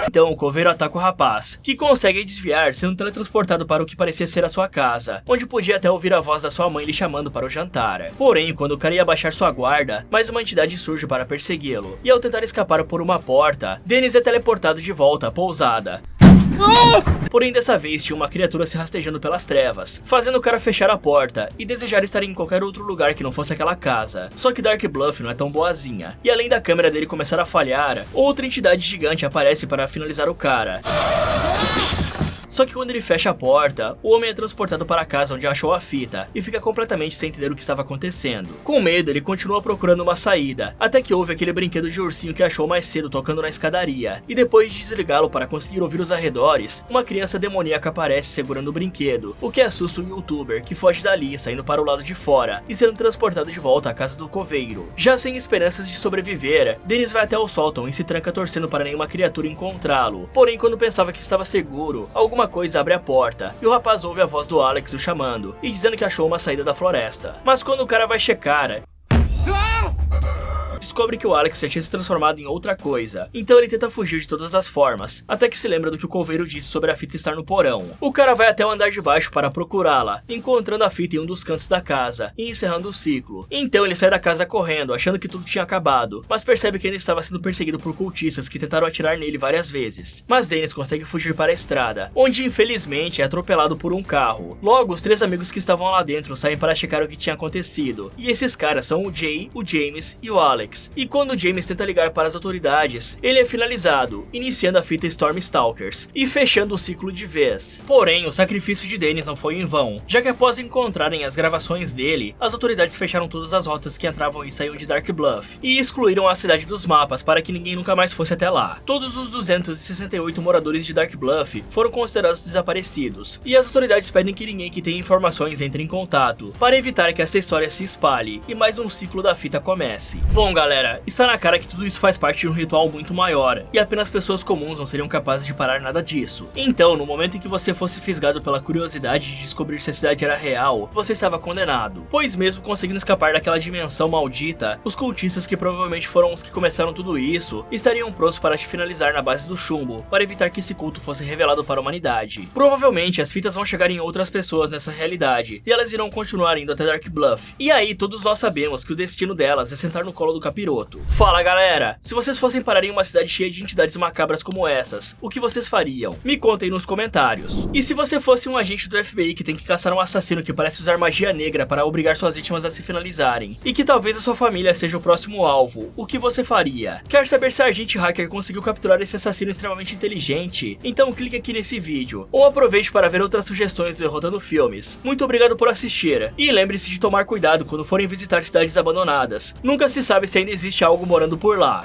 Então o coveiro ataca o rapaz, que consegue desviar sendo teletransportado para o que parecia ser a sua casa, onde podia até ouvir a voz da sua mãe lhe chamando para o jantar. Porém, quando o cara ia baixar sua guarda, mais uma entidade surge para persegui-lo, e ao tentar escapar por uma porta, Dennis é teleportado de volta à pousada. Porém, dessa vez tinha uma criatura se rastejando pelas trevas, fazendo o cara fechar a porta e desejar estar em qualquer outro lugar que não fosse aquela casa. Só que Dark Bluff não é tão boazinha, e além da câmera dele começar a falhar, outra entidade gigante aparece para finalizar o cara. Só que quando ele fecha a porta, o homem é transportado para a casa onde achou a fita e fica completamente sem entender o que estava acontecendo. Com medo, ele continua procurando uma saída, até que ouve aquele brinquedo de ursinho que achou mais cedo tocando na escadaria, e depois de desligá-lo para conseguir ouvir os arredores, uma criança demoníaca aparece segurando o brinquedo, o que assusta o youtuber, que foge dali, saindo para o lado de fora, e sendo transportado de volta à casa do coveiro. Já sem esperanças de sobreviver, Dennis vai até o sótão e se tranca torcendo para nenhuma criatura encontrá-lo. Porém, quando pensava que estava seguro, alguma coisa abre a porta, e o rapaz ouve a voz do Alex o chamando, e dizendo que achou uma saída da floresta. Mas quando o cara vai checar, descobre que o Alex já tinha se transformado em outra coisa, então ele tenta fugir de todas as formas, até que se lembra do que o coveiro disse sobre a fita estar no porão. O cara vai até o andar de baixo para procurá-la, encontrando a fita em um dos cantos da casa, e encerrando o ciclo. Então ele sai da casa correndo, achando que tudo tinha acabado, mas percebe que ele estava sendo perseguido por cultistas que tentaram atirar nele várias vezes. Mas Dennis consegue fugir para a estrada, onde infelizmente é atropelado por um carro. Logo, os 3 amigos que estavam lá dentro saem para checar o que tinha acontecido, e esses caras são o Jay, o James e o Alex. E quando James tenta ligar para as autoridades, ele é finalizado, iniciando a fita Stormstalkers e fechando o ciclo de vez. Porém, o sacrifício de Dennis não foi em vão, já que após encontrarem as gravações dele, as autoridades fecharam todas as rotas que entravam e saíam de Dark Bluff e excluíram a cidade dos mapas para que ninguém nunca mais fosse até lá. Todos os 268 moradores de Dark Bluff foram considerados desaparecidos, e as autoridades pedem que ninguém que tenha informações entre em contato, para evitar que essa história se espalhe e mais um ciclo da fita comece. Bom, galera, está na cara que tudo isso faz parte de um ritual muito maior, e apenas pessoas comuns não seriam capazes de parar nada disso. Então, no momento em que você fosse fisgado pela curiosidade de descobrir se a cidade era real, você estava condenado, pois mesmo conseguindo escapar daquela dimensão maldita, os cultistas, que provavelmente foram os que começaram tudo isso, estariam prontos para te finalizar na base do chumbo, para evitar que esse culto fosse revelado para a humanidade. Provavelmente as fitas vão chegar em outras pessoas nessa realidade, e elas irão continuar indo até Dark Bluff. E aí todos nós sabemos que o destino delas é sentar no colo do capitão capiroto. Fala galera, se vocês fossem parar em uma cidade cheia de entidades macabras como essas, o que vocês fariam? Me contem nos comentários. E se você fosse um agente do FBI que tem que caçar um assassino que parece usar magia negra para obrigar suas vítimas a se finalizarem, e que talvez a sua família seja o próximo alvo, o que você faria? Quer saber se a Agente Hacker conseguiu capturar esse assassino extremamente inteligente? Então clique aqui nesse vídeo, ou aproveite para ver outras sugestões do Errotando Filmes. Muito obrigado por assistir, e lembre-se de tomar cuidado quando forem visitar cidades abandonadas. Nunca se sabe se ainda existe algo morando por lá.